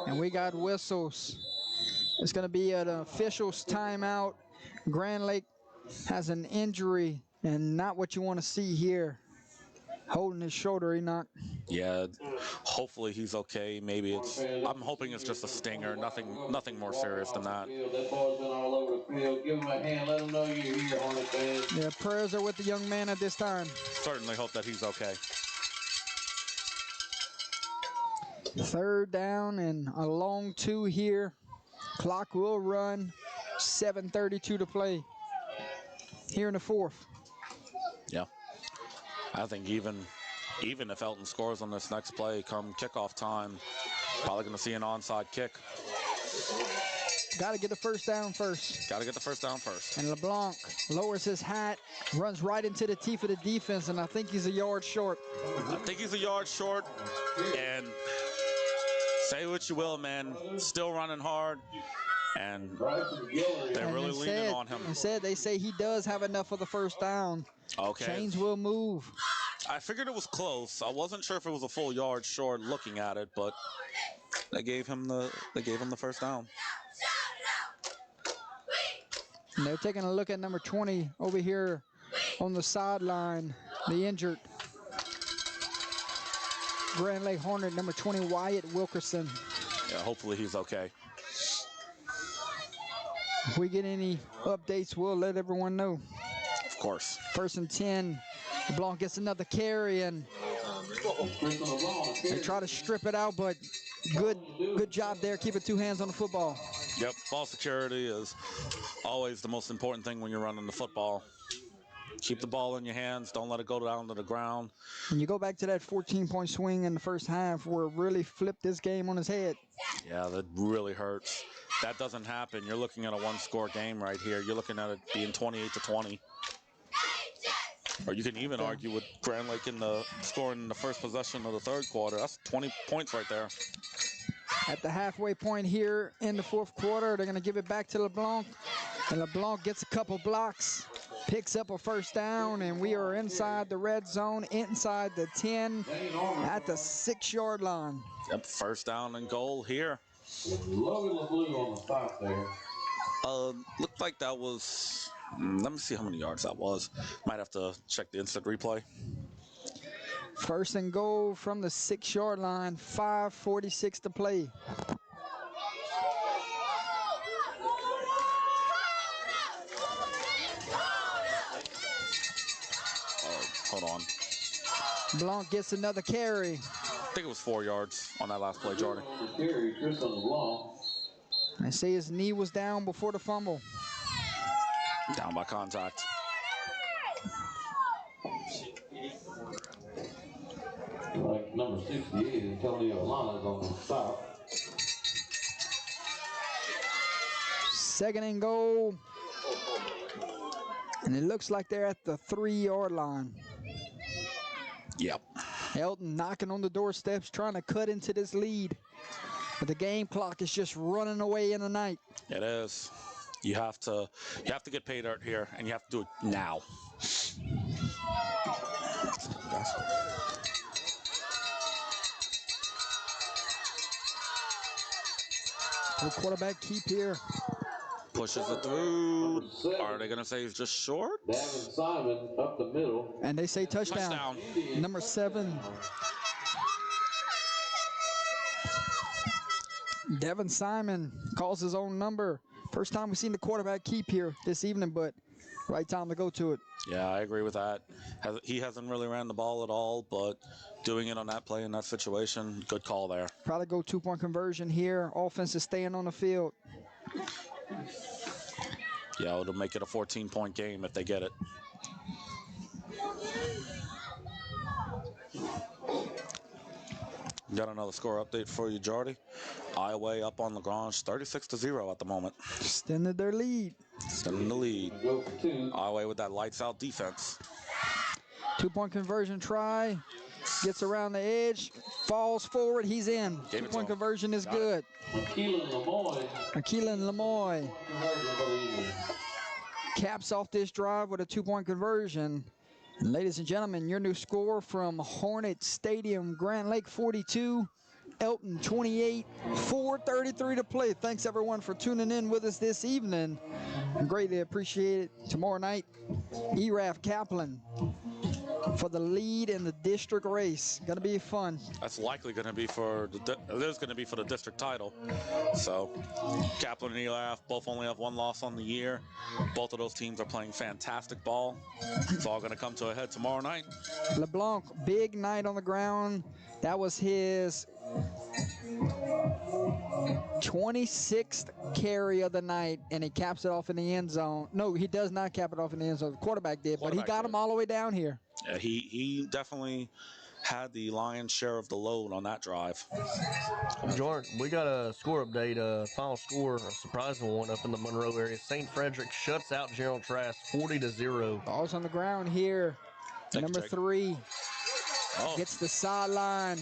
And we got whistles. It's going to be an official's timeout. Grand Lake has an injury, and not what you want to see here. Holding his shoulder, Enoch. Yeah, hopefully he's okay. Maybe I'm hoping it's just a stinger, nothing more serious than that. That ball's been all over the field. Give him a hand. Let him know you're here, Hornet fans. Yeah, prayers are with the young man at this time. Certainly hope that he's okay. Third down and a long 2 here. Clock will run. 7:32 to play here in the fourth. Yeah. I think even if Elton scores on this next play come kickoff time, probably going to see an onside kick. Got to get the first down first. Got to get the first down first. And LeBlanc lowers his hat, runs right into the teeth of the defense, and I think he's a yard short. I think he's a yard short, and say what you will, man, still running hard, and they're really leaning on him. They say he does have enough of the first down. Okay. Chains will move. I figured it was close. I wasn't sure if it was a full yard short looking at it, but they gave him the first down. And they're taking a look at number 20 over here on the sideline, the injured Grand Lake Hornet, number 20, Wyatt Wilkerson. Yeah, hopefully he's okay. If we get any updates, we'll let everyone know. Of course. First and 10. LeBlanc gets another carry, and they try to strip it out, but good job there, keeping 2 hands on the football. Yep, ball security is always the most important thing when you're running the football. Keep the ball in your hands, don't let it go down to the ground. And you go back to that 14-point swing in the first half where it really flipped this game on his head. Yeah, that really hurts. That doesn't happen. You're looking at a 1-score game right here. You're looking at it being 28-20. Or you can even argue with Grand Lake scoring in the first possession of the third quarter. That's 20 points right there. At the halfway point here in the fourth quarter, they're going to give it back to LeBlanc. And LeBlanc gets a couple blocks, picks up a first down, and we are inside the red zone, inside the 10 at the 6-yard line. Yep, first down and goal here. Logan LeBlue on the stop there. Looked like that was, let me see how many yards that was. Might have to check the instant replay. First and goal from the 6-yard line, 5:46 to play. Hold on. Blanc gets another carry. I think it was 4 yards on that last play, Jordan. They say his knee was down before the fumble. Down by contact. Like number 68, Antonio Lana's on the stop. Second and goal. And it looks like they're at the 3-yard line. Yep. Elton knocking on the doorsteps, trying to cut into this lead. But the game clock is just running away in the night. It is. You have to get paid out here, and you have to do it now. The quarterback keep here. Pushes it through. Are they going to say he's just short? Davin Simon up the middle. And they say touchdown. Touchdown. Number 7. Devin Simon calls his own number. First time we've seen the quarterback keep here this evening, but right time to go to it. Yeah, I agree with that. He hasn't really ran the ball at all, but doing it on that play in that situation, good call there. Probably go 2-point conversion here. Offense is staying on the field. Yeah, it'll make it a 14-point game if they get it. Got another score update for you, Jordy. Iowa up on Lagrange, 36-0 at the moment. Extended their lead. Extending the lead. Iowa with that lights-out defense. 2-point conversion try. Gets around the edge. Falls forward. He's in. 2-point conversion is good. Akeelan Lemoy caps off this drive with a 2-point conversion. And ladies and gentlemen, your new score from Hornet Stadium, Grand Lake 42, Elton 28, 4:33 to play. Thanks everyone for tuning in with us this evening. Greatly appreciate it. Tomorrow night, Eraf Kaplan for the lead in the district race. Gonna be fun. That's likely going to be for the district title. So Kaplan and Elaf both only have one loss on the year. Both of those teams are playing fantastic ball. It's all going to come to a head tomorrow night. LeBlanc, big night on the ground. That was his 26th carry of the night, and he caps it off in the end zone. No, he does not cap it off in the end zone. The quarterback did, but he got him all the way down here. Yeah, he definitely had the lion's share of the load on that drive. Jordan, we got a score update, final score, a surprising one up in the Monroe area. St. Frederick shuts out General Trask 40-0. Ball's on the ground here. Number 3 gets the sideline.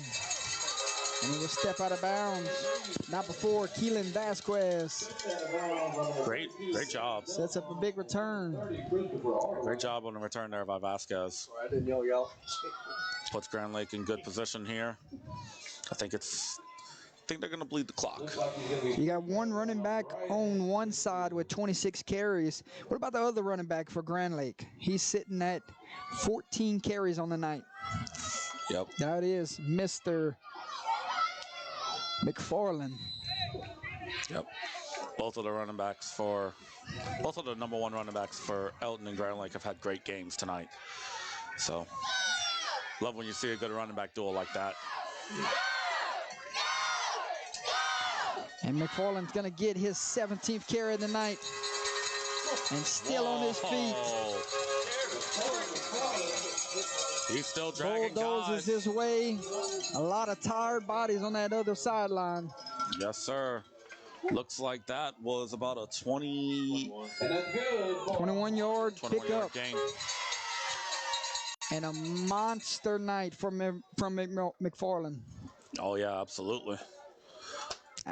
And he will step out of bounds. Not before Keelan Vasquez. Great job. Sets up a big return. Great job on the return there by Vasquez. Puts Grand Lake in good position here. I think they're going to bleed the clock. You got one running back on one side with 26 carries. What about the other running back for Grand Lake? He's sitting at 14 carries on the night. Yep. That is Mr. McFarland. Yep. Both of the number 1 running backs for Elton and Grand Lake have had great games tonight. So, love when you see a good running back duel like that. And McFarland's going to get his 17th carry of the night. And still on his feet. He's still dragging bulldozes his way. A lot of tired bodies on that other sideline. Yes, sir. Looks like that was about a 21-yard pickup. Gain. And a monster night from McFarland. Oh, yeah, absolutely.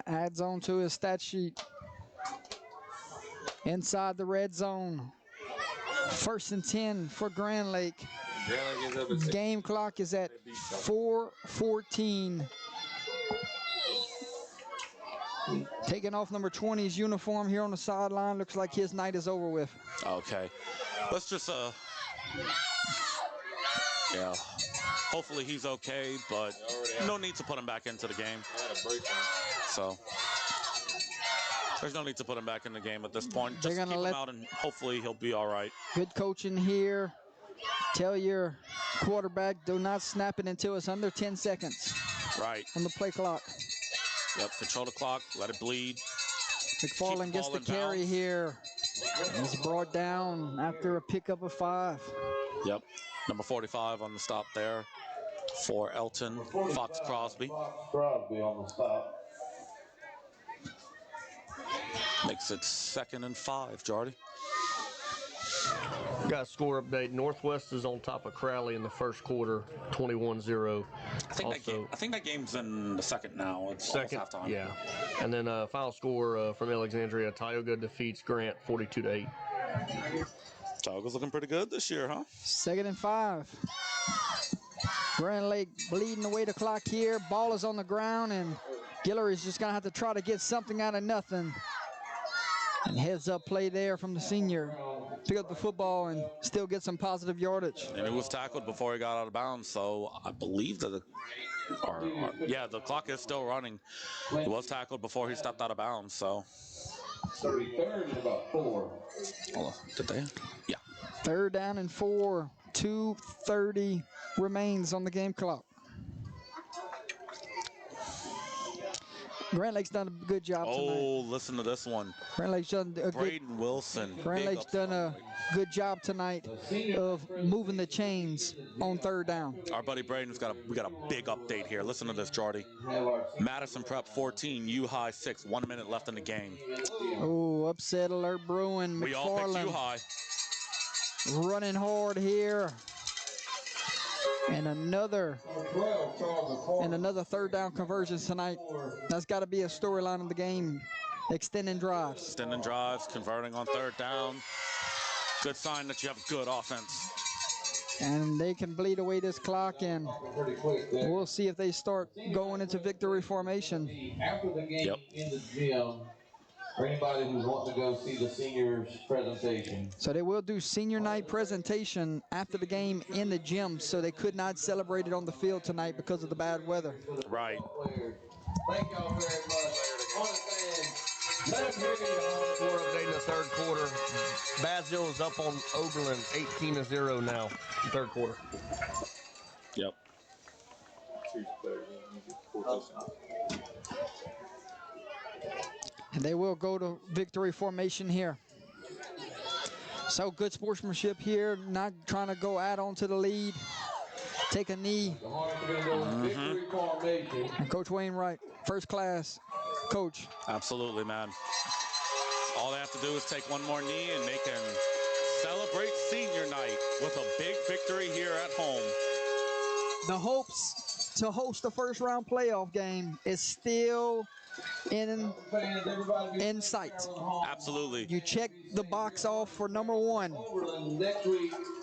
Adds on to his stat sheet. Inside the red zone. 1st and 10 for Grand Lake. Game clock is at 4:14. Taking off number 20's uniform here on the sideline. Looks like his night is over with. Okay. Let's just, yeah. Hopefully he's okay, but no need to put him back into the game. So there's no need to put him back in the game at this point. Just keep him out and hopefully he'll be all right. Good coaching here. Tell your quarterback, do not snap it until it's under 10 seconds. Right. On the play clock. Yep, control the clock, let it bleed. McFarland gets the carry here. He's brought down after a pickup of 5. Yep, number 45 on the stop there for Elton, Fox Crosby. Crosby on the stop. Makes it 2nd and 5, Jordy. Got a score update. Northwest is on top of Crowley in the first quarter, 21-0. I think that game's in the second now. It's second, almost halftime. Yeah. And then final score from Alexandria, Tioga defeats Grant 42-8. Tioga's looking pretty good this year, huh? 2nd and 5. Grand Lake bleeding away the clock here. Ball is on the ground, and Guillory's just going to have to try to get something out of nothing. And heads up play there from the senior. Pick up the football and still get some positive yardage. And it was tackled before he got out of bounds, so I believe that the clock is still running. He was tackled before he stepped out of bounds, so. 3rd and about 4. Hold on, did they? Yeah. 3rd down and 4. 2:30 remains on the game clock. Grand Lake's done a good job tonight. Oh, listen to this one. Grand Lake's done a Braden Wilson. Grand Lake's done a good job tonight of moving the chains on third down. Our buddy Braden's we got a big update here. Listen to this, Jordy. Madison Prep 14, U High 6. 1 minute left in the game. Oh, upset alert brewing. We all picked U High. Running hard here. And another third down conversion tonight. That's got to be a storyline of the game. Extending drives. Extending drives, converting on third down. Good sign that you have good offense. And they can bleed away this clock, and we'll see if they start going into victory formation. After the game in the gym, for anybody who's wanting to go see the seniors presentation. So they will do senior night presentation after the game in the gym, so they could not celebrate it on the field tonight because of the bad weather. Right. Thank y'all very much. Let's hear the score update in the third quarter. Basel is up on Oberlin 18-0 now in third quarter. Yep. And they will go to victory formation here. So good sportsmanship here, not trying to go add on to the lead. Take a knee. And Coach Wainwright, first class coach. Absolutely, man. All they have to do is take one more knee and they can celebrate senior night with a big victory here at home. The hopes to host the first round playoff game is still in sight. Absolutely. You check the box off for number one.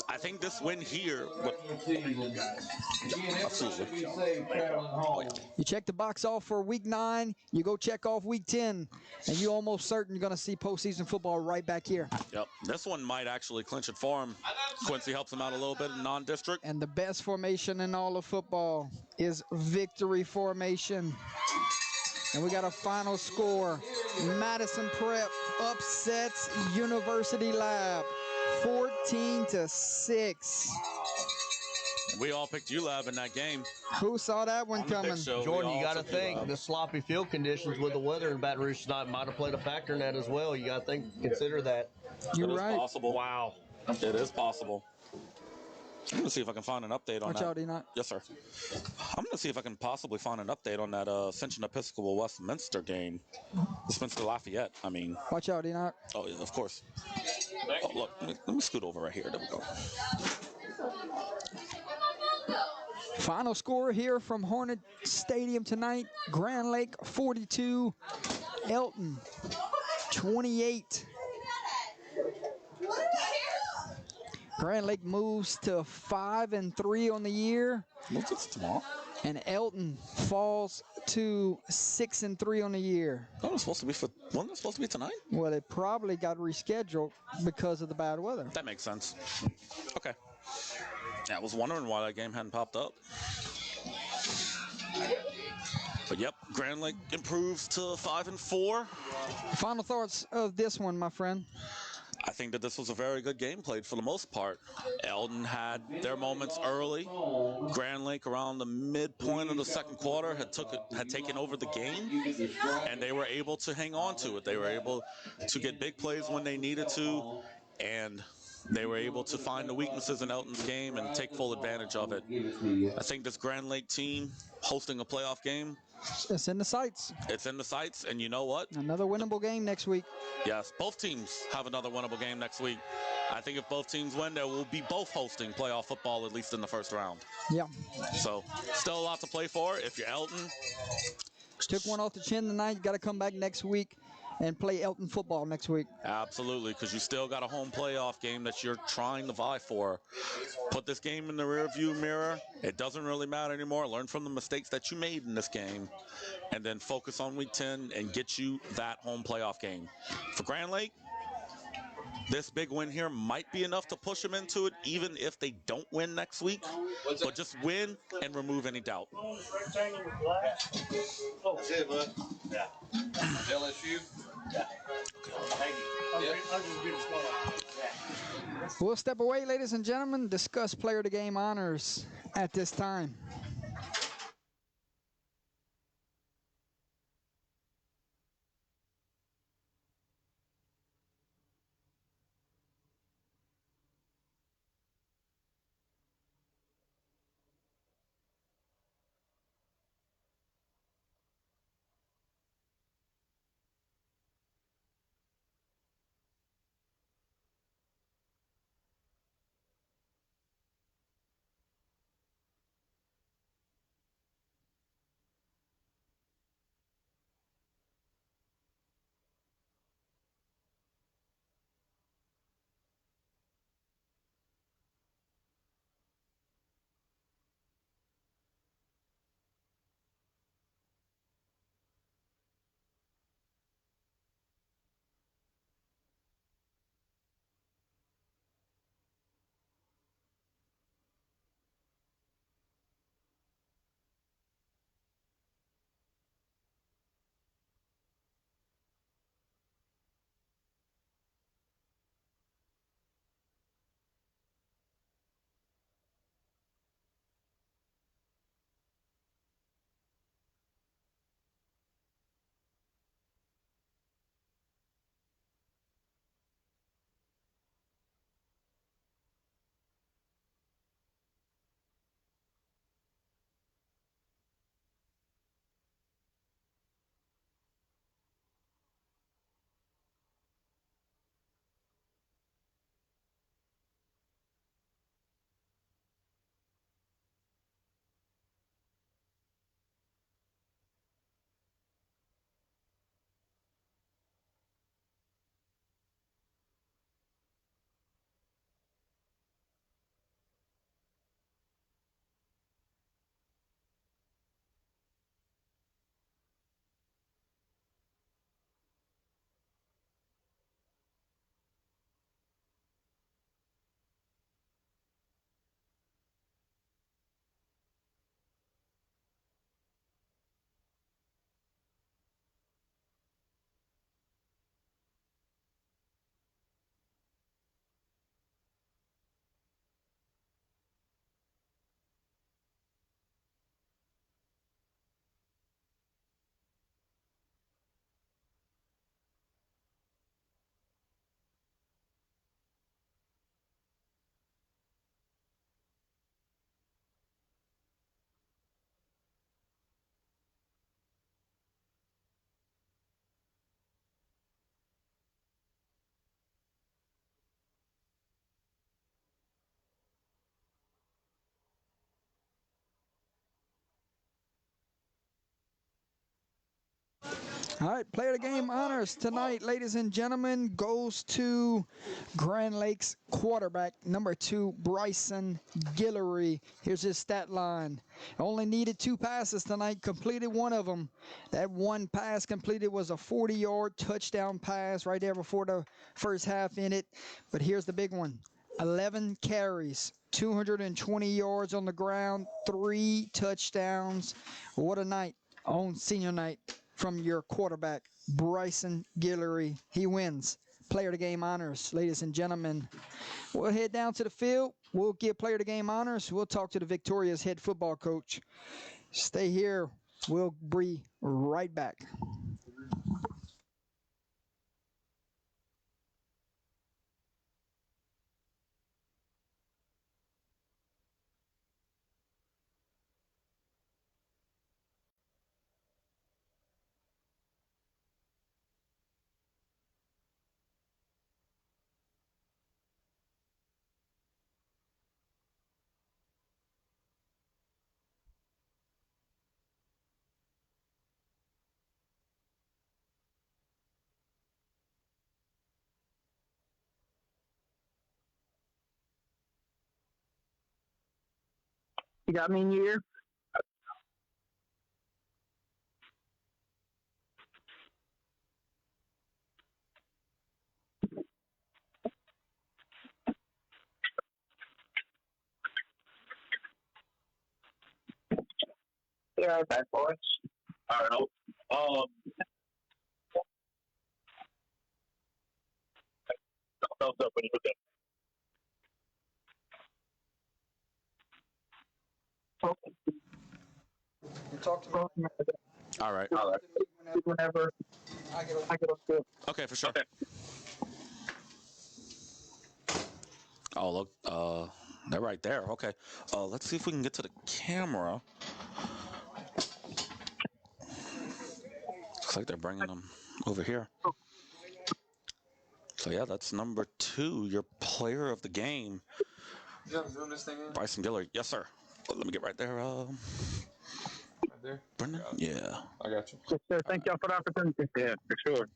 I think this win here. Absolutely. You check the box off for week 9. You go check off week 10, and you're almost certain you're going to see postseason football right back here. Yep. This one might actually clinch it for him. Quincy helps him out a little bit in non-district. And the best formation in all of football is victory formation. And we got a final score. Madison Prep upsets University Lab 14-6. We all picked ULab in that game. Who saw that one coming? Jordan, you got to think the sloppy field conditions with the weather in Baton Rouge tonight might have played a factor in that as well. You got to consider that. You're right. Possible. Wow. It is possible. I'm going to see if I can find an update on Watch that. out, Enoch. Yes, sir. I'm going to see if I can possibly find an update on that Ascension Episcopal Westminster game. Westminster Lafayette, I mean. Watch out, Enoch. Oh, yeah, of course. Oh, look, let me scoot over right here. There we go. Final score here from Hornet Stadium tonight. Grand Lake 42, Elton 28. Grand Lake moves to 5-3 on the year. And Elton falls to 6-3 on the year. Wasn't it supposed to be tonight? Well, it probably got rescheduled because of the bad weather. That makes sense. Okay. Yeah, I was wondering why that game hadn't popped up. But yep, Grand Lake improves to 5-4. Final thoughts of this one, my friend. I think that this was a very good game played for the most part. Elton had their moments early. Grand Lake around the midpoint of the second quarter had taken over the game, and they were able to hang on to it. They were able to get big plays when they needed to, and they were able to find the weaknesses in Elton's game and take full advantage of it. I think this Grand Lake team hosting a playoff game, it's in the sights. It's in the sights, and you know what? Another winnable game next week. Yes, both teams have another winnable game next week. I think if both teams win, they will be both hosting playoff football, at least in the first round. Yeah. So, still a lot to play for. If you're Elton. Took one off the chin tonight. You got to come back next week and play Elton football next week. Absolutely, because you still got a home playoff game that you're trying to vie for. Put this game in the rearview mirror. It doesn't really matter anymore. Learn from the mistakes that you made in this game, and then focus on week 10 and get you that home playoff game. For Grand Lake, this big win here might be enough to push them into it, even if they don't win next week. But just win and remove any doubt. That's it, bud. Yeah. LSU? Yeah. Thank you. We'll step away, ladies and gentlemen, discuss player of the game honors at this time. All right, player of the game honors tonight, ladies and gentlemen, goes to Grand Lakes quarterback number 2, Bryson Guillory. Here's his stat line. Only needed 2 passes tonight, completed one of them. That one pass completed was a 40-yard touchdown pass right there before the first half ended. But here's the big one. 11 carries, 220 yards on the ground, 3 touchdowns. What a night on senior night from your quarterback, Bryson Guillory. He wins player of the game honors, ladies and gentlemen. We'll head down to the field. We'll give player of the game honors. We'll talk to the Victoria's head football coach. Stay here. We'll be right back. You got me in your ear? Yeah, bad boys. I don't know. Thumbs up when you look at You talk to me. All right. Whenever I get up to. Okay, for sure. Okay. Oh, look, they're right there. Okay. Let's see if we can get to the camera. Looks like they're bringing them over here. So, yeah, that's number 2, your player of the game. Yeah, I'm doing this thing in. Bryson Guillory. Yes, sir. Let me get right there. Right there? Brendan? Yeah. I got you. Yes, sir. Thank y'all for the opportunity. Yeah, for sure.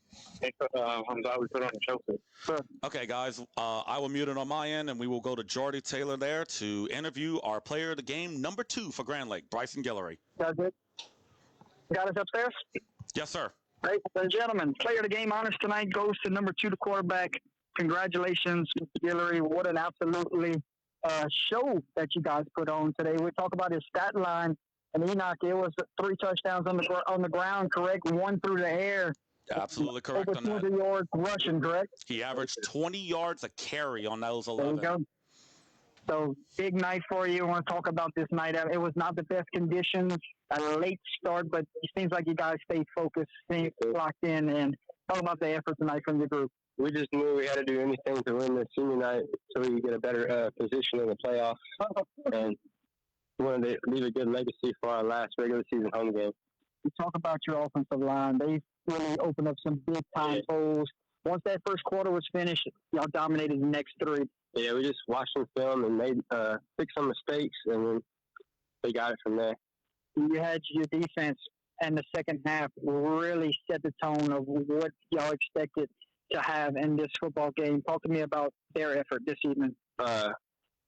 I'm glad we put on the show. Sure. Okay, guys, I will mute it on my end, and we will go to Jordy Taylor there to interview our player of the game, number 2 for Grand Lake, Bryson Guillory. Y'all good? Got us upstairs? Yes, sir. Ladies and gentlemen, player of the game honors tonight goes to number 2, the quarterback. Congratulations, Mr. Guillory. What an absolutely show that you guys put on today. We talk about his stat line, and Enoch, it was 3 touchdowns on the ground, correct? 1 through the air. Absolutely correct Over on that. 200 yards rushing, correct? He averaged 20 yards a carry on those There 11. you go. So, big night for you. I want to talk about this night. It was not the best conditions, a late start, but it seems like you guys stayed focused, stayed locked in, and talk about the effort tonight from the group. We just knew we had to do anything to win this senior night so we could get a better position in the playoffs. And we wanted to leave a good legacy for our last regular season home game. You talk about your offensive line. They really opened up some big-time holes. Once that first quarter was finished, y'all dominated the next 3. Yeah, we just watched some film and made fixed some mistakes, and then they got it from there. You had your defense and the second half really set the tone of what y'all expected to have in this football game. Talk to me about their effort this evening.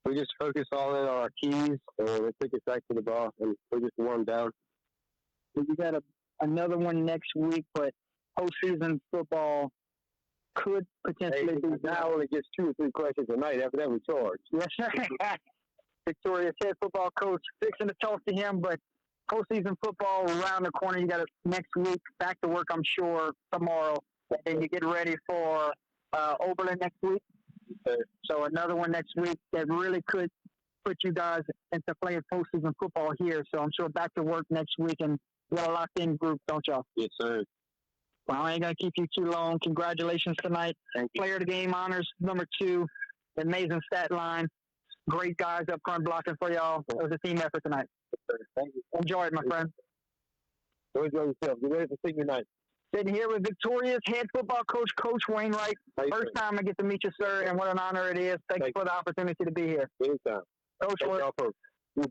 We just focused all in on our keys, and we took it back to the ball, and we just warmed down. You got another one next week, but postseason football could potentially be. Now only gets 2 or 3 questions a night. After that, we charge. Yes, sir. Victoria's head football coach, fixing to talk to him, but postseason football around the corner. You got it next week. Back to work, I'm sure, tomorrow. And then you get ready for Oberlin next week. So another one next week that really could put you guys into playing postseason football here. So I'm sure back to work next week, and you got a locked-in group, don't y'all? Yes, sir. Well, I ain't going to keep you too long. Congratulations tonight. Thank you. Player of the game honors, number 2. Amazing stat line. Great guys up front blocking for y'all. It was a team effort tonight. Thank you. Enjoy it, my friend. Enjoy yourself. Get ready for senior night. Sitting here with Victoria's head football coach, Coach Wainwright. First time I get to meet you, sir, and what an honor it is. Thank you for the opportunity to be here. Anytime. Coach, y'all for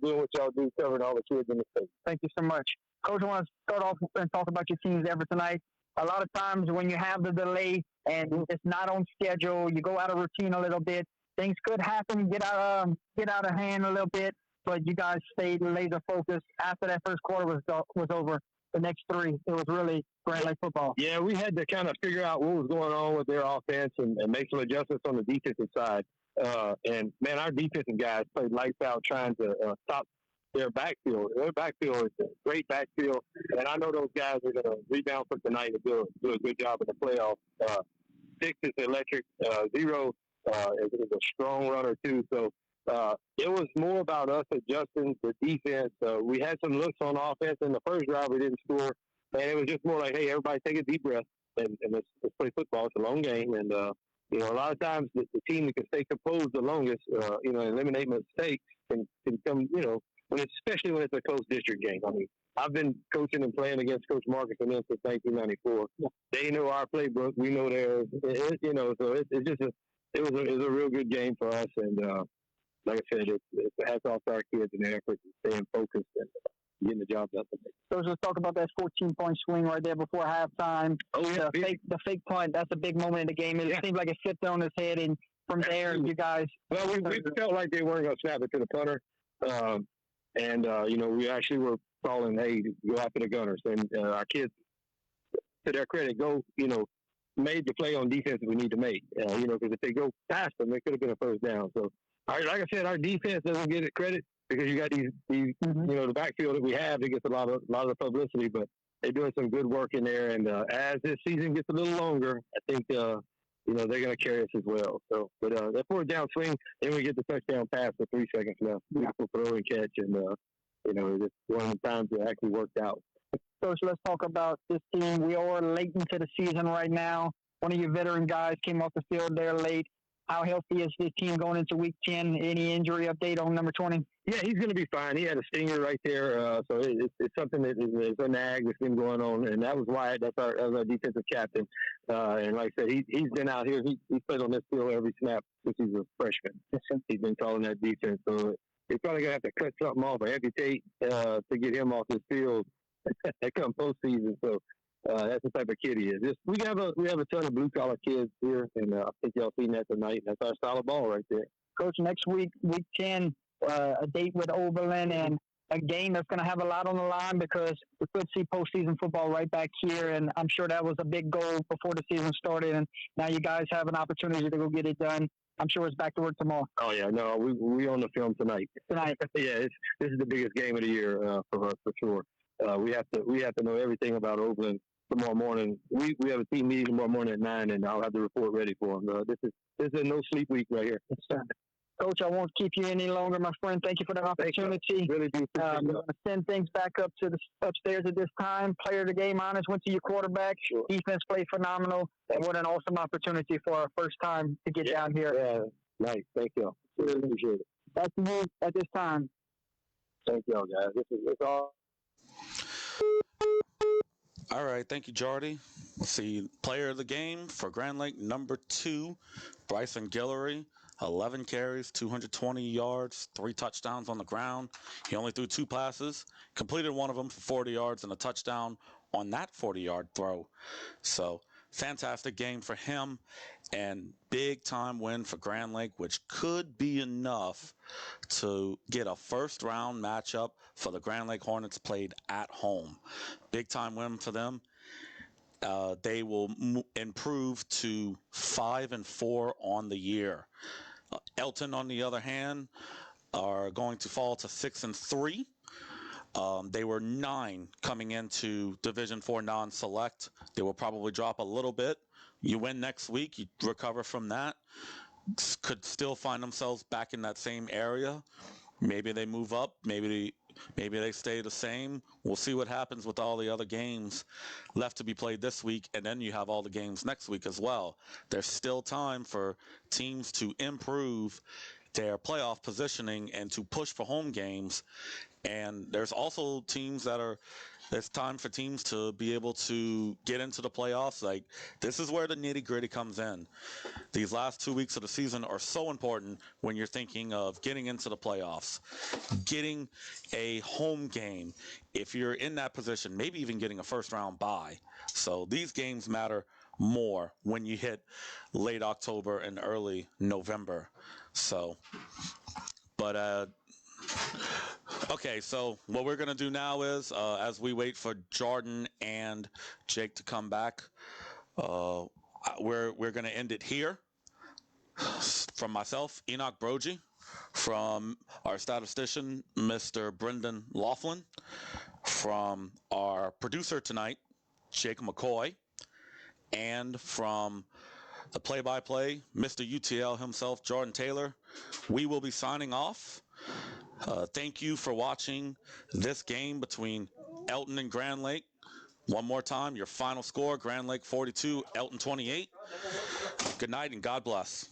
doing what y'all do, covering all the kids in the state. Thank you so much. Coach, I want to start off and talk about your team's effort tonight. a lot of times when you have the delay and it's not on schedule, you go out of routine a little bit. Things could happen, get out of hand a little bit, but you guys stayed laser focused. After that first quarter was over, the next three, it was really Grand Lake football. Yeah, we had to kind of figure out what was going on with their offense and make some adjustments on the defensive side. And, man, our defensive guys played lights out trying to stop their backfield. Their backfield is a great backfield, and I know those guys are going to rebound for tonight and do a good job in the playoffs. 6 is electric. 0 is a strong runner, too. So it was more about us adjusting the defense. We had some looks on offense in the first drive. We didn't score. And it was just more like, hey, everybody take a deep breath and let's play football. It's a long game. And, you know, a lot of times the team that can stay composed the longest, you know, eliminate mistakes can come, you know, especially when it's a close district game. I mean, I've been coaching and playing against Coach Marcus and them since 1994. They know our playbook. We know theirs. You know, so it was a real good game for us. And like I said, it's a hats off to our kids and their efforts and staying focused and getting the job done. So let's talk about that 14-point swing right there before halftime. Oh, yeah. The fake punt, that's a big moment in the game. It seemed like it slipped on his head, and from there, you guys... Well, we felt like they weren't going to snap it to the punter. You know, we actually were calling, hey, go after the gunners. And our kids, to their credit, made the play on defense that we need to make. You know, because if they go past them, it could have been a first down. So, like I said, our defense doesn't get it credit because you got these you know, the backfield that we have, it gets a lot of the publicity, but they're doing some good work in there. And as this season gets a little longer, I think, you know, they're going to carry us as well. So, but that 4th down swing, then we get the touchdown pass with 3 seconds left. Beautiful throw and catch, and, you know, it's one of the times it actually worked out. Coach, let's talk about this team. We are late into the season right now. One of your veteran guys came off the field there late. How healthy is this team going into Week 10? Any injury update on number 20? Yeah, he's going to be fine. He had a stinger right there, so it's something that is a nag that's been going on, and that was Wyatt. That's our defensive captain. And like I said, he's been out here. He's played on this field every snap since he's a freshman. He's been calling that defense. So he's probably going to have to cut something off or amputate to get him off this field. That comes postseason. So that's the type of kid he is. We have a ton of blue collar kids here, and I think y'all seen that tonight. That's our style of ball right there. Coach, next week, Week 10, a date with Oberlin and a game that's going to have a lot on the line because we could see postseason football right back here, and I'm sure that was a big goal before the season started, and now you guys have an opportunity to go get it done. I'm sure it's back to work tomorrow. Oh, yeah. No, we on the film tonight. Yeah, this is the biggest game of the year for us, for sure. We have to know everything about Oberlin tomorrow morning. We have a team meeting tomorrow morning at 9, and I'll have the report ready for them. This is a no sleep week right here. Coach, I won't keep you any longer, my friend. Thank you for the opportunity. Really do. I'm going to send things back up to the upstairs at this time. Player of the game honors went to your quarterback. Sure. Defense played phenomenal. And what an awesome opportunity for our first time to get down here. Yeah, nice. Thank you. Really appreciate it. That's the news at this time. Thank you all, guys. It's all. All right, thank you, Jardy. Let's see, player of the game for Grand Lake, number 2, Bryson Guillory, 11 carries, 220 yards, 3 touchdowns on the ground. He only threw 2 passes, completed one of them for 40 yards and a touchdown on that 40-yard throw. So, fantastic game for him and big-time win for Grand Lake, which could be enough to get a first-round matchup for the Grand Lake Hornets played at home. Big-time win for them. They will improve to 5-4 on the year. Elton, on the other hand, are going to fall to 6-3. They were 9 coming into Division 4 non-select. They will probably drop a little bit. You win next week, you recover from that. Could still find themselves back in that same area. Maybe they move up. Maybe they stay the same. We'll see what happens with all the other games left to be played this week, and then you have all the games next week as well. There's still time for teams to improve their playoff positioning and to push for home games. And there's also teams that are It's time for teams to be able to get into the playoffs. Like, this is where the nitty-gritty comes in. These last 2 weeks of the season are so important when you're thinking of getting into the playoffs, getting a home game if you're in that position, maybe even getting a first-round bye. So these games matter more when you hit late October and early November. So, but okay, so what we're going to do now is, as we wait for Jordan and Jake to come back, we're going to end it here. From myself, Enoch Brogy, from our statistician, Mr. Brendan Laughlin, from our producer tonight, Jake McCoy, and from the play-by-play, Mr. UTL himself, Jordan Taylor, we will be signing off. Thank you for watching this game between Elton and Grand Lake. One more time, your final score, Grand Lake 42, Elton 28. Good night and God bless.